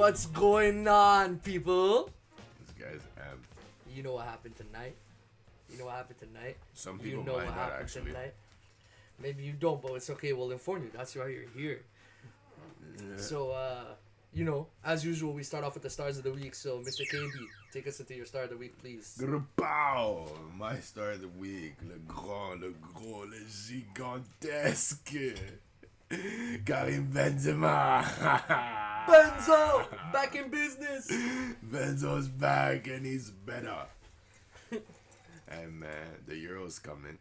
What's going on, people? This guy's You know what happened tonight? Some people you know might what not happened actually. tonight. Maybe you don't, but it's okay. We'll inform you. That's why you're here. Yeah. So, as usual, we start off with the stars of the week. So, Mr. KB, take us into your star of the week, please. Pow! My star of the week, le grand, le gros, le gigantesque. Karim Benzema. Benzo! Back in business! Benzo's back and he's better. And man, the Euro's coming.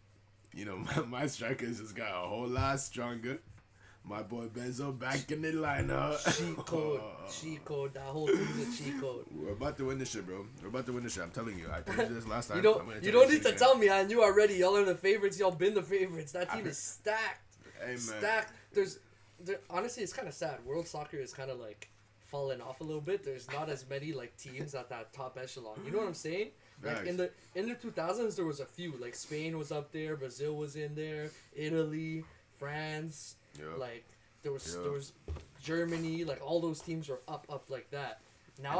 You know, my strikers just got a whole lot stronger. My boy Benzo back in the lineup. Cheat code. That whole thing's a cheat code. We're about to win this shit, bro. I'm telling you. I told you this last time. You don't need to tell me. I knew already. Y'all are the favorites. Y'all been the favorites. That team is stacked. Hey, man. Stacked. Honestly, it's kind of sad. World soccer is kind of like falling off a little bit. There's not as many like teams at that top echelon. You know what I'm saying? Like in the 2000s, there was a few. Like Spain was up there, Brazil was in there, Italy, France. Yep. Like there was Germany. Like all those teams were up like that. Now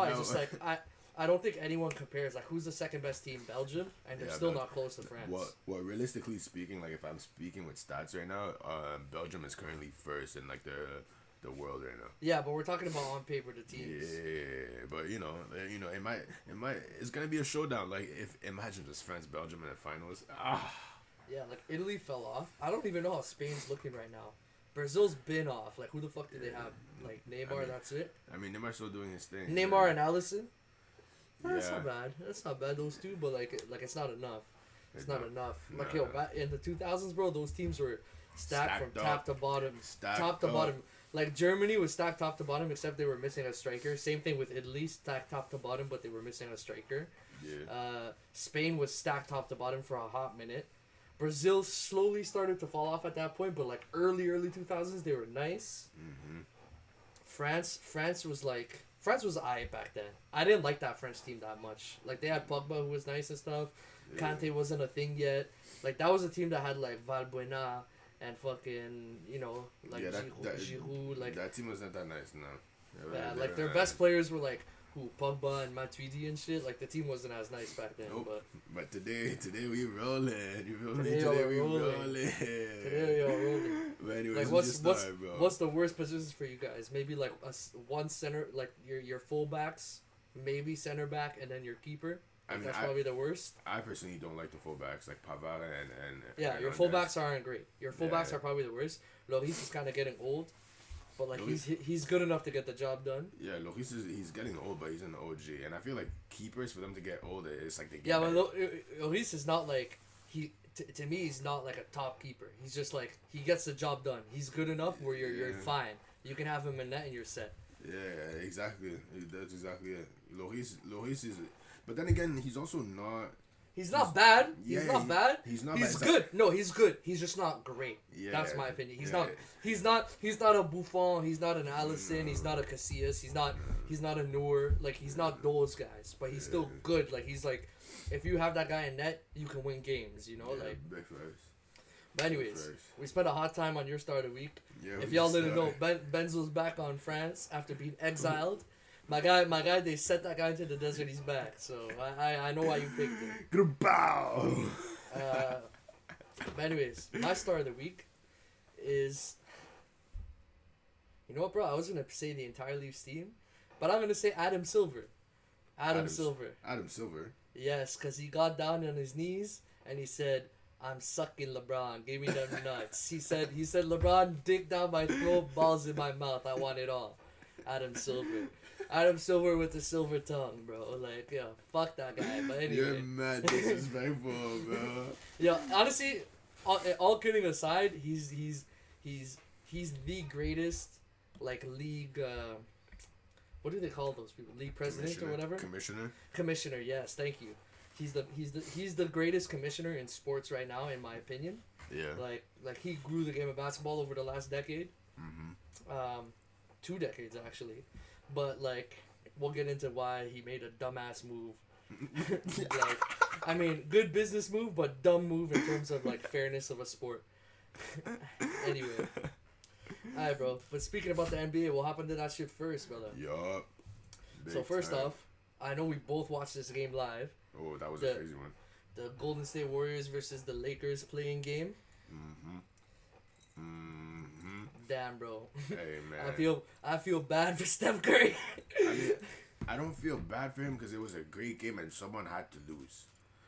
I don't think anyone compares. Like who's the second best team? Belgium, and they're still not close to France. What realistically speaking, like if I'm speaking with stats right now, Belgium is currently first in like the world right now. Yeah, but we're talking about on paper the teams. Yeah, but you know, it's gonna be a showdown. Like if imagine just France Belgium in the finals. Yeah, like Italy fell off. I don't even know how Spain's looking right now. Brazil's been off. Like who the fuck do they have? Like Neymar, that's it. I mean, Neymar's still doing his thing. Neymar and Allison. That's Yeah. not bad. That's not bad. Those two, but like it's not enough. It's not enough. No, Like in the 2000s, bro, those teams were stacked from up. top to bottom. Stacked to up. bottom. Like Germany was stacked top to bottom, except they were missing a striker. Same thing with Italy, stacked top to bottom, but they were missing a striker. Yeah. Spain was stacked top to bottom for a hot minute. Brazil slowly started to fall off at that point, but like early 2000s, they were nice. Mm-hmm. France was aight back then. I didn't like that French team that much. Like they had Pogba who was nice and stuff. Yeah. Kante wasn't a thing yet. Like that was a team that had like Valbuena and fucking like Giroud. Like that team wasn't that nice. No. yeah, like their best players were like Pogba and Matuidi and shit. Like the team wasn't as nice back then. Nope. But today we rolling. You feel me? Today we rolling. Today we rolling. But anyways, like what's the worst positions for you guys? Maybe like one center, like your fullbacks, maybe center back, and then your keeper. I mean, that's probably the worst. I personally don't like the fullbacks like Pavard and yeah, your fullbacks aren't great. Your fullbacks are probably the worst. Lloris is kind of getting old, but like he's good enough to get the job done. Yeah, Lloris he's getting old, but he's an OG, and I feel like keepers for them to get older, it's like they get. Yeah, but Lloris is not like to me, he's not like a top keeper. He's just like he gets the job done. He's good enough where you're fine. You can have him in net and you're set. Yeah, exactly. That's exactly it. Lloris is, but then again, he's also not. He's not bad. He's not bad. He's not. He's bad. good. No, he's good. He's just not great. Yeah, that's my opinion. He's not. He's not a Buffon. He's not an Allison. He's not a Casillas. He's not a Neuer. Like he's not those guys. But he's still good. Like he's like, if you have that guy in net, you can win games. You know, like. Big first. But anyways, we spent a hot time on your start of the week. Yeah, if y'all didn't know, Benzo's back on France after being exiled. My guy, they sent that guy into the desert. He's back, so I know why you picked him. Goodbye. But anyways, my star of the week is, you know what, bro? I was gonna say the entire Leafs team, but I'm gonna say Adam Silver. Adam Silver. Yes, cause he got down on his knees and he said, "I'm sucking LeBron. Give me them nuts." He said, "LeBron, dick down my throat, balls in my mouth. I want it all." Adam Silver with the silver tongue, bro. Like, yo, fuck that guy. But anyway. You're mad disrespectful, bro. Yo, honestly, all kidding aside, he's the greatest, like, league, what do they call those people? League president or whatever? Commissioner, yes, thank you. He's the greatest commissioner in sports right now, in my opinion. Yeah. Like he grew the game of basketball over the last decade. Mm-hmm. 2 decades actually, but like we'll get into why he made a dumbass move. Like, I mean, good business move, but dumb move in terms of like fairness of a sport. Anyway, alright, bro. But speaking about the NBA, we'll hop into that shit first, brother. Yup. So first time. off, I know we both watched this game live. Oh, that was a crazy one. The Golden State Warriors versus the Lakers playing game. Damn, bro. Hey, man. I feel bad for Steph Curry. I mean, I don't feel bad for him because it was a great game and someone had to lose.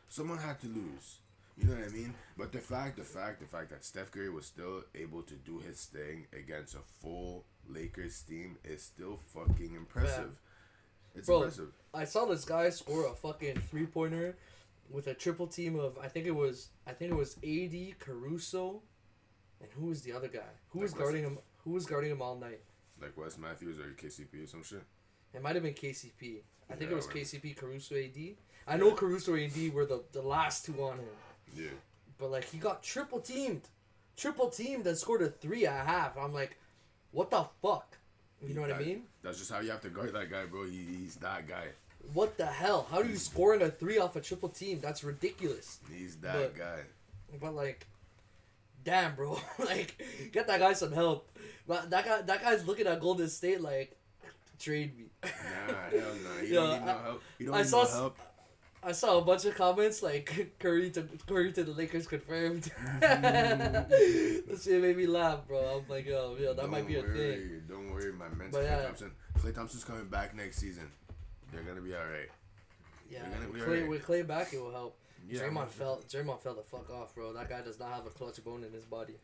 Someone had to lose. You know what I mean? But the fact that Steph Curry was still able to do his thing against a full Lakers team is still fucking impressive. It's impressive. I saw this guy score a fucking 3-pointer with a triple team of I think it was AD, Caruso, and who was the other guy? Who was guarding him? Who was guarding him all night? Like Wes Matthews or KCP or some shit. It might have been KCP. I think it was KCP, Caruso, AD. I know Caruso and AD were the last two on him. Yeah. But like he got triple teamed and scored a 3.5. I'm like, what the fuck? You know what I mean? That's just how you have to guard that guy, bro. He's that guy. What the hell? How do you score in a 3 off a triple team? That's ridiculous. He's that guy. But like, damn, bro. Like, get that guy some help. But that guy's looking at Golden State like, trade me. Nah, hell no. He don't need no help. He don't need no help. I saw a bunch of comments like Curry to the Lakers confirmed. That shit made me laugh, bro. I'm like, yo, that might be a thing. Don't worry, my man. Klay Thompson's coming back next season. They're gonna be all right. Yeah, with Klay back, it will help. Yeah, Draymond fell the fuck off, bro. That guy does not have a clutch bone in his body.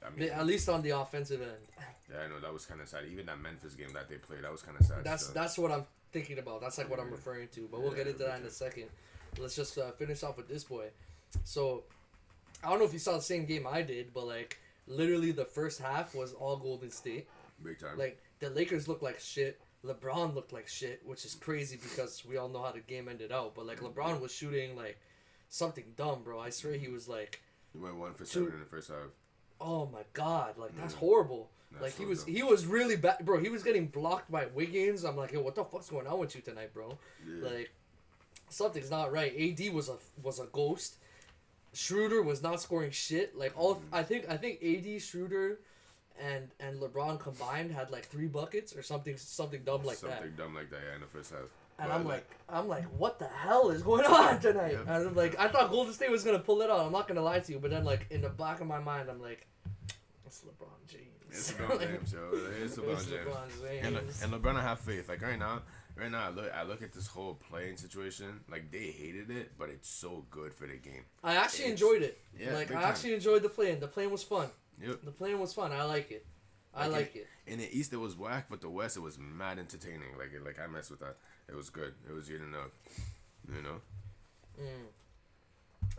I mean, at least on the offensive end. Yeah, I know that was kind of sad. Even that Memphis game that they played, that was kind of sad. That's what I'm thinking about. That's like what I'm referring to. But we'll get into that in a second. Let's just finish off with this boy. So, I don't know if you saw the same game I did, but like literally the first half was all Golden State. Big time. Like the Lakers looked like shit. LeBron looked like shit, which is crazy because we all know how the game ended out. But like LeBron was shooting like something dumb, bro. I swear he was like. He went 1 for 7 in the first half. Oh my god, like that's horrible. That's like he was really bad, bro. He was getting blocked by Wiggins. I'm like, yo, what the fuck's going on with you tonight, bro? Yeah. Like something's not right. AD was a ghost. Schroeder was not scoring shit. Like I think AD, Schroeder, and LeBron combined had like 3 buckets or something dumb like that. Something dumb like that, yeah, in the first half. And I'm like, what the hell is going on tonight? Yep. And I'm like, I thought Golden State was gonna pull it out. I'm not gonna lie to you, but then like in the back of my mind, I'm like, it's LeBron James. It's LeBron James, yo. It's LeBron James. And LeBron, I have faith. Like right now, I look at this whole playing situation. Like they hated it, but it's so good for the game. I actually enjoyed it. Yeah, like I actually enjoyed the playing. The playing was fun. Yep. The playing was fun. I like it. I like it. In the East, it was whack, but the West, it was mad entertaining. Like I messed with that. It was good. It was good enough. You know.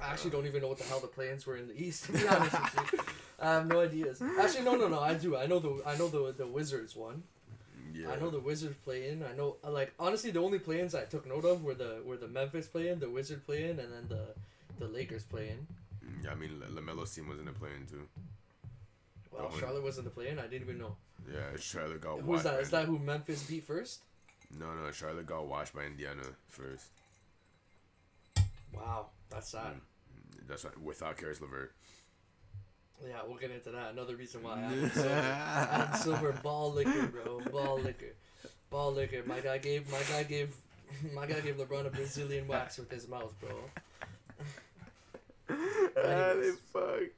I actually don't even know what the hell the plans were in the East. To be honest with you, I have no ideas. Actually, no. I do. I know the Wizards won. Yeah. I know the Wizards play in. I know, like honestly, the only play-ins I took note of were the Memphis play-in, the Wizard play-in, and then the Lakers play-in. Yeah, I mean LaMelo's team was in the play-in too. Well, Charlotte was in the play-in. I didn't even know. Yeah, Charlotte got. Who's that? Is that who Memphis beat first? No, Charlotte got washed by Indiana first. Wow, that's sad. That's right, without Karis LeVert. Yeah, we'll get into that. Another reason why Adam Silver ball liquor, bro. Ball liquor. My guy gave LeBron a Brazilian wax with his mouth, bro. Fuck.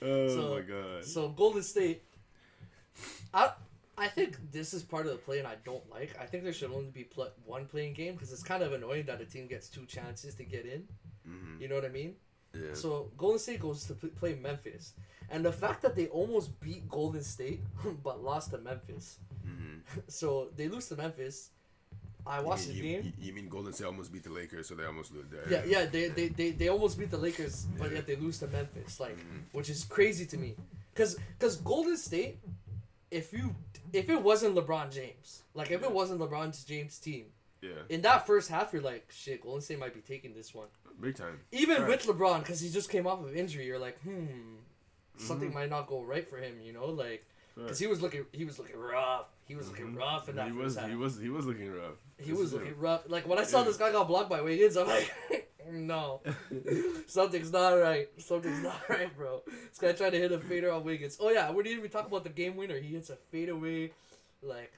Oh my god. So Golden State. I think this is part of the play, and I don't like. I think there should only be one playing game because it's kind of annoying that a team gets 2 chances to get in. Mm-hmm. You know what I mean? Yeah. So Golden State goes to play Memphis, and the fact that they almost beat Golden State but lost to Memphis. Mm-hmm. So they lose to Memphis. I watched the game. You mean Golden State almost beat the Lakers, so they almost lose there? Yeah. They almost beat the Lakers, but yet they lose to Memphis, which is crazy to me. Cause Golden State, if it wasn't LeBron James, if it wasn't LeBron James' team, in that first half you're like, shit, Golden State might be taking this one. Big time. Even with LeBron, because he just came off of injury, you're like, something might not go right for him, you know, because he was looking rough. He was looking rough in that first half. He was looking rough. He was looking rough. Like when I saw this guy got blocked by Wiggins, I'm like, no, something's not right. Something's not right, bro. This guy tried to hit a fader on Wiggins. Oh yeah, we didn't even talk about the game winner. He hits a fadeaway, like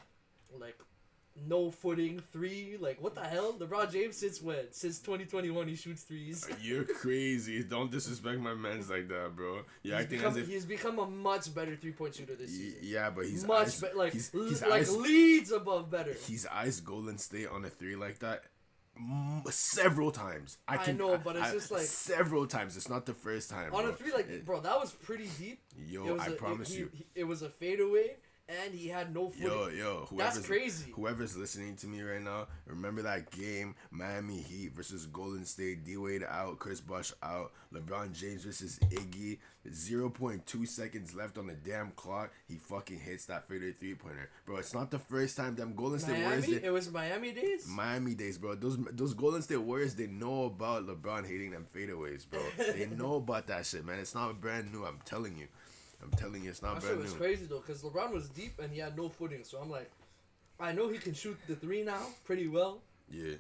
no footing three. Like, what the hell? LeBron James since when? Since 2021, he shoots threes. You're crazy. Don't disrespect my man's like that, bro. You're acting as if He's become a much better 3-point shooter this season. Yeah, but he's much better. Like, he's leads above better. He's iced Golden State on a three like that several times. I know, but it's just like several times. It's not the first time. On a three, bro, that was pretty deep. Yo, I promise you, it was a fadeaway. And he had no footing. That's crazy. Whoever's listening to me right now, remember that game, Miami Heat versus Golden State, D-Wade out, Chris Bosh out, LeBron James versus Iggy, 0.2 seconds left on the damn clock, he fucking hits that fadeaway three-pointer. Bro, it's not the first time them Golden State Warriors... It was Miami days? Miami days, bro. Those Golden State Warriors, they know about LeBron hating them fadeaways, bro. They know about that shit, man. It's not brand new, I'm telling you. It's not brand new. That shit was crazy, though, because LeBron was deep and he had no footing. So I'm like, I know he can shoot the three now pretty well. Yeah.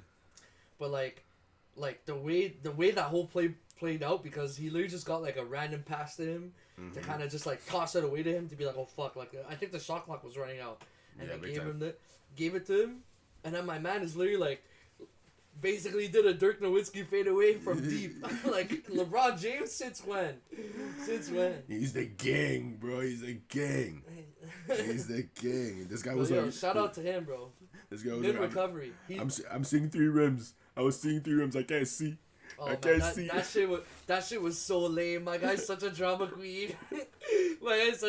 But, like the way that whole play played out, because he literally just got, like, a random pass to him to kind of just, like, toss it away to him to be like, oh, fuck. Like, I think the shot clock was running out. And they gave it to him. And then my man is literally, like, basically did a Dirk Nowitzki fade away from deep. Like, LeBron James, since when? He's the gang, bro. He's the gang. This guy was like... shout out to him, bro. This guy was good recovery. I'm seeing 3 rims. I was seeing 3 rims. I can't see. Oh, see. That shit was so lame. My guy's such a drama queen. He was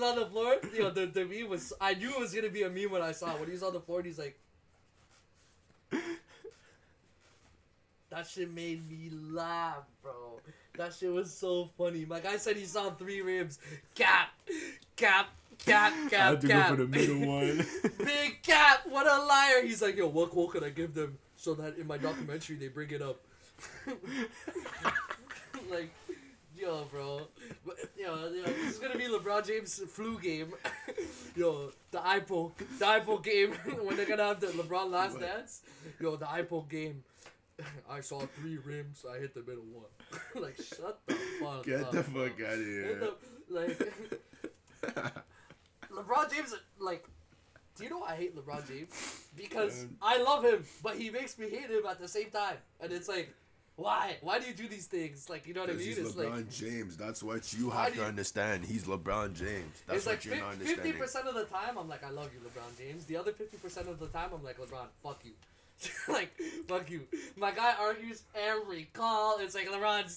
on the floor. Yo, the meme was... I knew it was going to be a meme when I saw it. When he was on the floor, he's like... That shit made me laugh, bro. That shit was so funny. My guy said he saw 3 ribs. Cap. I had to go for the middle one. Big cap. What a liar. He's like, yo, what quote could I give them so that in my documentary they bring it up? Like, yo, bro. Yo, this is gonna be LeBron James' flu game. Yo, the eye poke game. When they're gonna have the LeBron last dance. Yo, the eye poke game. I saw 3 rims. I hit the middle one. Like, shut the fuck up. Get the fuck out of here. LeBron James, like, do you know why I hate LeBron James? Because I love him, but he makes me hate him at the same time. And it's like, why? Why do you do these things? Like, you know what I mean? He's LeBron James. That's what you have to understand. He's LeBron James. That's what you're not understanding. 50% of the time, I'm like, I love you, LeBron James. The other 50% of the time, I'm like, LeBron, fuck you. Like, fuck you. My guy argues every call. It's like, LeBron,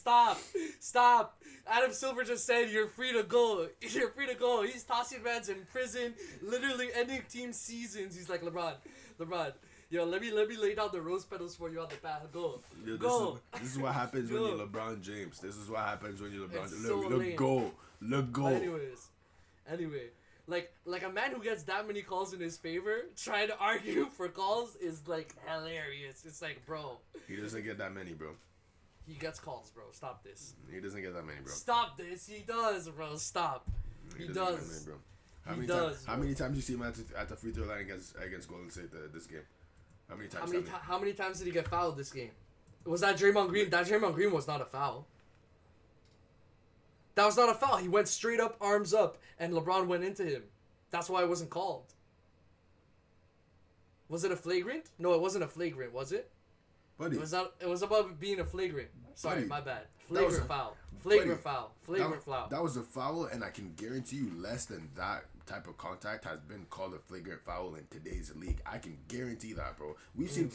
stop. Adam Silver just said you're free to go. He's tossing mans in prison, literally ending team seasons. He's like, LeBron, yo, let me lay down the rose petals for you on the path. Go. This is what happens when you're LeBron James. This is what happens when you're LeBron James. Look, go. Anyway. Like a man who gets that many calls in his favor, trying to argue for calls is, like, hilarious. It's like, bro. He doesn't get that many, bro. He gets calls, bro. Stop this. He doesn't get that many, bro. Stop this. He does, bro. Stop. He does. How many times you see him at the free throw line against Golden State this game? How many times? How many times did he get fouled this game? Was that Draymond Green? That Draymond Green was not a foul. That was not a foul. He went straight up, arms up, and LeBron went into him. That's why it wasn't called. Was it a flagrant? No, it wasn't a flagrant, was it? Buddy. It was about being a flagrant. Sorry, Buddy, my bad. Flagrant foul. Flagrant foul. That was a foul, and I can guarantee you less than that type of contact has been called a flagrant foul in today's league. I can guarantee that, bro. We've seen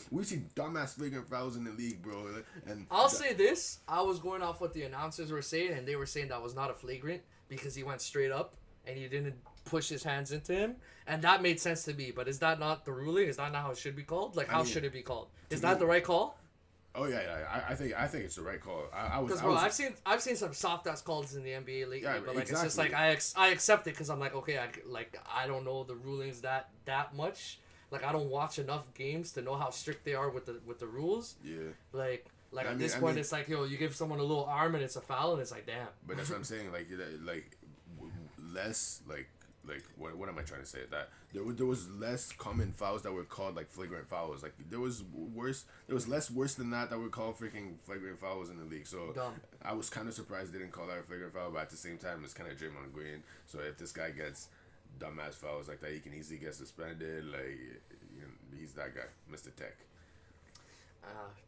dumbass flagrant fouls in the league, bro. And I'll say this: I was going off what the announcers were saying, and they were saying that was not a flagrant because he went straight up and he didn't push his hands into him, and that made sense to me. But is that not the ruling? Is that not how it should be called? Like, how should it be called? Is that the right call? Oh yeah. I think it's the right call. I've seen some soft ass calls in the NBA lately, but like, exactly. it's just like I accept it because I'm like, okay, I don't know the rulings that much. Like, I don't watch enough games to know how strict they are with the rules. Yeah. Like at this point, it's like, yo, you give someone a little arm and it's a foul, and it's like, damn. But that's what I'm saying. Like less what am I trying to say? That there was less common fouls that were called like flagrant fouls. Like there was less worse than that were called freaking flagrant fouls in the league. So dumb. I was kind of surprised they didn't call that a flagrant foul, but at the same time it's kind of Draymond Green. So if this guy gets dumbass fouls like that, he can easily get suspended. Like, he's that guy, Mr. Tech.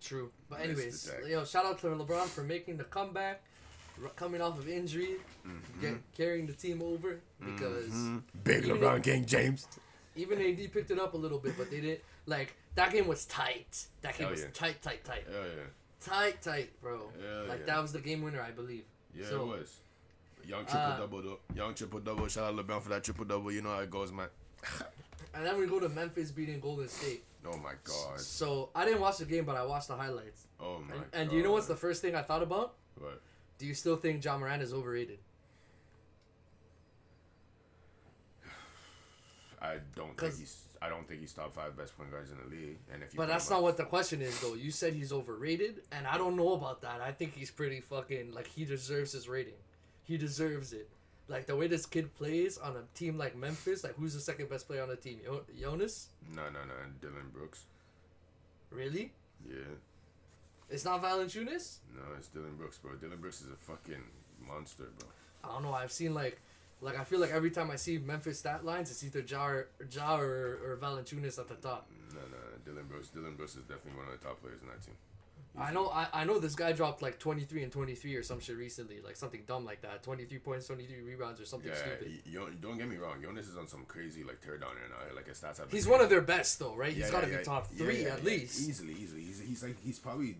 True. But anyways, shout out to LeBron for making the comeback, coming off of injury, carrying the team over because big LeBron King James. Even AD picked it up a little bit, but they didn't. Like, that game was tight. That game was tight. Hell Tight, bro. That was the game winner, I believe. Yeah, so, it was. Young triple-double, though. Young triple-double. Shout out LeBron for that triple-double. You know how it goes, man. And then we go to Memphis beating Golden State. Oh, my God. So, I didn't watch the game, but I watched the highlights. Oh, my God. And do you know what's the first thing I thought about? What? Do you still think Ja Morant is overrated? I don't think he's top 5 best point guards in the league. And but that's not what the question is, though. You said he's overrated, and I don't know about that. I think he's pretty fucking, like, he deserves his rating. He deserves it. Like, the way this kid plays on a team like Memphis, like, who's the second best player on the team? Jonas? No. Dylan Brooks. Really? Yeah. It's not Valanciunas? No, it's Dylan Brooks, bro. Dylan Brooks is a fucking monster, bro. I don't know. I've seen, like I feel like every time I see Memphis stat lines, it's either Ja or Valanciunas at the top. No. Dylan Brooks is definitely one of the top players in that team. I know this guy dropped like 23 and 23 or some shit recently, like something dumb like that. 23 points, 23 rebounds or something stupid. Don't get me wrong. Jonas is on some crazy like tear down right now. Like his stats have. He's one of their best though, right? He's got to be top 3 at least. Easily. He's probably,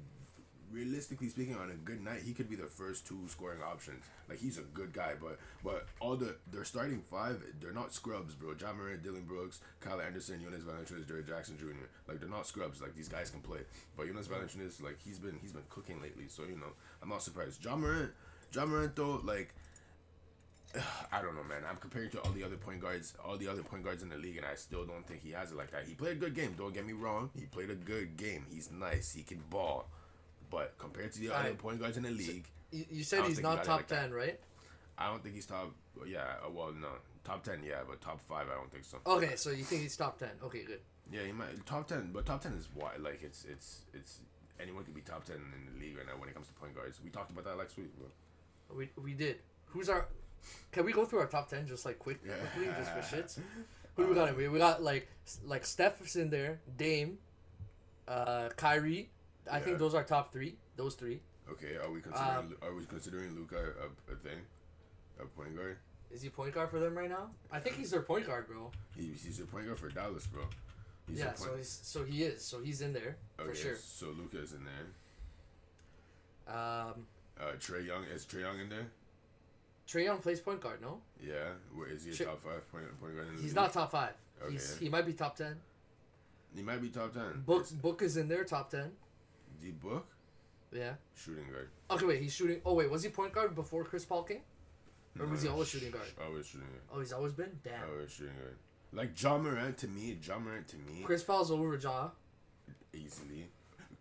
realistically speaking, on a good night, he could be the first 2 scoring options. Like, he's a good guy, but all their starting 5, they're not scrubs, bro. Ja Morant, Dylan Brooks, Kyle Anderson, Jonas Valanciunas, Jared Jackson Jr. Like, they're not scrubs. Like, these guys can play. But Jonas Valanciunas, like, he's been cooking lately, so I'm not surprised. Ja Morant though, like, I don't know, man. I'm comparing to all the other point guards in the league, and I still don't think he has it like that. He played a good game. Don't get me wrong. He played a good game. He's nice. He can ball. But compared to the other point guards in the league, you said he's not top 10, right? I don't think he's top. Yeah, well, no, top 10, yeah, but top 5, I don't think so. Okay, so you think he's top 10? Okay, good. Yeah, he might top 10, but top 10 is why. Like, it's anyone can be top 10 in the league right now when it comes to point guards. We talked about that last week, bro. We did. Who's our? Can we go through our top 10 just like quickly, just for shits? Who we got in? We got like Steph's in there, Dame, Kyrie. I think those are top 3. Those 3. Okay, are we considering Luka a thing, a point guard? Is he point guard for them right now? I think he's their point guard, bro. He's a point guard for Dallas, bro. So he is. So he's in there for sure. So Luka is in there. Trae Young, is Trae Young in there? Trae Young plays point guard, no? Yeah. Where is he a top 5 point guard in the He's league? not top 5. Okay. He might be top 10. He might be top 10. Book is in there, top 10. The Book? Yeah. Shooting guard. Okay, wait, he's shooting. Oh, wait, was he point guard before Chris Paul came? Or was he always shooting guard? Always shooting guard. Oh, he's always been? Damn. Always shooting guard. Like, Ja Morant to me. Chris Paul's over Ja. Easily.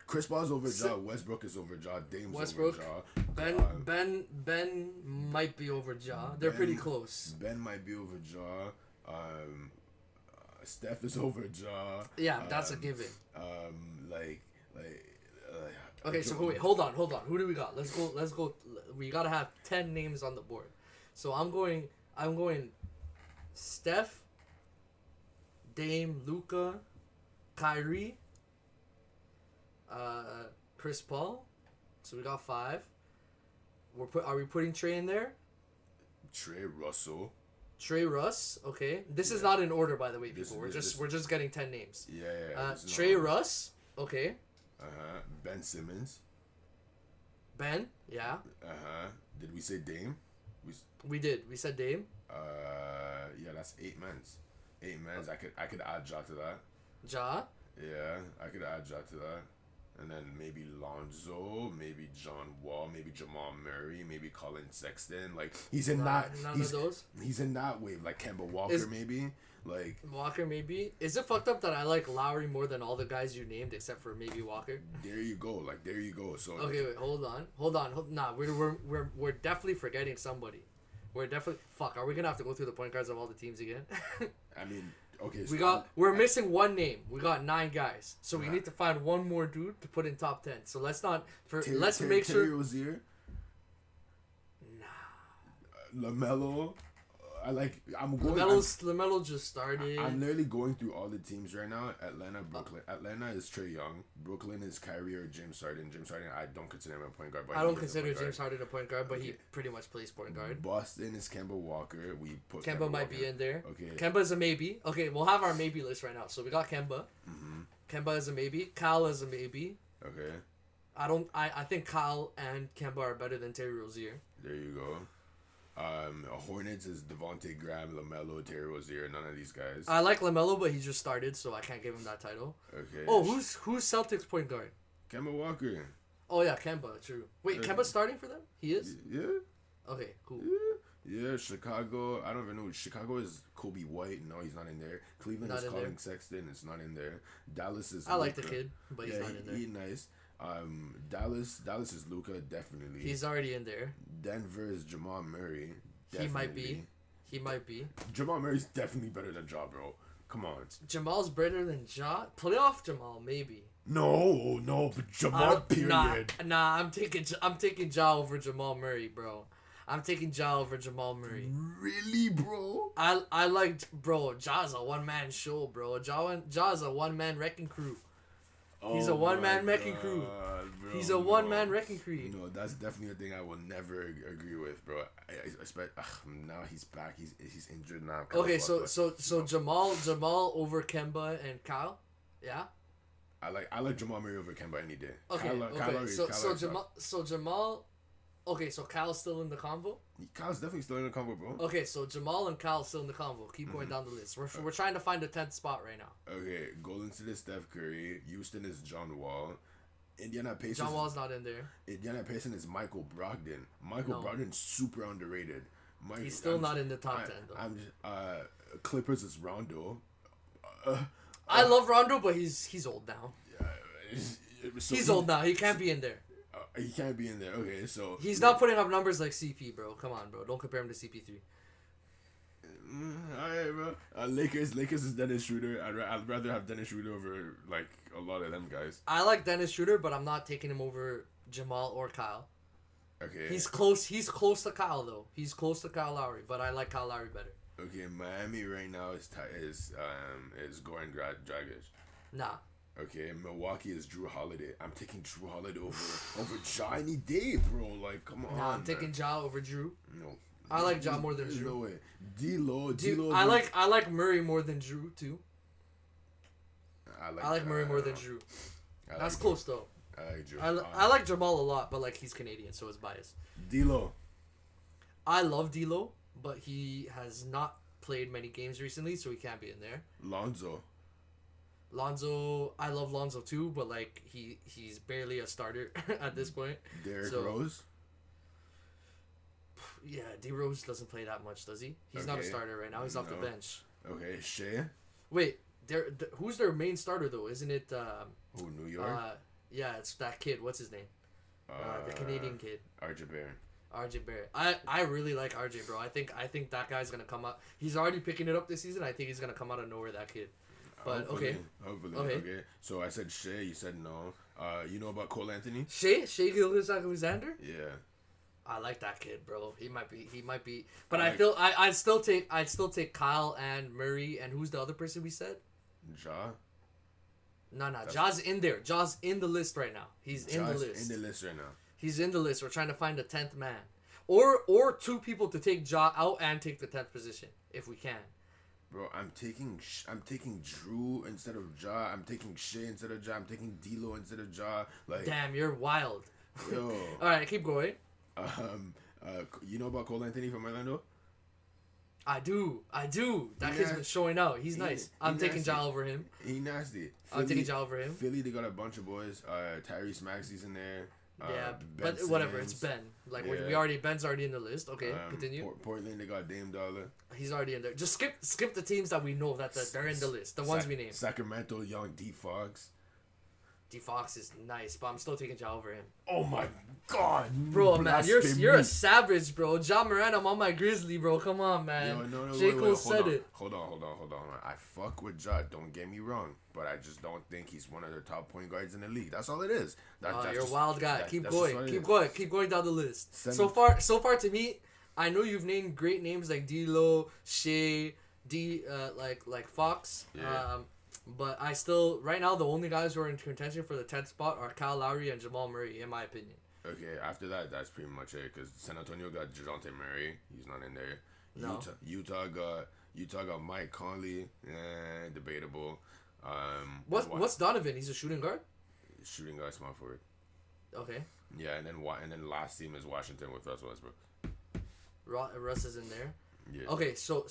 Chris Paul's over Ja. Westbrook is over Ja. Dame's Westbrook, over Ja. Ben might be over Ja. They're pretty close. Ben might be over Ja. Steph is over Ja. Yeah, that's a given. Okay, so wait, hold on. Who do we got? Let's go. We gotta have 10 names on the board. So I'm going Steph, Dame, Luka, Kyrie, Chris Paul. So we got 5. Are we putting Trey in there? Trey Russell. Trey Russ. Okay. This is not in order, by the way, people. We're just getting 10 names. Yeah. Trey Russ. Okay. Ben Simmons. Ben. Yeah. Did we say Dame? We did. We said Dame. Yeah, that's 8 men's. 8 men's. I could add Ja to that. Ja. Yeah, I could add Ja to that. And then maybe Lonzo, maybe John Wall, maybe Jamal Murray, maybe Colin Sexton. Like, he's in that. None of those. He's in that wave. Like Kemba Walker, maybe. Like Walker, maybe. Is it fucked up that I like Lowry more than all the guys you named except for maybe Walker? There you go. So okay, wait, hold on. Nah, we're definitely forgetting somebody. We're definitely Are we gonna have to go through the point guards of all the teams again? I mean, okay. So we're missing one name. We got 9 guys, so we need to find one more dude to put in top 10. So let's make sure. Terry Rozier. Nah. LaMelo. I'm going. LaMelo just started. I'm literally going through all the teams right now. Atlanta, Brooklyn. Atlanta is Trae Young. Brooklyn is Kyrie or James Harden. James Harden, I don't consider him a point guard. But I don't consider James Harden a point guard, but he pretty much plays point guard. Boston is Kemba Walker. We put Kemba might be in there. Okay. Kemba's a maybe. Okay, we'll have our maybe list right now. So we got Kemba. Mm-hmm. Kemba is a maybe. Kyle is a maybe. Okay. I think Kyle and Kemba are better than Terry Rozier. There you go. Hornets is Devontae Graham, LaMelo, Terry Rozier. None of these guys. I like LaMelo, but he just started, so I can't give him that title. Okay. Oh, who's Celtics point guard? Kemba Walker. Oh yeah, Kemba. True. Wait, Kemba's starting for them? He is. Yeah. Okay, cool. Yeah, Chicago. I don't even know. Chicago is Kobe White. No, he's not in there. Cleveland is Colin Sexton. It's not in there. Dallas is. I like the kid, but he's not in there. He's nice. Dallas is Luka, definitely. He's already in there. Denver is Jamal Murray. Definitely. He might be. Jamal Murray's definitely better than Ja, bro. Come on. Jamal's better than Ja? Playoff Jamal, maybe. No, but Jamal, period. Nah, I'm taking Ja over Jamal Murray, bro. I'm taking Ja over Jamal Murray. Really, bro? I like, bro, Ja's a one-man show, bro. Ja's a one-man wrecking crew. He's a one-man wrecking crew. Bro, He's a one-man wrecking crew. No, that's definitely a thing I will never agree with, bro. I expect now he's back. He's injured now. Okay, so Jamal over Kemba and Kyle, yeah. I like Jamal Murray over Kemba any day. Okay, so Jamal. Okay, so Kyle's still in the convo? Kyle's definitely still in the convo, bro. Okay, so Jamal and Kyle still in the convo. Keep going down the list. We're trying to find the 10th spot right now. Okay, Golden State is Steph Curry. Houston is John Wall. Indiana Pacers. John Wall's not in there. Indiana Pacers is Michael Brogdon. Brogdon's super underrated. He's still not in the top 10, though. Clippers is Rondo. I love Rondo, but he's old now. He's old now. He can't be in there. He can't be in there. Okay, so he's not putting up numbers like CP, bro. Come on, bro. Don't compare him to CP3. Alright, bro. Lakers is Dennis Schroeder. I'd rather have Dennis Schroeder over like a lot of them guys. I like Dennis Schroeder, but I'm not taking him over Jamal or Kyle. Okay. He's close to Kyle though. He's close to Kyle Lowry, but I like Kyle Lowry better. Okay, Miami right now is Goran Dragic. Nah. Okay, Milwaukee is Drew Holiday. I'm taking Drew Holiday over Ja any day, bro. Like, come on. Nah, I'm taking Ja over Drew. No. I like Ja more than Drew. No way. D-Lo. I like Murray more than Drew too. I like Murray more than Drew. That's close though. I like Drew. I like Jamal a lot, but like he's Canadian, so it's biased. D-Lo. I love D-Lo, but he has not played many games recently, so he can't be in there. Lonzo, I love Lonzo too, but like he's barely a starter at this point. Derrick Rose. Yeah, D Rose doesn't play that much, does he? He's not a starter right now. He's off the bench. Okay, Shea. Wait, who's their main starter though? Isn't it? New York. Yeah, it's that kid. What's his name? The Canadian kid. RJ Barrett. RJ Barrett. I really like RJ, bro. I think that guy's gonna come up. He's already picking it up this season. I think he's gonna come out of nowhere. That kid. But hopefully. Okay. So I said Shea. You said no. You know about Cole Anthony? Shea Gilgeous-Alexander? Yeah. I like that kid, bro. He might be. But I'd still take Kyle and Murray and who's the other person we said? Ja. No. Ja's in there. Ja's in the list right now. He's in the list. In the list right now. He's in the list. We're trying to find the 10th man, or two people to take Ja out and take the 10th position if we can. Bro, I'm taking Drew instead of Ja. I'm taking Shea instead of Ja. I'm taking D'Lo instead of Ja. Like, damn, you're wild. Yo. All right, keep going. You know about Cole Anthony from Orlando? I do. That kid's been showing out. He's nice. I'm taking Ja over him. He nasty. I'm taking Ja over him. Philly, they got a bunch of boys. Tyrese Maxey's in there. Yeah, but whatever. It's Ben. Like Ben's already in the list. Okay, continue. Portland, they got Dame Dollar. He's already in there. Just skip the teams that we know that they're in the list. The ones we named. Sacramento, young D Fox. D Fox is nice, but I'm still taking Ja over him. Oh my god, bro, man, you're a savage, bro. Ja Morant, I'm on my Grizzly, bro. Come on, man. J. Cole said it. Hold on. I fuck with Ja. Don't get me wrong, but I just don't think he's one of the top point guards in the league. That's all it is. You're a wild guy. Keep going down the list. So far to me, I know you've named great names like D'Lo, Shea, like Fox. Yeah. But I still right now the only guys who are in contention for the 10th spot are Kyle Lowry and Jamal Murray, in my opinion. Okay, after that, that's pretty much it. Because San Antonio got DeJounte Murray. He's not in there. No. Utah got Mike Conley. Debatable. What's Donovan? He's a shooting guard. Shooting guard, small forward. Okay. Yeah, and then last team is Washington with Russell Westbrook. Russ is in there. Yeah. Okay, so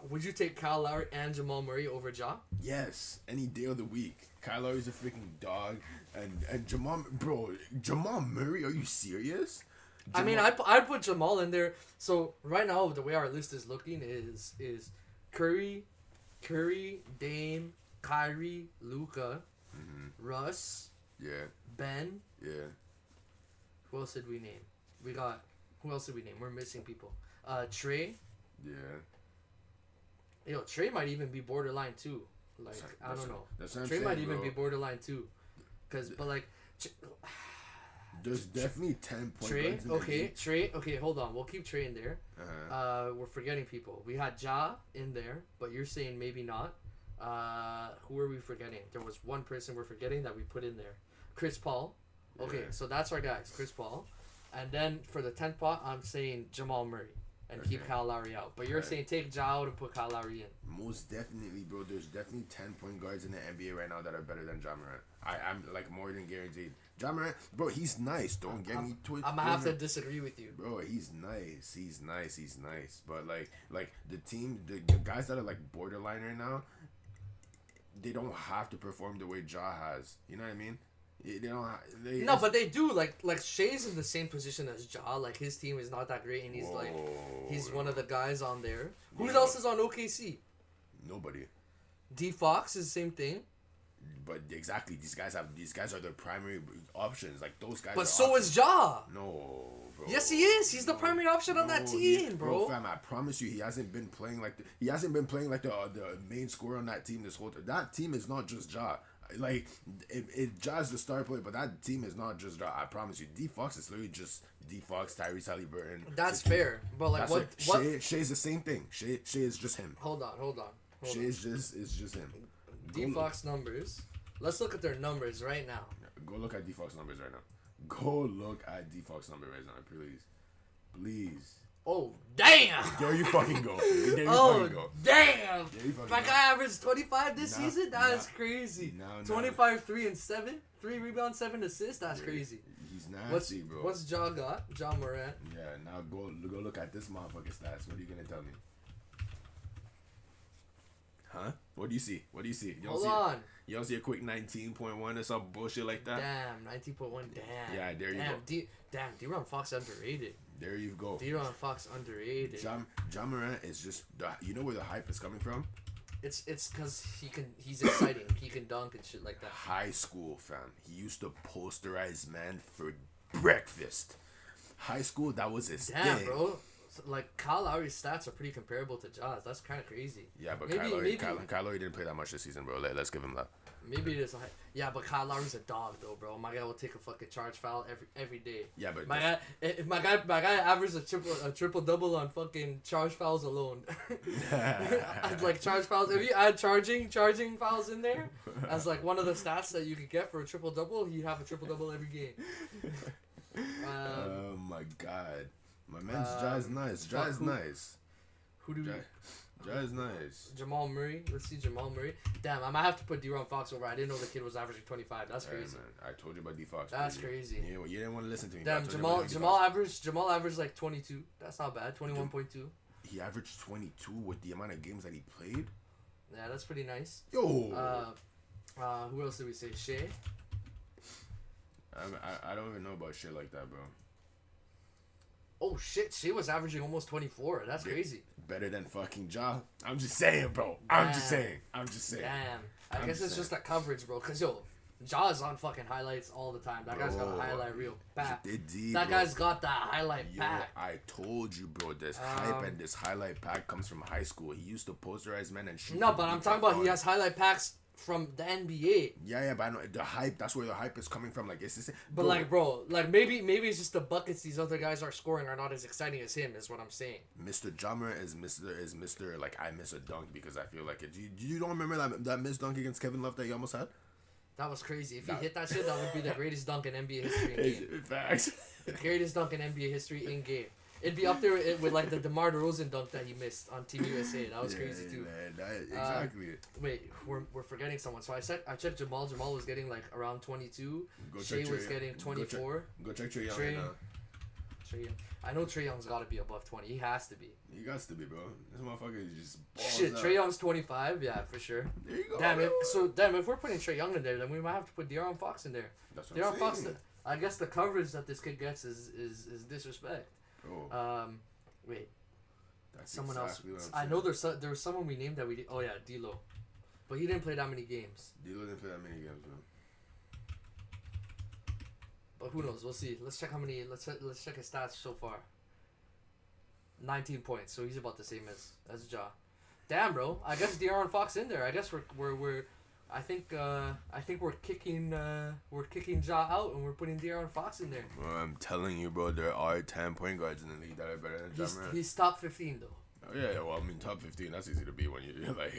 would you take Kyle Lowry and Jamal Murray over Ja? Yes, any day of the week. Kyle Lowry's a freaking dog, and Jamal Murray, are you serious? I mean, I'd put Jamal in there. So right now, the way our list is looking is Curry, Dame, Kyrie, Luka, Russ, Yeah. Ben. Yeah. Who else did we name? Who else did we name? We're missing people. Trey. Yeah. Yo, Trey might even be borderline too. Like, I don't know. That's what I'm Trey saying, might even bro. be borderline too. But like, There's definitely 10 point Trey. guards in the Okay, league. Trey. Okay, hold on. We'll keep Trey in there. Uh-huh. We're forgetting people. We had Ja in there, but you're saying maybe not. Who are we forgetting? There was one person we're forgetting that we put in there. Chris Paul. Okay, Yeah. so that's our guys. Chris Paul. And then for the 10th pot, I'm saying Jamal Murray. And keep Okay. Kyle Lowry out. But you're Okay. saying take Ja out and put Kyle Lowry in. Most definitely, bro. There's definitely 10-point guards in the NBA right now that are better than Ja Morant. I'm like more than guaranteed. Ja Morant, bro, he's nice. Don't get me twisted. I'm gonna have to disagree with you. Bro, he's nice. He's nice. But like the team, the guys that are like borderline right now, they don't have to perform the way Ja has. You know what I mean? They don't. No, but they do. Like Shea's in the same position as Ja. Like his team is not that great, and he's one of the guys on there. Who else is on OKC? Nobody. D Fox is the same thing. But exactly, these guys are their primary options. Like those guys. But so is Ja. No, bro. Yes, he is. He's the primary option on that team, bro. Fam, I promise you, he hasn't been playing like the main scorer on that team this whole time. That team is not just Ja. Like, Ja's the star player, but that team is not just Ja. I promise you. D Fox is literally just D Fox, Tyrese Halliburton. That's fair, but like what? Shea's the same thing. Shea is just him. Hold on. Shea is just him. D Fox numbers. Let's look at their numbers right now. Go look at D Fox numbers right now. Go look at D Fox numbers right now, please. Oh damn! There you fucking go. There you Oh fucking go. damn! There you fucking My go. guy averaged 25 this Nah, season. That is nah, crazy. nah. 25, 3 and 7, 3 rebounds, 7 assists. That's crazy. He's nasty, bro. What's Ja got? Ja Morant. Yeah, now go look at this motherfucking stats. What are you gonna tell me? Huh? What do you see? You Hold on. You don't see a quick 19.1 or some bullshit like that? Damn, 19.1. Damn. Yeah, there you go. Damn, D-Ron Fox underrated. There you go. D-Ron Fox underrated. Ja Morant is just you know where the hype is coming from? It's because he's exciting. He can dunk and shit like that. High school, fam. He used to posterize man for breakfast. High school, that was his Damn, thing. bro. So, like, Kyle Lowry's stats are pretty comparable to Ja's. That's kind of crazy. Yeah, but Maybe- Kyle Lowry didn't play that much this season, bro. Let's give him that. Maybe it is. Yeah, but Kyle Lowry's a dog, though, bro. My guy will take a fucking charge foul every day. Yeah, but my guy averages a triple double on fucking charge fouls alone. Like charge fouls. If you add charging fouls in there as like one of the stats that you could get for a triple double, he'd have a triple double every game. Oh my god, my man's Ja is nice. Ja is nice. Who do we? Ja is nice. Jamal Murray. Let's see Jamal Murray. Damn, I might have to put D-Ron Fox over. I didn't know the kid was averaging 25. That's crazy. Hey, man, I told you about D Fox. That's crazy. You didn't want to listen to me. Damn, Jamal averaged like 22. That's not bad. 21.2. He averaged 22 with the amount of games that he played. Yeah, that's pretty nice. Yo. Who else did we say? Shea. I don't even know about shit like that, bro. Oh shit, Shea was averaging almost 24. That's crazy. Better than fucking Ja. I'm just saying, bro. I'm just saying. Damn. I guess it's just that coverage, bro. Cause yo, Ja's on fucking highlights all the time. That guy's got a highlight reel pack. That guy's got that highlight pack. I told you, bro. This hype and this highlight pack comes from high school. He used to posterize men and shoot. No, but I'm talking about he has highlight packs from the NBA. Yeah, but I know the hype. That's where the hype is coming from. Like, it's just. But like, bro, like maybe it's just the buckets these other guys are scoring are not as exciting as him. Is what I'm saying. Mr. Drummer is Mr. Like, I miss a dunk because I feel like it. You don't remember that missed dunk against Kevin Love that he almost had? That was crazy. If he hit that shit, that would be the greatest dunk in NBA history in game. Facts. The greatest dunk in NBA history in game. It'd be up there with like the DeMar DeRozan dunk that he missed on Team USA. That was crazy too. Man, exactly. Wait, we're forgetting someone. So I checked Jamal. Jamal was getting like around 22. Shea was getting 24. Go check Trae Young right now. Trae Young. I know Trae Young's got to be above 20. He has to be. He got to be, bro. This motherfucker is just balls shit. out. Trae Young's 25. Yeah, for sure. There you go. Damn. If we're putting Trae Young in there, then we might have to put De'Aaron Fox in there. That's what I'm Fox. saying. I guess the coverage that this kid gets is disrespect. Oh. Wait. That's Someone exactly else. What I'm I know there was someone we named that we did. Oh yeah, D'Lo, but he didn't play that many games. D'Lo didn't play that many games, bro. But who knows? We'll see. Let's check how many. Let's check his stats so far. 19 points, so he's about the same as Ja. Damn, bro. I guess De'Aaron Fox in there. I guess we're I think we're kicking Ja out and we're putting De'Aaron Fox in there. Bro, I'm telling you, bro, there are 10 point guards in the league that are better than Ja Morant. He's top 15 though. Oh, yeah, well, I mean, top 15, that's easy to be when you're like,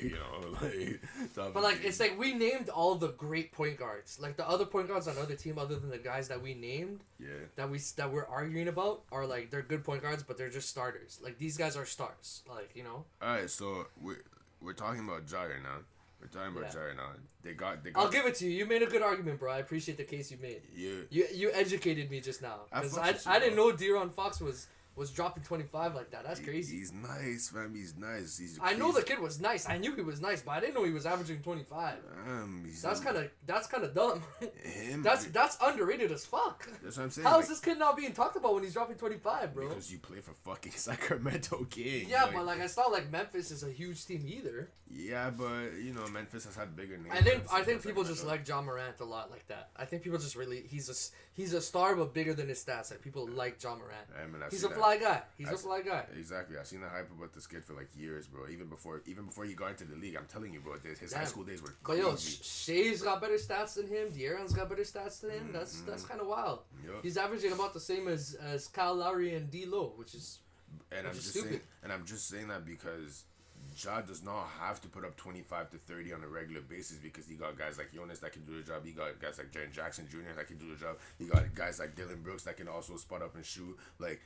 like, top But like, 15. it's like we named all the great point guards. Like the other point guards on the other team, other than the guys that we named, yeah, that we're arguing about, are like they're good point guards, but they're just starters. Like these guys are stars. Like All right, so we're talking about Ja right now. We're talking about Ja right now. They got. I'll give it to you. You made a good argument, bro. I appreciate the case you made. Yeah. You educated me just now because I I didn't know De'Aaron Fox was dropping 25 like that. That's crazy. He's nice, fam. He's nice. I know the kid was nice. I knew he was nice, but I didn't know he was averaging 25. That's kind of dumb. That's underrated as fuck. That's what I'm saying. How is this kid not being talked about when he's dropping 25, bro? Because you play for fucking Sacramento Kings. Yeah, but like it's not like Memphis is a huge team either. Yeah, but Memphis has had bigger names. I think people just like Ja Morant a lot like that. I think people just really he's a star but bigger than his stats. Like people like Ja Morant. He's a fly guy. He's a fly guy. Exactly. I've seen the hype about this kid for like years, bro. Even before he got into the league, I'm telling you, bro. His high school days were crazy. But Shea's got better stats than him. De'Aaron's got better stats than him. That's kind of wild. Yep. He's averaging about the same as Kyle Lowry and D'Lo, which is stupid. I'm just saying that because Ja does not have to put up 25 to 30 on a regular basis because he got guys like Jonas that can do the job. He got guys like Jaren Jackson Jr. that can do the job. He got guys like Dylan Brooks that can also spot up and shoot. Like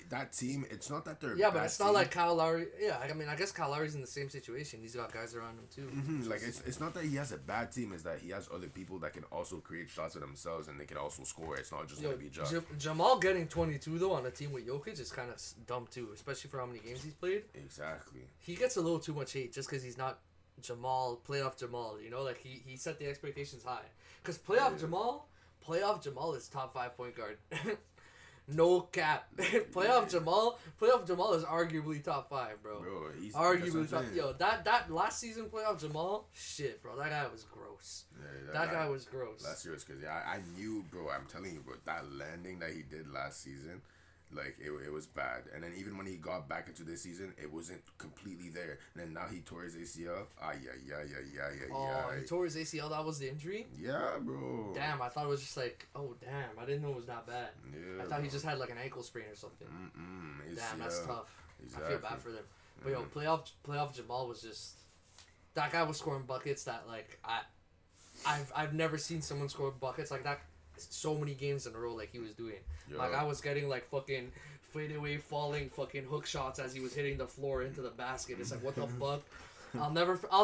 that team, it's not that they're but it's not like Kyle Lowry. Yeah, I mean, I guess Kyle Lowry's in the same situation. He's got guys around him too. Mm-hmm. Like it's not that he has a bad team. It's that he has other people that can also create shots for themselves and they can also score. It's not just gonna be Ja. Jamal getting 22 though on a team with Jokic is kind of dumb too, especially for how many games he's played. Exactly. He gets a little too much hate just because he's not playoff Jamal, like he set the expectations high. Because playoff Jamal is top 5 point guard. No cap. playoff Jamal is arguably top 5, bro. He's arguably top. Yo, that last season playoff Jamal, shit, bro, that guy was gross. Yeah, that guy was gross. Last year was crazy. I knew, bro. I'm telling you, bro. That landing that he did last season. Like, it was bad. And then even when he got back into this season, it wasn't completely there. And then now he tore his ACL. Oh, he tore his ACL? That was the injury? Yeah, bro. Damn, I thought it was just like, oh, damn. I didn't know it was that bad. Yeah, I thought he just had like an ankle sprain or something. Damn, that's tough. Exactly. I feel bad for them. But yo, playoff Jamal was just... That guy was scoring buckets that, like, I've never seen someone score buckets like that so many games in a row like he was doing. Like I was getting like fucking fadeaway falling fucking hook shots as he was hitting the floor into the basket. It's like, what the fuck? I'll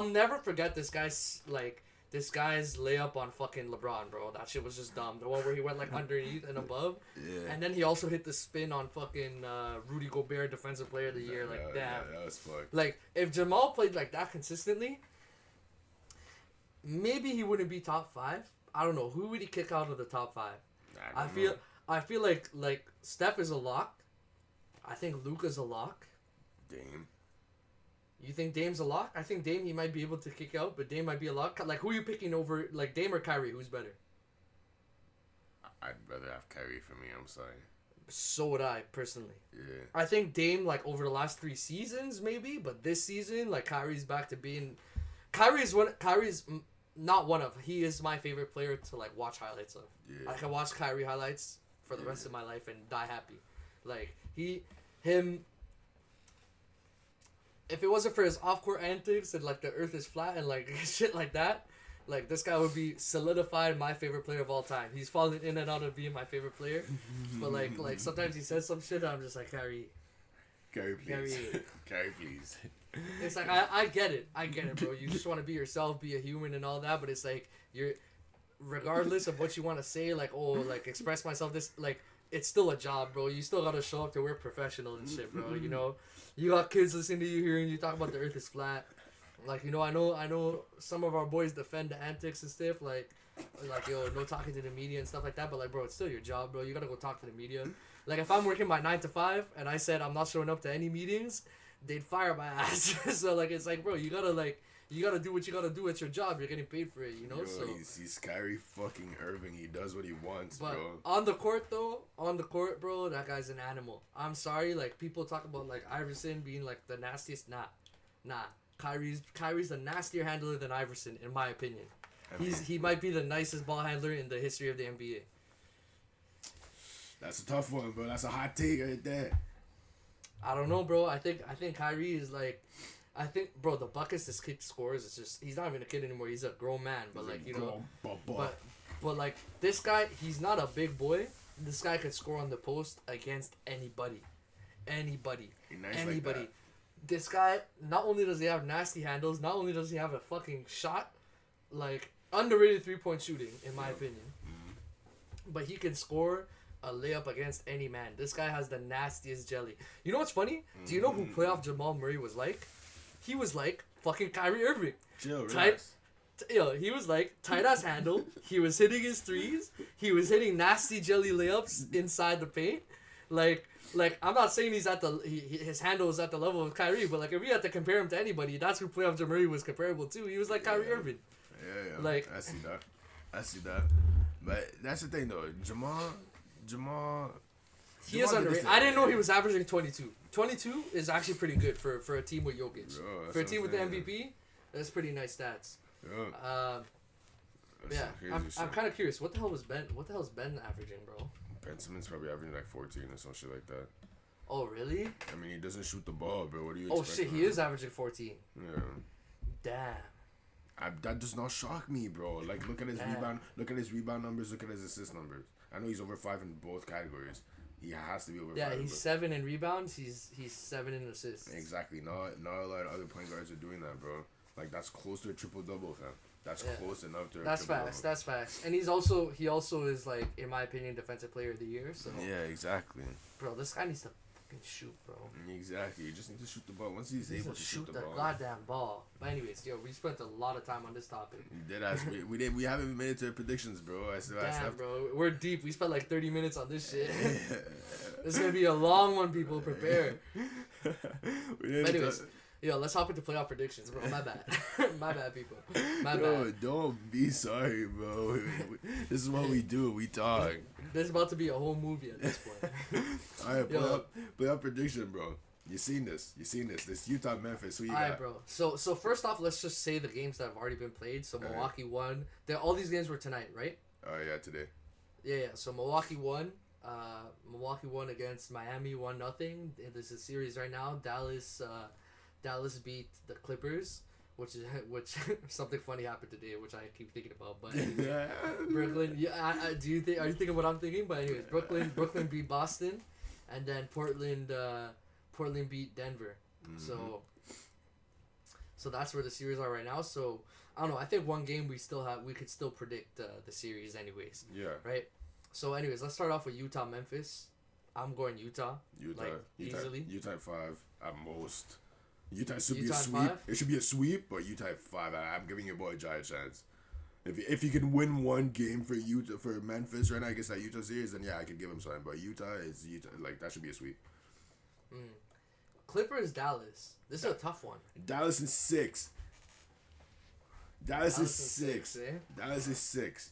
never forget this guy's layup on fucking LeBron, bro. That shit was just dumb. The one where he went like underneath and above. Yeah. And then he also hit the spin on fucking Rudy Gobert, defensive player of the year. Like, damn. Yeah, that was fucked. Like, if Jamal played like that consistently, maybe he wouldn't be top 5. I don't know. Who would he kick out of the top 5? I feel like Steph is a lock. I think Luka's a lock. Dame. You think Dame's a lock? I think Dame he might be able to kick out, but Dame might be a lock. Like, who are you picking over, like Dame or Kyrie? Who's better? I'd rather have Kyrie for me. I'm sorry. So would I, personally. Yeah. I think Dame, like, over the last 3 seasons, maybe, but this season, like, Kyrie's back to being... Kyrie's not one of. He is my favorite player to like watch highlights of. Yeah. I can watch Kyrie highlights for the rest of my life and die happy. Like him. If it wasn't for his off-court antics and like the earth is flat and like shit like that, like this guy would be solidified my favorite player of all time. He's fallen in and out of being my favorite player, but like sometimes he says some shit and I'm just like Kyrie, please, Kyrie, please. It's like I get it, bro. You just want to be yourself, be a human and all that, but it's like you're, regardless of what you want to say, like like express myself. This like it's still a job, bro. You still gotta show up to work professional and shit, bro. You know, you got kids listening to you hearing you talk about the earth is flat. Like, you know, I know some of our boys defend the antics and stuff, like yo, no talking to the media and stuff like that, but like, bro, it's still your job, bro. You gotta go talk to the media. Like, if I'm working my 9 to 5 and I said I'm not showing up to any meetings, they'd fire my ass. So like, it's like, bro, you gotta do what you gotta do. It's your job. You're getting paid for it, you know. Yo, so he's Kyrie fucking Irving. He does what he wants, but bro. on the court, bro, that guy's an animal. I'm sorry, like people talk about like Iverson being like the nastiest. Nah. Kyrie's a nastier handler than Iverson, in my opinion. He might be the nicest ball handler in the history of the NBA. That's a tough one, bro. That's a hot take right there. I don't know, bro. I think Kyrie is like, bro, the buckets this kid scores, it's just, he's not even a kid anymore. He's a grown man, but like, you know, but like this guy, he's not a big boy. This guy can score on the post against anybody. Nice like that. This guy, not only does he have nasty handles, not only does he have a fucking shot, like underrated 3-point shooting in my opinion, but he can score a layup against any man. This guy has the nastiest jelly. You know what's funny? Do you know who playoff Jamal Murray was like? He was like fucking Kyrie Irving. Chill, relax. He was like tight ass handle. He was hitting his threes. He was hitting nasty jelly layups inside the paint. Like I'm not saying he's at his handle is at the level of Kyrie, but like if we had to compare him to anybody, that's who playoff Jamal Murray was comparable to. He was like Kyrie Irving. Yeah. Like I see that. But that's the thing though, Jamal. He is underrated. I didn't know he was averaging 22. 22 is actually pretty good for a team with Jokic. For a team with the MVP, that's pretty nice stats. Yeah. I'm kind of curious. What the hell is Ben averaging, bro? Ben Simmons probably averaging like 14 or some shit like that. Oh really? I mean, he doesn't shoot the ball, bro. What do you? Oh shit, he is averaging 14. Yeah. Damn. That does not shock me, bro. Like, look at his rebound. Look at his rebound numbers. Look at his assist numbers. I know he's over 5 in both categories. He has to be over 5. Yeah, he's 7 in rebounds. He's 7 in assists. Exactly. Not a lot of other point guards are doing that, bro. Like, that's close to a triple double, fam. That's close enough to. That's facts. That's facts. And he also is like, in my opinion, defensive player of the year. So. Yeah, exactly. Bro, this guy needs to fucking shoot, bro. Exactly. You just need to shoot the ball. Once he's able to shoot the ball. Goddamn ball. But anyways, yo, we spent a lot of time on this topic. We haven't made it to predictions, bro. Bro, we're deep. We spent like 30 minutes on this shit. This is gonna be a long one, people. Prepare. Anyways. Yo, let's hop into playoff predictions, bro. My bad. My bad, people. My bad. Don't be sorry, bro. This is what we do. We talk. This is about to be a whole movie at this point. Alright, playoff prediction, bro. You seen this. This Utah Memphis. Who you got? Alright, bro. So first off, let's just say the games that have already been played. So Milwaukee won. All these games were tonight, right? Oh, yeah, today. Yeah. So Milwaukee won. Milwaukee won against Miami 1-0. This is a series right now. Dallas beat the Clippers, which something funny happened today, which I keep thinking about. But anyway, Brooklyn, are you thinking what I'm thinking? But anyways, Brooklyn beat Boston, and then Portland beat Denver. Mm-hmm. So that's where the series are right now. So I don't know. I think one game we could still predict the series anyways. Yeah. Right. So anyways, let's start off with Utah Memphis. I'm going Utah. Easily. Utah 5 at most. Utah should be a 5? sweep. It should be a sweep, but Utah 5. I'm giving your boy a giant chance. If you can win one game for Memphis right now against that Utah series, then yeah, I could give him something. But Utah, like that should be a sweep. Clippers, Dallas. This is a tough one. Dallas is 6. Dallas is 6. Eh? Dallas is 6.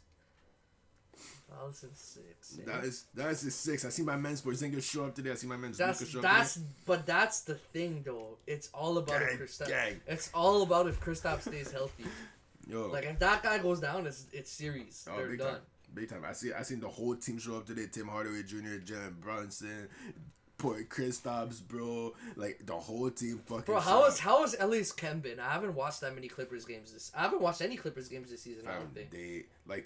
Dallas is 6. Dallas is 6. I see my men's Porzingis show up today. I see my men's Luka show up today. But that's the thing, though. It's all about if Kristaps. It's all about if Kristaps stays healthy. Yo. Like if that guy goes down, it's series. Oh, They're big done. time. Big time. I seen the whole team show up today. Tim Hardaway Jr., Jalen Brunson, poor Kristaps, bro. Like the whole team fucking. Bro, how is LA's Chem been? I haven't watched that many Clippers games I haven't watched any Clippers games this season. I don't think. They played.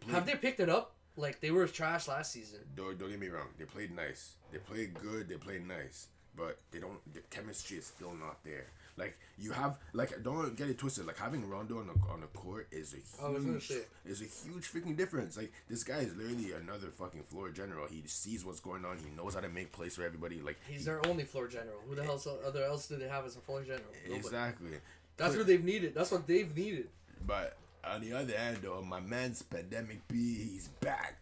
Have they picked it up? Like they were trash last season. Don't get me wrong. They played nice. They played good. They played nice. But they don't. The chemistry is still not there. Like you have, like don't get it twisted. Like having Rondo on the court is a huge freaking difference. Like this guy is literally another fucking floor general. He sees what's going on. He knows how to make plays for everybody. Like he's their only floor general. Who the hell else do they have as a floor general? Nobody. Exactly. That's what they've needed. That's what they've needed. But on the other hand, though, my man's Pandemic B, he's back.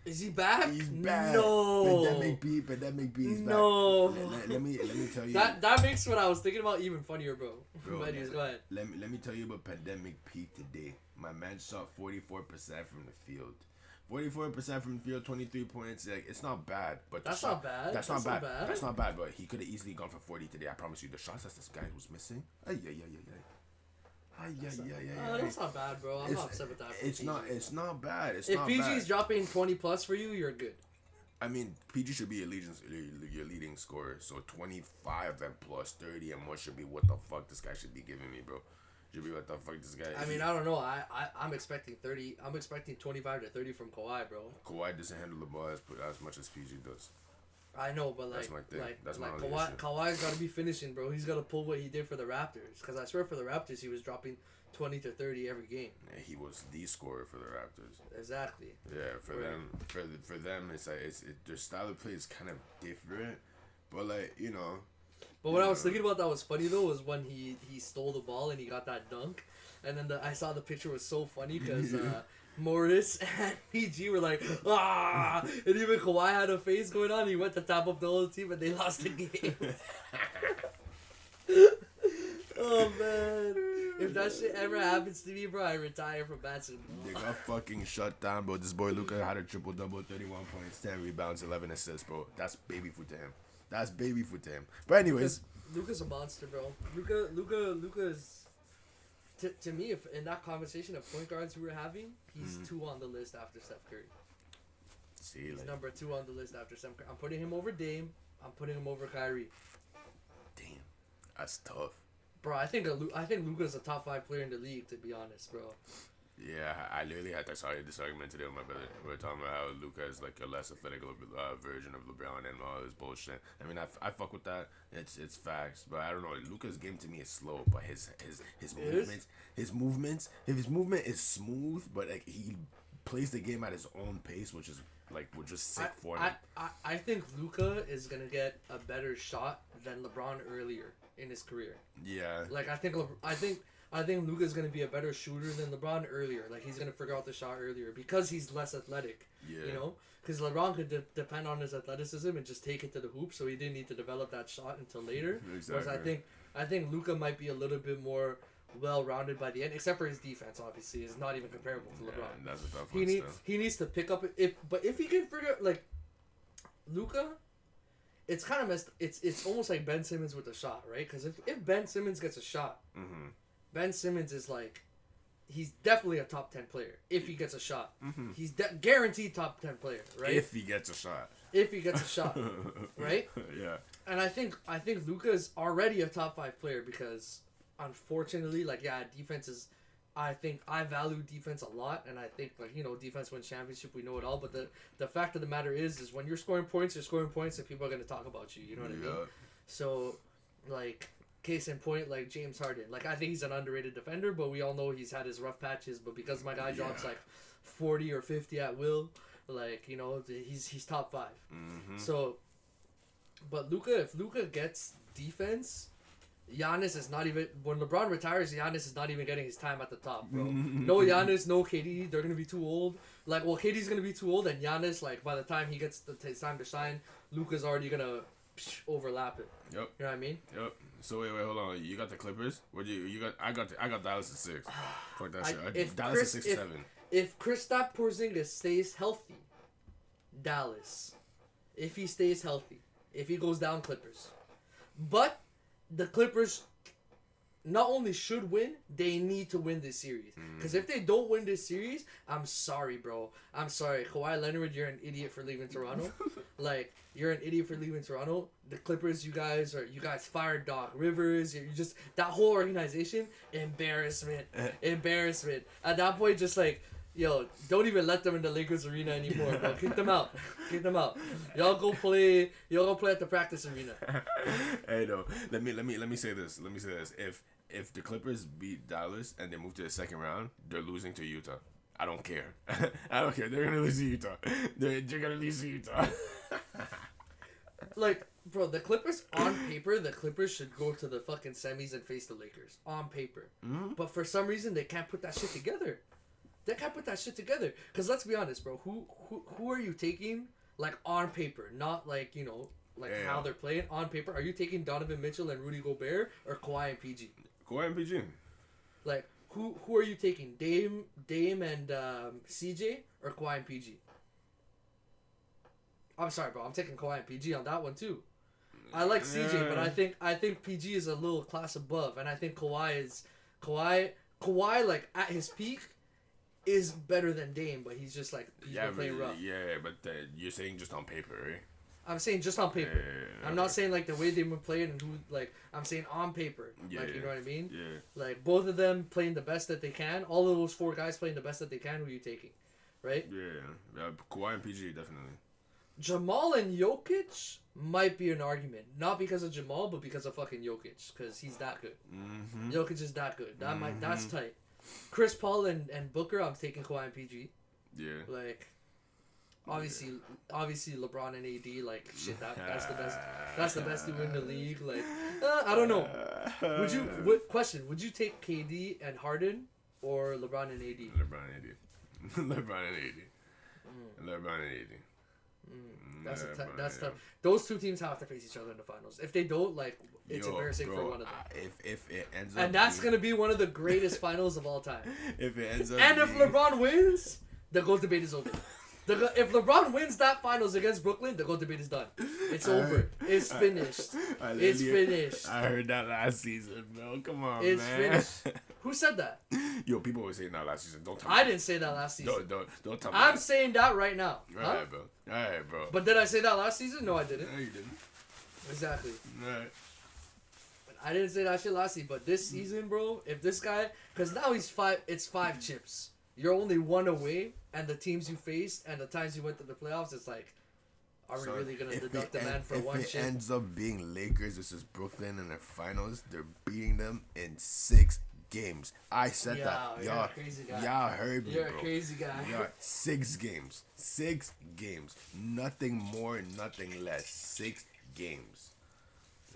Is he back? He's back. No. Pandemic B is back. No. Let me tell you. That makes what I was thinking about even funnier, bro. Anyways, go ahead. Let me tell you about Pandemic P today. My man shot 44% from the field. 44% from the field, 23 points. Like it's not bad, but that's not bad. That's not bad. But he could have easily gone for 40 today. I promise you. The shots that this guy was missing. That's not bad, bro. I'm not upset with that. It's not bad. If PG's dropping 20 plus for you, you're good. I mean, PG should be your leading scorer. So 25 and plus 30 and more should be what the fuck this guy should be giving me, bro. Should be what the fuck this guy. I mean, I don't know. I'm expecting 30. I'm expecting 25 to 30 from Kawhi, bro. Kawhi doesn't handle the ball as much as PG does. I know, but like, that's my thing. That's my Kawhi's got to be finishing, bro. He's got to pull what he did for the Raptors. Because I swear for the Raptors, he was dropping 20 to 30 every game. Yeah, he was the scorer for the Raptors. Exactly. Yeah, for them, it's like their style of play is kind of different, but like you know. But what I was thinking about that was funny though was when he stole the ball and he got that dunk, and then I saw the picture was so funny because. Morris and PG were like, ah! And even Kawhi had a face going on. He went to tap up the whole team, and they lost the game. Oh, man. If that shit ever happens to me, bro, I retire from basketball. They got fucking shut down, bro. This boy Luka had a triple-double, 31 points, 10 rebounds, 11 assists, bro. That's baby food to him. But anyways. Luka's a monster, bro. Luka's... To me, if in that conversation of point guards we were having, he's 2 on the list after Steph Curry. He's number 2 on the list after Steph Curry. I'm putting him over Dame. I'm putting him over Kyrie. Damn, that's tough. Bro, I think Luka's a top 5 player in the league, to be honest, bro. Yeah, I literally had this argument today with my brother. We were talking about how Luka is like a less athletic version of LeBron and all this bullshit. I mean, I fuck with that. It's facts, but I don't know. Luka's game to me is slow, but his movement is smooth, but like he plays the game at his own pace, which is just sick for him. I think Luka is gonna get a better shot than LeBron earlier in his career. Yeah. Like I think Luka's gonna be a better shooter than LeBron earlier. Like he's gonna figure out the shot earlier because he's less athletic. Yeah. You know, because LeBron could depend on his athleticism and just take it to the hoop, so he didn't need to develop that shot until later. Exactly. Whereas I think Luka might be a little bit more well-rounded by the end, except for his defense. Obviously, is not even comparable to LeBron. That's a tough one. He needs to pick up if he can figure like Luka. It's kind of messed. It's almost like Ben Simmons with a shot, right? Because if Ben Simmons gets a shot. Mm-hmm. Ben Simmons is like, he's definitely a top 10 player if he gets a shot. Mm-hmm. He's guaranteed top 10 player, right? If he gets a shot. Right? Yeah. And I think Luka is already a top 5 player because, unfortunately, defense is. I think I value defense a lot, and I think defense wins championship. We know it all, but the fact of the matter is when you're scoring points, and people are going to talk about you. You know what I mean? So, case in point, James Harden. I think he's an underrated defender, but we all know he's had his rough patches. But because my guy drops 40 or 50 at will, he's top 5. Mm-hmm. So, but if Luka gets defense, Giannis is not even... When LeBron retires, Giannis is not even getting his time at the top, bro. No Giannis, no KD. They're going to be too old. KD's going to be too old, and Giannis, by the time he gets his time to shine, Luka's already going to overlap it. Yep. You know what I mean? Yep. So wait, hold on. You got the Clippers? What you got? I got Dallas at 6. Fuck that shit. Dallas at 6-7. If Kristaps Porzingis stays healthy, Dallas. If he stays healthy. If he goes down, Clippers. But the Clippers not only should win, they need to win this series. Because if they don't win this series, I'm sorry, bro. I'm sorry. Kawhi Leonard, you're an idiot for leaving Toronto. Like, you're an idiot for leaving Toronto. The Clippers, you guys fired Doc Rivers. You just, that whole organization, embarrassment. Embarrassment. At that point, just like, yo, don't even let them in the Lakers arena anymore, bro. Kick them out. Kick them out. Y'all go play at the practice arena. Hey, no. Let me say this. If the Clippers beat Dallas and they move to the second round, they're losing to Utah. I don't care. I don't care. They're gonna lose to Utah. They're gonna lose to Utah. Like, bro, the Clippers, on paper, the Clippers should go to the fucking semis and face the Lakers. On paper. Mm-hmm. But for some reason, they can't put that shit together. Because let's be honest, bro. Who are you taking, like, on paper? Not, like, you know, like how they're playing. On paper, are you taking Donovan Mitchell and Rudy Gobert or Kawhi and PG? Kawhi and PG. Like, who are you taking? Dame and CJ or Kawhi and PG? I'm sorry, bro. I'm taking Kawhi and PG on that one, too. I like CJ, but I think PG is a little class above. And I think Kawhi, like, at his peak, is better than Dame, but he's just like playing rough. Yeah, but you're saying just on paper, right? I'm saying just on paper. I'm not saying like the way they've been playing and who, like, I'm saying on paper. Like, you know what I mean? Yeah. Like, both of them playing the best that they can. All of those four guys playing the best that they can. Who are you taking? Right? Yeah. Kawhi and PG, definitely. Jamal and Jokic might be an argument. Not because of Jamal, but because of fucking Jokic. Because he's that good. Mm-hmm. Jokic is that good. That's tight. Chris Paul and Booker, I'm taking Kawhi and PG. Yeah. Like, obviously LeBron and AD, like, shit, that's the best. That's the best team in the league. Like, I don't know. Would you take KD and Harden or LeBron and AD? LeBron and AD. That's tough. Those two teams have to face each other in the finals. If they don't, like, it's embarrassing for one of them. If it ends up, and that's gonna be one of the greatest finals of all time. If it ends up, and if LeBron wins, the GOAT debate is over. If LeBron wins that finals against Brooklyn, the GOAT debate is done. It's over. It's finished. It's finished. I heard that last season, bro. Come on, it's man. Finished. Who said that? Yo, people were saying that last season. Don't tell me. I didn't say that last season. Don't tell me. I'm saying that right now. Alright, bro. But did I say that last season? No, I didn't. No, you didn't. Exactly. Alright. I didn't say that shit last season, but this season, bro, if this guy, because now it's 5 chips. You're only 1 away, and the teams you faced and the times you went to the playoffs, it's like, are we really gonna deduct the man for 1 chip? If it ends up being Lakers versus Brooklyn in the finals, they're beating them in 6 games. I said that. Y'all, crazy guy. Y'all heard me, You're bro. A crazy guy. Y'all, 6 games. 6 games. Nothing more, nothing less. 6 games.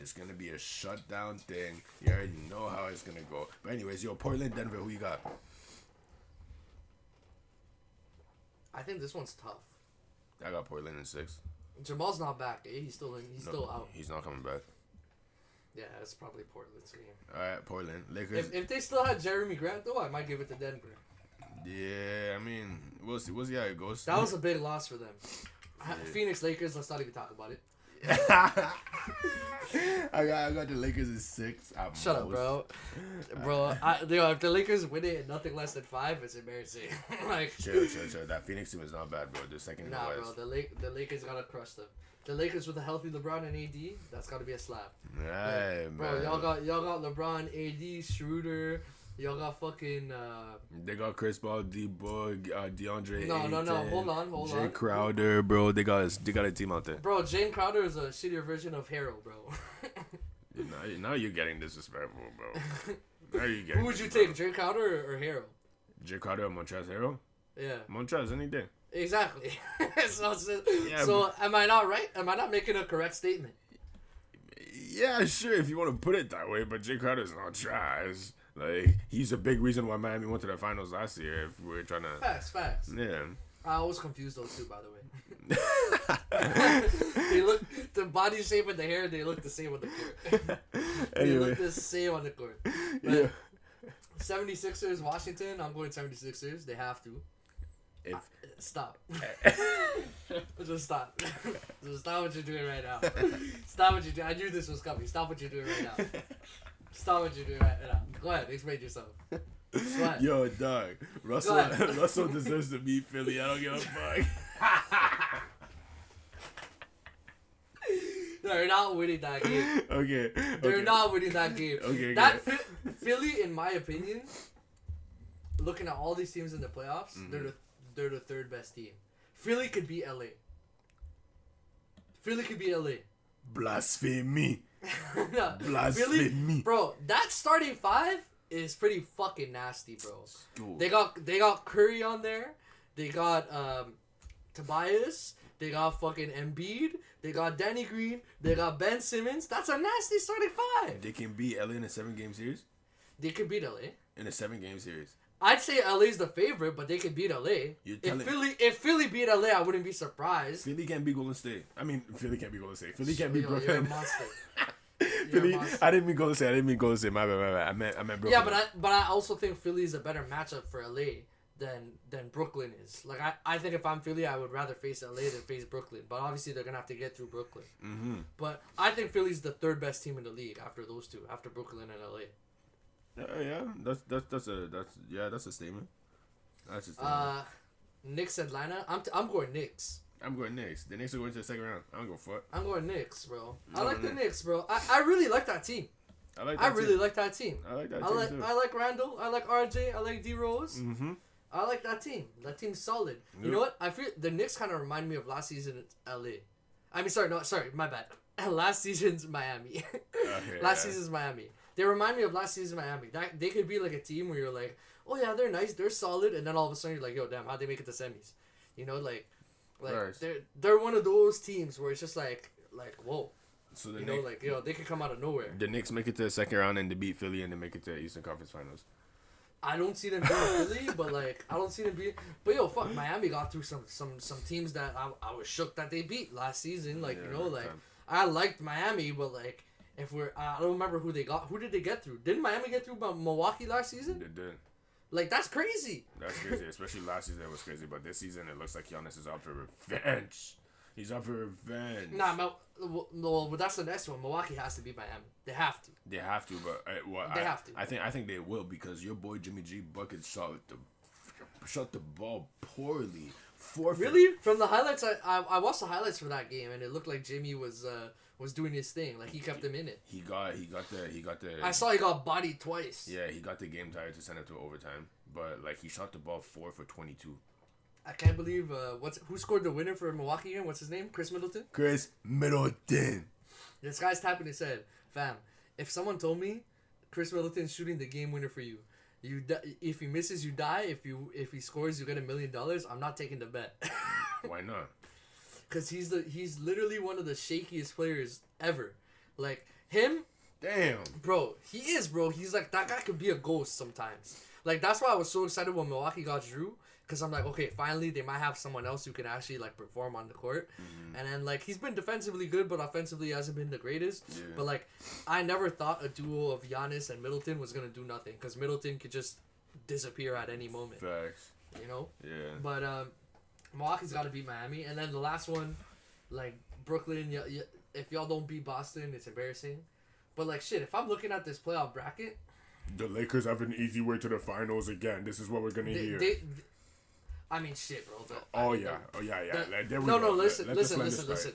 It's gonna be a shutdown thing. You already know how it's gonna go. But anyways, Portland, Denver, who you got? I think this one's tough. I got Portland in 6. Jamal's not back. He's still out. He's not coming back. Yeah, it's probably Portland's game. Alright, Portland. Lakers. If they still had Jeremy Grant, though, I might give it to Denver. Yeah, I mean, we'll see. We'll see how it goes. That was a big loss for them. Yeah. Phoenix Lakers, let's not even talk about it. I got the Lakers in 6. Shut up, bro. Bro, if the Lakers win it at nothing less than 5, it's embarrassing. Like, chill. That Phoenix team is not bad, bro. They're second in the West. Bro. The Lakers gotta crush them. The Lakers with a healthy LeBron and AD, that's gotta be a slap. Right, like, bro. Y'all got LeBron, AD, Schroeder. Y'all got fucking. They got Chris Paul, D-Book, DeAndre. No. Hold on. Jay Crowder, bro. They got a team out there. Bro, Jay Crowder is a shittier version of Harrell, bro. now you're getting disrespectful, bro. Who would you take, Jay Crowder or Harrell? Jay Crowder or Montrezl Harrell? Yeah. Montrezl any day. Exactly. So am I not right? Am I not making a correct statement? Yeah, sure, if you want to put it that way, but Jay Crowder's not trash. Like, he's a big reason why Miami went to the finals last year. If we're trying to facts. Yeah. I always confuse those two, by the way. The body shape and the hair, they look the same on the court. They look the same on the court. But yeah. 76ers, Washington. I'm going 76ers. They have to. Stop. Just stop. Just stop what you're doing right now. Stop what you're doing. I knew this was coming. Stop what you're doing right now. Stop what you're doing right now. Go ahead, explain yourself. Go ahead. Yo, dog. Russell deserves to beat Philly. I don't give a fuck. They're not winning that game. Okay. They're not winning that game. Okay. That Philly, in my opinion, looking at all these teams in the playoffs, they're the third best team. Philly could beat LA. Philly could beat LA. Blasphemy. No, Blasphemy. Philly, bro, that starting five is pretty fucking nasty, bro. Dude. They got Curry on there. They got Tobias. They got fucking Embiid. They got Danny Green. They got Ben Simmons. That's a nasty starting five. They can beat LA in a 7-game series? They could beat LA. In a 7-game series. I'd say LA's the favorite, but they could beat LA. If Philly beat LA, I wouldn't be surprised. Philly can't beat Golden State. I mean, Philly can't beat Golden State. Philly can't beat You're a Brooklyn. monster. Philly. I didn't mean Golden State. My bad. I meant Brooklyn. Yeah, but I also think Philly's a better matchup for LA than Brooklyn is. Like I think if I'm Philly, I would rather face LA than face Brooklyn. But obviously they're gonna have to get through Brooklyn. Mm-hmm. But I think Philly's the third best team in the league after those two, after Brooklyn and LA. Yeah, that's a statement. That's a statement. Knicks Atlanta. I'm going Knicks. I'm going Knicks. The Knicks are going to the second round. I don't go for it. I'm going Knicks, bro. I like the Knicks, bro. I really like that team. I really like that team. I like that team too. I like Randall. I like RJ. I like D Rose. Mm-hmm. I like that team. That team's solid. Yep. You know what? I feel the Knicks kind of remind me of last season at LA. I mean, sorry, my bad. Last season's Miami. Okay, last season's Miami. They remind me of last season's Miami. That they could be like a team where you're like, oh yeah, they're nice, they're solid, and then all of a sudden you're like, yo, damn, how'd they make it to semis? You know, like nice. they're one of those teams where it's just like whoa. So they could come out of nowhere. The Knicks make it to the second round and they beat Philly and they make it to the Eastern Conference Finals. I don't see them being Philly, but I don't see them being. But yo, fuck, Miami got through some teams that I was shook that they beat last season. I liked Miami, but I don't remember who they got. Who did they get through? Didn't Miami get through by Milwaukee last season? They did. That's crazy. That's crazy, especially last season it was crazy, but this season it looks like Giannis is up for revenge. He's up for revenge. Nah, well, that's the next one. Milwaukee has to beat Miami. They have to. They have to, but they have to. I think they will because your boy Jimmy G bucket shot the ball poorly. Really? From the highlights, I watched the highlights for that game, and it looked like Jimmy was doing his thing. Like he kept him in it. He got the. I saw he got bodied twice. Yeah, he got the game tied to send it to overtime, but he shot the ball 4 for 22. I can't believe who scored the winner for Milwaukee again? What's his name? Chris Middleton? Chris Middleton. This guy's tapping his head. Fam, if someone told me Chris Middleton's shooting the game winner for you, if he misses, you die. If he scores, you get $1 million. I'm not taking the bet. Why not? Because he's literally one of the shakiest players ever. Like him. Damn. Bro, he is, bro. He's like that guy could be a ghost sometimes. That's why I was so excited when Milwaukee got Drew. Because I'm like, okay, finally they might have someone else who can actually perform on the court. Mm-hmm. And then he's been defensively good, but offensively he hasn't been the greatest. Yeah. But I never thought a duo of Giannis and Middleton was gonna do nothing because Middleton could just disappear at any moment. Facts. You know. Yeah. But Milwaukee's got to beat Miami, and then the last one, Brooklyn. If y'all don't beat Boston, it's embarrassing. But shit, if I'm looking at this playoff bracket, the Lakers have an easy way to the finals again. This is what we're gonna hear. I mean, shit, bro.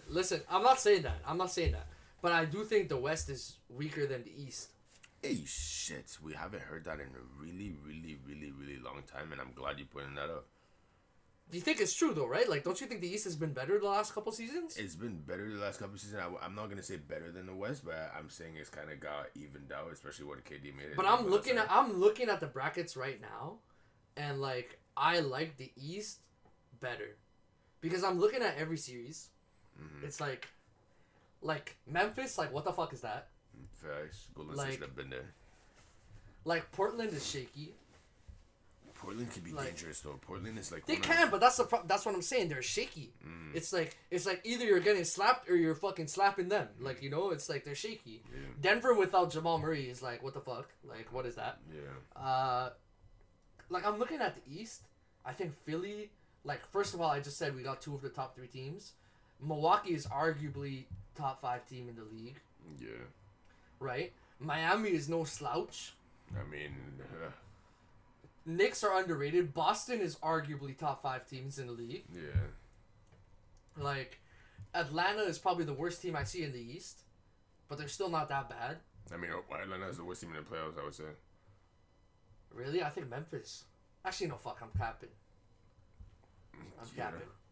Listen. I'm not saying that. But I do think the West is weaker than the East. Hey, shit. We haven't heard that in a really, really, really, really long time, and I'm glad you're putting that up. Do you think it's true, though, right? Don't you think the East has been better the last couple seasons? It's been better the last couple seasons. I'm not going to say better than the West, but I'm saying it's kind of got evened out, especially when KD made it. But I'm looking at the brackets right now, and, I like the East better. Because I'm looking at every series. Mm-hmm. It's like Memphis, what the fuck is that? Facts. Golden State have been there. Portland is shaky. Portland can be dangerous though. Portland is they can, but that's that's what I'm saying. They're shaky. Mm. It's like either you're getting slapped or you're fucking slapping them. It's they're shaky. Yeah. Denver without Jamal Murray is what the fuck? What is that? Yeah. I'm looking at the East. I think Philly. First of all, I just said we got 2 of the top 3 teams. Milwaukee is arguably top 5 team in the league. Yeah. Right. Miami is no slouch. I mean, Knicks are underrated. Boston is arguably top 5 teams in the league. yeah. Like, Atlanta is probably the worst team I see in the East, but they're still not that bad. I mean, Atlanta is the worst team in the playoffs, I would say. Really? I think Memphis. Actually, no, fuck. I'm capping.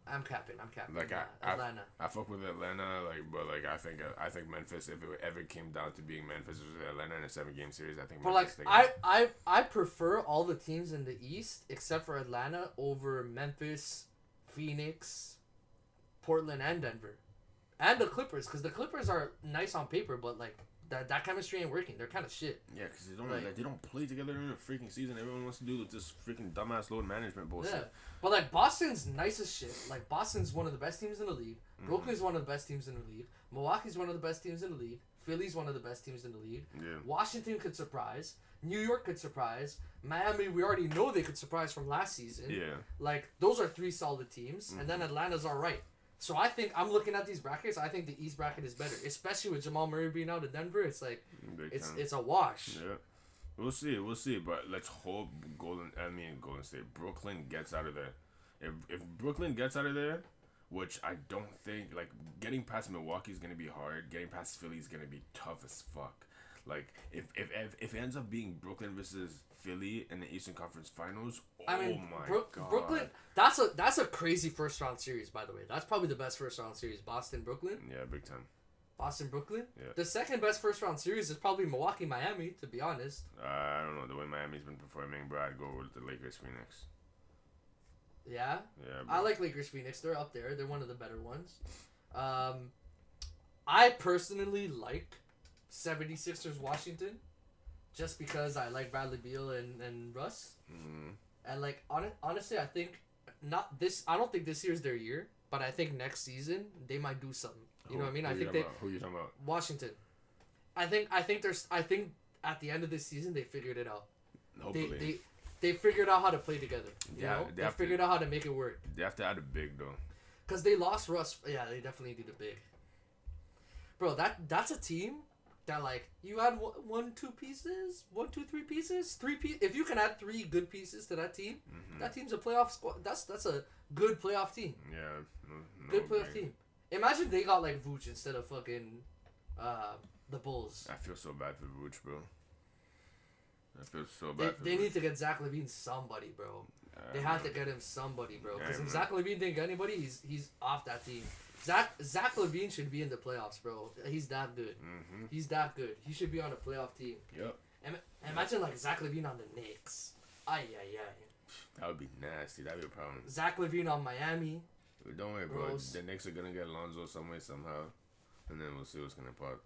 I'm capping. Like Atlanta. I fuck with Atlanta, like, but like I think Memphis. If it ever came down to being Memphis versus Atlanta in a 7-game series, I think. But Memphis I prefer all the teams in the East except for Atlanta over Memphis, Phoenix, Portland, and Denver, and the Clippers, because the Clippers are nice on paper, but like that chemistry ain't working. They're kind of shit. Yeah, because they don't play together in a freaking season. Everyone wants to do this freaking dumbass load management bullshit. Yeah, but like Boston's nice as shit. Like Boston's one of the best teams in the league. Brooklyn's one of the best teams in the league. Milwaukee's one of the best teams in the league. Philly's one of the best teams in the league. Yeah. Washington could surprise. New York could surprise. Miami, we already know they could surprise from last season. Yeah. Like those are 3 solid teams, and then Atlanta's alright. So I think I'm looking at these brackets. I think the East bracket is better, especially with Jamal Murray being out of Denver. It's like it's a wash. Yeah, we'll see. But let's hope Golden State, Brooklyn gets out of there. If Brooklyn gets out of there, which I don't think, like, getting past Milwaukee is gonna be hard. Getting past Philly is gonna be tough as fuck. Like if it ends up being Brooklyn versus Philly in the Eastern Conference Finals, God. Brooklyn. That's a crazy first round series, by the way. That's probably the best first round series. Boston Brooklyn. Yeah, big time. Boston Brooklyn. Yeah. The second best first round series is probably Milwaukee Miami. To be honest. I don't know the way Miami's been performing, bro. I'd go with the Lakers Phoenix. Yeah. Yeah. Bro. I like Lakers Phoenix. They're up there. They're one of the better ones. I personally like 76ers Washington, just because I like Bradley Beal and Russ. And like honestly, I think I don't think this year's their year, but I think next season they might do something. You know what I mean? Who you talking about? Washington. I think at the end of this season they figured it out. Hopefully. They figured out how to play together. You Yeah, know? They figured out how to make it work. They have to add a big though. Cause they lost Russ. Yeah, they definitely did a big. Bro, that's a team that, like, you add 1, 2 pieces, 1, 2, 3 pieces, 3 pieces. If you can add 3 good pieces to that team, that team's a playoff squad. That's a good playoff team. Yeah, good playoff team. Imagine they got like Vooch instead of fucking the Bulls. I feel so bad for Vooch, bro. I feel so bad. They need to get Zach LaVine somebody, bro. They have to get him somebody, bro. Because if Zach LaVine didn't get anybody, he's off that team. Zach LaVine should be in the playoffs, bro. He's that good. He's that good. He should be on a playoff team. Yep. Imagine like Zach LaVine on the Knicks. Ay. That would be nasty. That'd be a problem. Zach LaVine on Miami. Don't worry, bro. The Knicks are gonna get Lonzo some way somehow, and then we'll see what's gonna pop.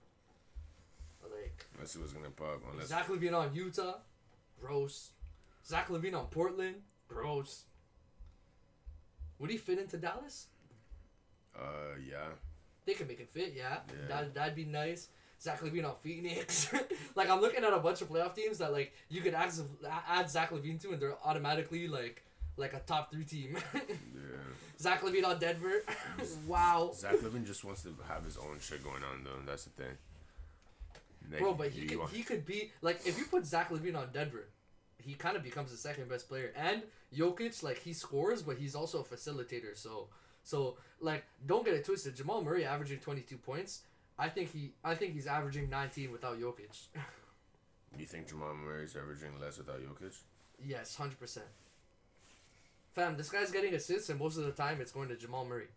Let's see what's gonna pop. Zach LaVine on Utah. Gross. Zach LaVine on Portland. Gross. Would he fit into Dallas? Yeah. They can make it fit, yeah. That'd be nice. Zach LaVine on Phoenix. Like, I'm looking at a bunch of playoff teams that, like, you could add Zach LaVine to, and they're automatically, like a top 3 team. Yeah. Zach LaVine on Denver. Wow. Zach LaVine just wants to have his own shit going on, though. That's the thing. Like, bro, but he could be, like, if you put Zach LaVine on Denver, he kind of becomes the second best player. And Jokic, like, he scores, but he's also a facilitator, So, like, don't get it twisted. Jamal Murray averaging 22 points. I think he's averaging 19 without Jokic. You think Jamal Murray's averaging less without Jokic? Yes, 100%. Fam, this guy's getting assists, and most of the time it's going to Jamal Murray.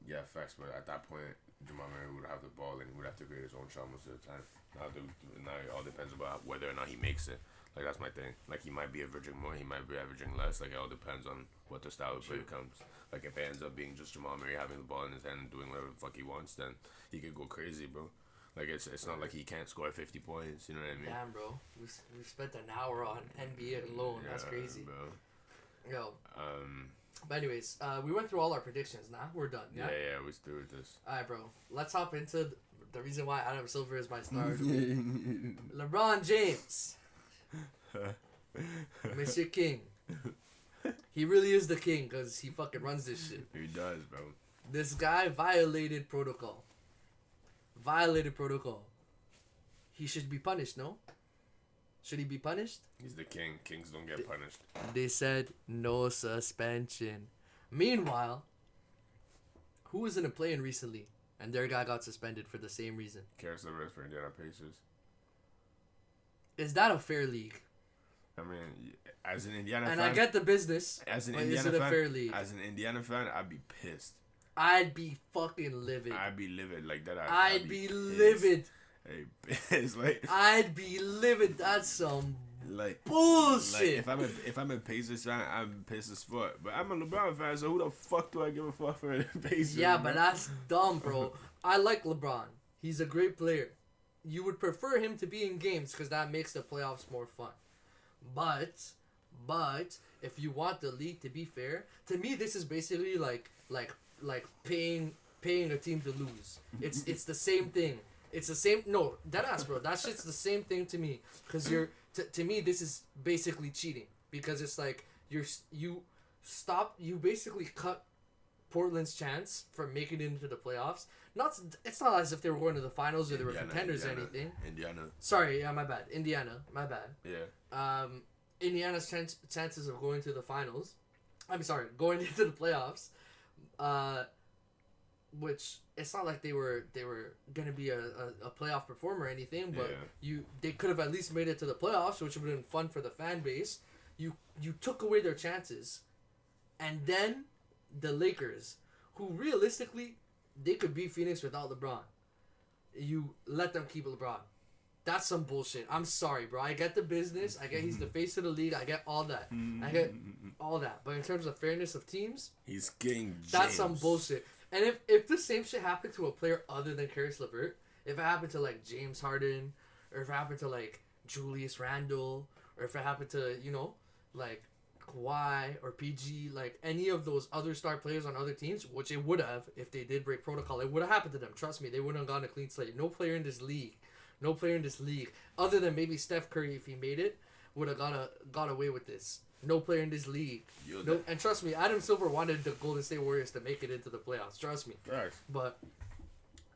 Yeah, facts. But at that point, Jamal Murray would have the ball, and he would have to create his own shot most of the time. Now it all depends about whether or not he makes it. Like, that's my thing. Like, he might be averaging more, he might be averaging less. Like, it all depends on what the style of play comes. Like, if it ends up being just Jamal Murray having the ball in his hand and doing whatever the fuck he wants, then he could go crazy, bro. Like, it's not like he can't score 50 points, you know what I mean? Damn, bro. We spent an hour on NBA alone. That's crazy. Bro. Yo. But anyways, we went through all our predictions. Now we're done. Yeah, we're through with this. Alright, bro. Let's hop into the reason why Adam Silver is my star. LeBron James. Mr. King. He really is the king because he fucking runs this shit. He does, bro. This guy violated protocol. he should be punished, no? Should he be punished? He's the king. Kings don't get punished. They said no suspension. Meanwhile, who was in a play-in recently, and their guy got suspended for the same reason? Caris LeVert for Indiana Pacers. Is that a fair league? I mean, as an Indiana And fan, I get the business. as an but Indiana is it a fan, fair league? as an Indiana fan, I'd be pissed. I'd be fucking livid. I'd be livid like that. I'd be livid. Hey, it's like I'd be livid. That's some like bullshit. Like if I'm a Pacers fan, I'm pissed as fuck. But I'm a LeBron fan, so who the fuck do I give a fuck for the Pacers? Yeah, man? but that's dumb, bro. I like LeBron. He's a great player. You would prefer him to be in games because that makes the playoffs more fun. But if you want the league to be fair, to me this is basically like paying a team to lose. It's the same thing. It's the same. No, deadass, bro. That shit's the same thing to me. Cause to me this is basically cheating because it's like you basically cut Portland's chance from making it into the playoffs. It's not as if they were going to the finals or they were contenders or anything. Indiana. Sorry, yeah, my bad. Indiana, my bad. Yeah. Indiana's chances of going to the finals. Going into the playoffs. Which it's not like they were gonna be a playoff performer or anything, but they could have at least made it to the playoffs, which would have been fun for the fan base. You took away their chances, and then the Lakers, who realistically they could beat Phoenix without LeBron. You let them keep LeBron. That's some bullshit. I'm sorry, bro. I get the business. I get he's the face of the league. I get all that. I get all that. But in terms of fairness of teams, he's King James. That's some bullshit. And if the same shit happened to a player other than Caris LeVert, if it happened to like James Harden, or if it happened to like Julius Randle, or if it happened to like Kawhi or PG, like any of those other star players on other teams, which it would have if they did break protocol, it would have happened to them. Trust me, they wouldn't have gotten a clean slate. No player in this league, other than maybe Steph Curry if he made it, would have got away with this. No player in this league. No, and trust me, Adam Silver wanted the Golden State Warriors to make it into the playoffs. Trust me. Right. But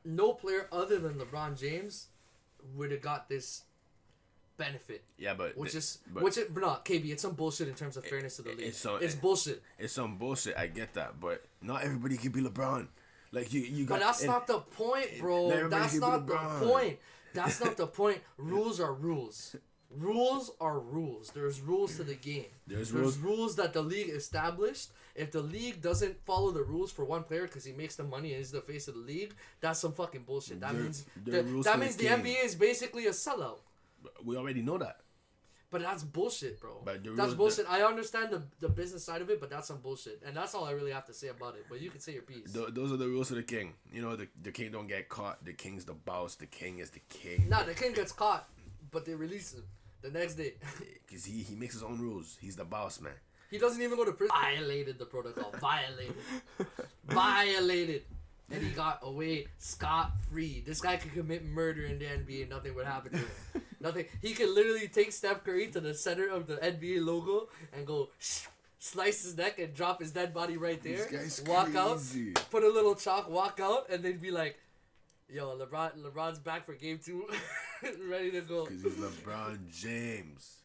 no player other than LeBron James would have got this benefit. Yeah, but KB, it's some bullshit in terms of fairness to the league. It's bullshit. It's some bullshit. I get that, but not everybody can be LeBron. Like you got. But that's not the point, bro. That's not the point. That's not the point. Rules are rules. Rules are rules. There's rules to the game. There's rules that the league established. If the league doesn't follow the rules for one player because he makes the money and is the face of the league, that's some fucking bullshit. That means the NBA is basically a sellout. We already know that. But that's bullshit, bro. That's bullshit. I understand the business side of it, but that's some bullshit. And that's all I really have to say about it. But you can say your piece. Those are the rules of the king. You know, the king don't get caught. The king's the boss. The king is the king. Nah, the king gets caught, but they release him the next day. Because he makes his own rules. He's the boss, man. He doesn't even go to prison. Violated the protocol. Violated. And he got away scot-free. This guy could commit murder in the NBA and nothing would happen to him. Nothing. He could literally take Steph Curry to the center of the NBA logo and go slice his neck and drop his dead body right there. This guy's walk crazy. out, put a little chalk, walk out, and they'd be like, yo, LeBron's back for game 2. Ready to go. Because he's LeBron James.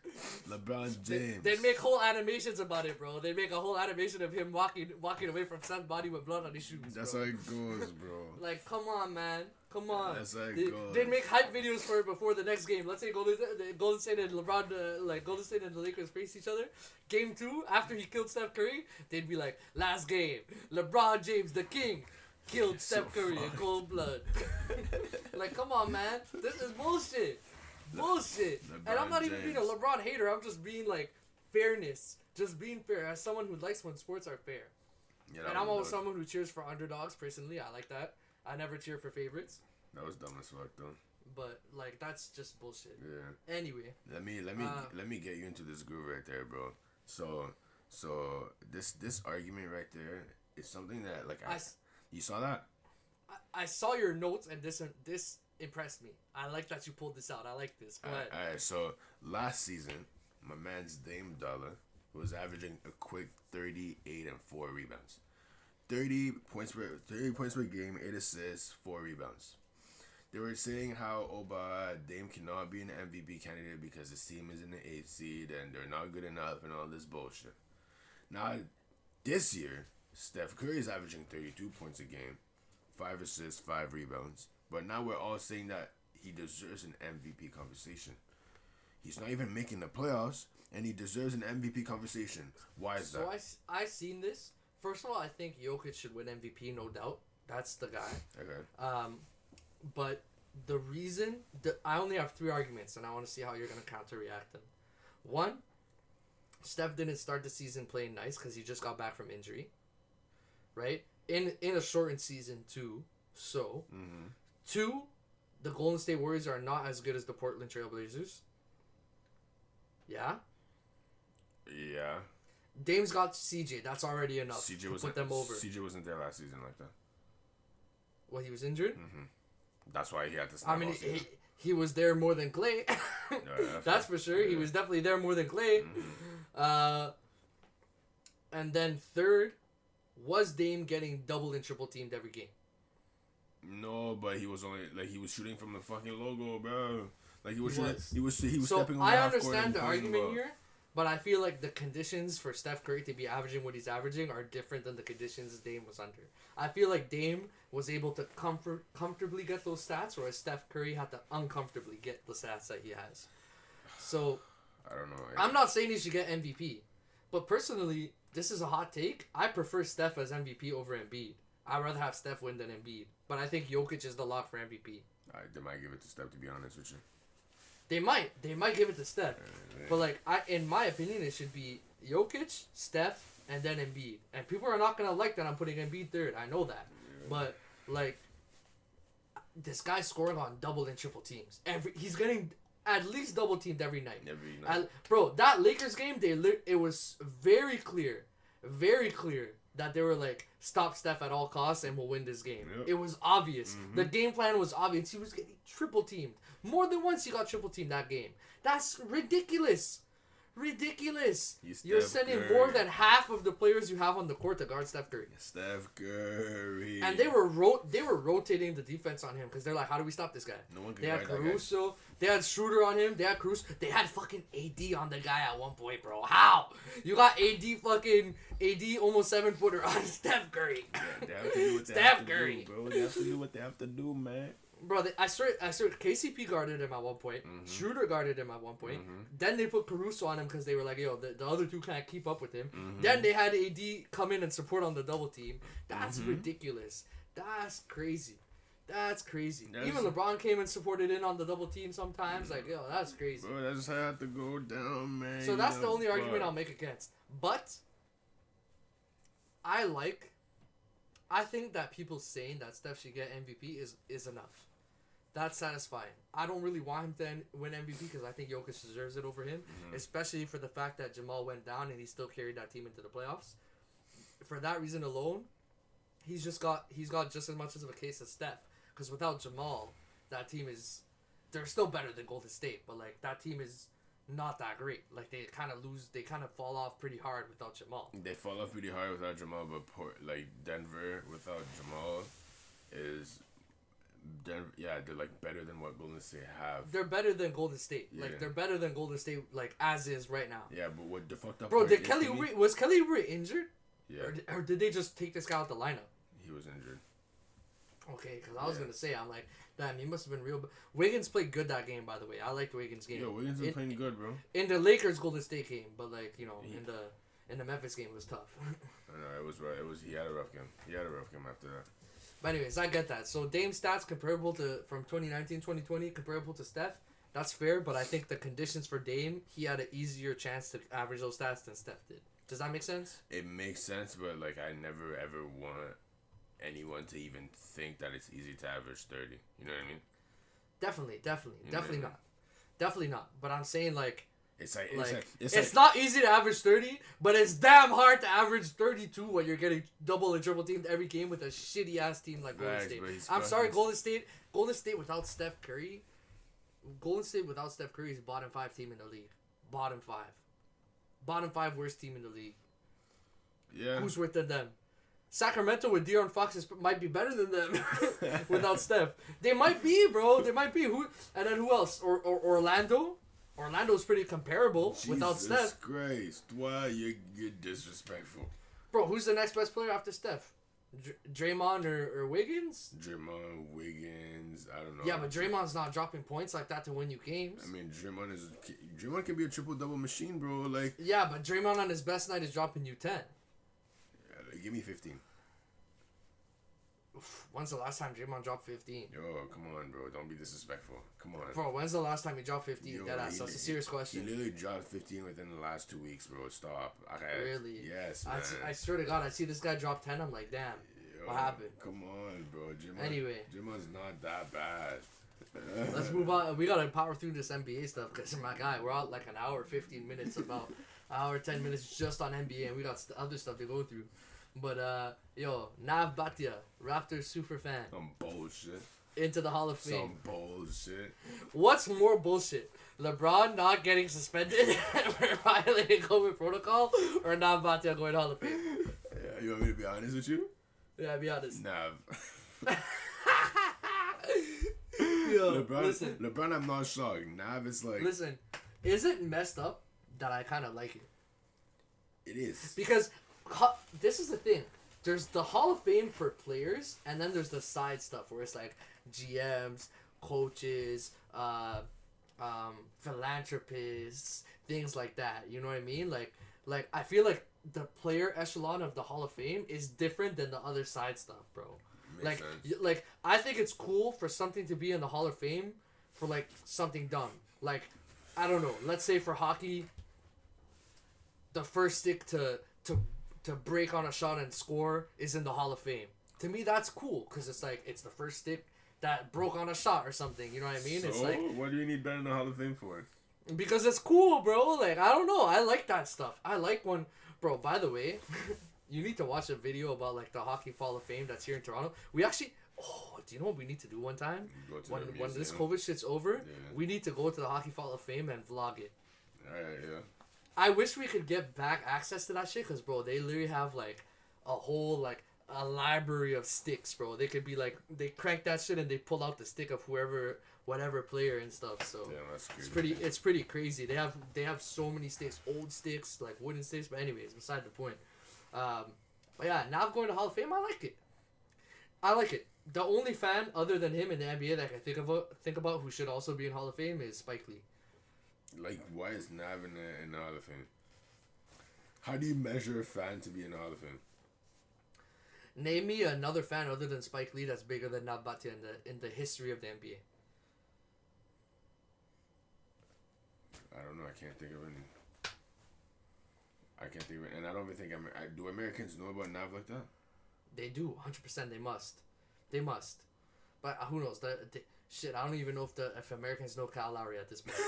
They'd make whole animations about it, bro. They'd make a whole animation of him walking away from Steph's body with blood on his shoes. That's bro. how it goes, bro. Like, come on, man. Come on. That's how it goes. They'd make hype videos for it before the next game. Let's say Golden State and LeBron, Golden State and the Lakers face each other. Game 2, after he killed Steph Curry, they'd be like, last game, LeBron James, the king, killed Steph Curry in cold blood. Like, come on, man. This is bullshit. Bullshit. And I'm not even being a LeBron hater. I'm just being like fairness. Just being fair. As someone who likes when sports are fair. Yeah, and I'm always someone who cheers for underdogs. Personally, I like that. I never cheer for favorites. That was dumb as fuck, though. But like that's just bullshit. Yeah. Anyway. Let me get you into this groove right there, bro. So this argument right there is something that like you saw that. I saw your notes and this impressed me. I like that you pulled this out. I like this. Go ahead. All right. So last season, my man's Dame Dollar was averaging a quick 38 and 4 rebounds. 30 points per game, 8 assists, 4 rebounds. They were saying how Dame cannot be an MVP candidate because his team is in the 8th seed and they're not good enough and all this bullshit. Now, this year, Steph Curry is averaging 32 points a game, 5 assists, 5 rebounds. But now we're all saying that he deserves an MVP conversation. He's not even making the playoffs, and he deserves an MVP conversation. Why is that? So I seen this. First of all, I think Jokic should win MVP, no doubt. That's the guy. Okay. But the reason... I only have 3 arguments, and I want to see how you're going to counter-react them. 1, Steph didn't start the season playing nice because he just got back from injury. Right? In a shortened season, too. So... Mm-hmm. 2, the Golden State Warriors are not as good as the Portland Trailblazers. Yeah? Yeah. Dame's got CJ. That's already enough to put them over. CJ wasn't there last season like that. Well, he was injured? Mm-hmm. That's why he had to stop. I mean, he was there more than Clay. That's for sure. Yeah. He was definitely there more than Clay. Mm-hmm. And then 3rd, was Dame getting double and triple teamed every game? No, but he was shooting from the fucking logo, bro. Like he was so stepping on the half court. I understand the argument here, but I feel like the conditions for Steph Curry to be averaging what he's averaging are different than the conditions Dame was under. I feel like Dame was able to comfortably get those stats, whereas Steph Curry had to uncomfortably get the stats that he has. So I don't know. I'm not saying he should get MVP, but personally, this is a hot take. I prefer Steph as MVP over Embiid. I'd rather have Steph win than Embiid. But I think Jokic is the lock for MVP. They might give it to Steph, to be honest with you. They might give it to Steph. But, like, in my opinion, it should be Jokic, Steph, and then Embiid. And people are not going to like that I'm putting Embiid 3rd. I know that. Yeah. But, like, this guy's scoring on double and triple teams. He's getting at least double teamed every night. Bro, that Lakers game, it was very clear that they were like, stop Steph at all costs and we'll win this game. Yep. It was obvious. Mm-hmm. The game plan was obvious. He was getting triple teamed. More than once he got triple teamed that game. That's ridiculous. You're sending more than half of the players you have on the court to guard Steph Curry. Steph Curry. And they were rotating the defense on him because they're like, how do we stop this guy? No one can They had Caruso. They had Schroeder on him. They had Caruso. They had fucking AD on the guy at one point, bro. How? You got AD almost 7-footer on Steph Curry. Yeah, they have to do what they have to do, bro. They have to do what they have to do, man. Bro, I swear, KCP guarded him at one point. Mm-hmm. Schroeder guarded him at one point. Mm-hmm. Then they put Caruso on him because they were like, yo, the other 2 can't keep up with him. Mm-hmm. Then they had AD come in and support on the double team. That's ridiculous. That's crazy. Even LeBron came and supported in on the double team sometimes. Like, yo, that's crazy. Bro, that's how I have to go down, man. So that's the only argument I'll make against. But I think that people saying that Steph should get MVP is enough. That's satisfying. I don't really want him to win MVP because I think Jokic deserves it over him, especially for the fact that Jamal went down and he still carried that team into the playoffs. For that reason alone, he's got just as much of a case as Steph. Because without Jamal, that team they're still better than Golden State, but like that team is not that great. Like they kind of fall off pretty hard without Jamal. They fall off pretty hard without Jamal, but Denver without Jamal is they're like better than what Golden State have. They're better than Golden State. Yeah. Like they're better than Golden State like as is right now. Yeah, but what the fucked up bro, was Kelly Oubre injured? Yeah. Or did they just take this guy out the lineup? He was injured. Okay, because I was going to say, I'm like, damn, he must have been real. Wiggins played good that game, by the way. I liked Wiggins' game. Yo, Wiggins was playing good, bro. In the Lakers Golden State game, but like, you know, in the Memphis game, it was tough. I know, it was right. He had a rough game. After that. But anyways, I get that. So Dame's stats comparable from 2019-2020, comparable to Steph. That's fair, but I think the conditions for Dame, he had an easier chance to average those stats than Steph did. Does that make sense? It makes sense, but like I never ever want anyone to even think that it's easy to average 30. You know what I mean? Definitely not. But I'm saying like it's not easy to average 30, but it's damn hard to average 32 when you're getting double and triple teamed every game with a shitty ass team like Golden State. I'm sorry, Golden State without Steph Curry. Golden State without Steph Curry is bottom 5 team in the league. Bottom 5 worst team in the league. Yeah. Who's worse than them? Sacramento with De'Aaron Fox might be better than them without Steph. They might be, bro. They might be. And then who else? Or Orlando. Orlando's pretty comparable without Steph. Jesus Christ. Why you're disrespectful. Bro, who's the next best player after Steph? Draymond or Wiggins? Draymond, Wiggins, I don't know. Yeah, but Draymond's not dropping points like that to win you games. I mean, Draymond can be a triple-double machine, bro. Like. Yeah, but Draymond on his best night is dropping you 10. Yeah, like, give me 15. When's the last time Draymond dropped 15? Yo, come on, bro. Don't be disrespectful. Come on. Bro, when's the last time he dropped 15? That's a serious question. He literally dropped 15 within the last 2 weeks, bro. Stop. Okay. Really? Yes, man. I swear to God, I see this guy drop 10. I'm like, damn. Yo, what happened? Come on, bro. Anyway. Draymond's not that bad. Let's move on. We gotta power through this NBA stuff because, my guy, we're out like an hour, 15 minutes, about an hour, 10 minutes just on NBA, and we got other stuff to go through. But, yo, Nav Bhatia, Raptors super fan. Some bullshit. Into the Hall of Fame. Some bullshit. What's more bullshit? LeBron not getting suspended for violating COVID protocol, or Nav Bhatia going to Hall of Fame? Yeah, you want me to be honest with you? Yeah, be honest. Nav. Yo, listen. LeBron, I'm not shocked. Nav is like... Listen, is it messed up that I kind of like it? It is. Because... this is the thing. There's the Hall of Fame for players, and then there's the side stuff where it's like GMs, coaches, philanthropists, things like that. You know what I mean? Like I feel like the player echelon of the Hall of Fame is different than the other side stuff, bro. Makes sense. Like I think it's cool for something to be in the Hall of Fame for like something dumb. Like I don't know. Let's say for hockey, the first stick to break on a shot and score is in the Hall of Fame. To me, that's cool because it's like it's the first stick that broke on a shot or something. You know what I mean? So, it's like, what do you need Ben in the Hall of Fame for? Because it's cool, bro. Like I don't know, I like that stuff. I like when, bro. By the way, you need to watch a video about like the Hockey Hall of Fame that's here in Toronto. We actually, do you know what we need to do one time? When this COVID shit's over, we need to go to the Hockey Hall of Fame and vlog it. Alright, yeah. I wish we could get back access to that shit, cause bro, they literally have like a whole like a library of sticks, bro. They could be like they crank that shit and they pull out the stick of whatever player and stuff. So damn, that's crazy. It's pretty crazy. They have so many sticks, old sticks, like wooden sticks. But anyways, beside the point. But yeah, now going to Hall of Fame, I like it. The only fan other than him in the NBA that I can think about who should also be in Hall of Fame is Spike Lee. Like, why is Nav in the Hall of Fame? How do you measure a fan to be in the Hall of Fame? Name me another fan other than Spike Lee that's bigger than Nav Bhatia in the history of the NBA. I don't know. I can't think of any. And I don't even think do Americans know about Nav like that? They do, 100%. They must. But who knows? Shit, I don't even know if Americans know Kyle Lowry at this point.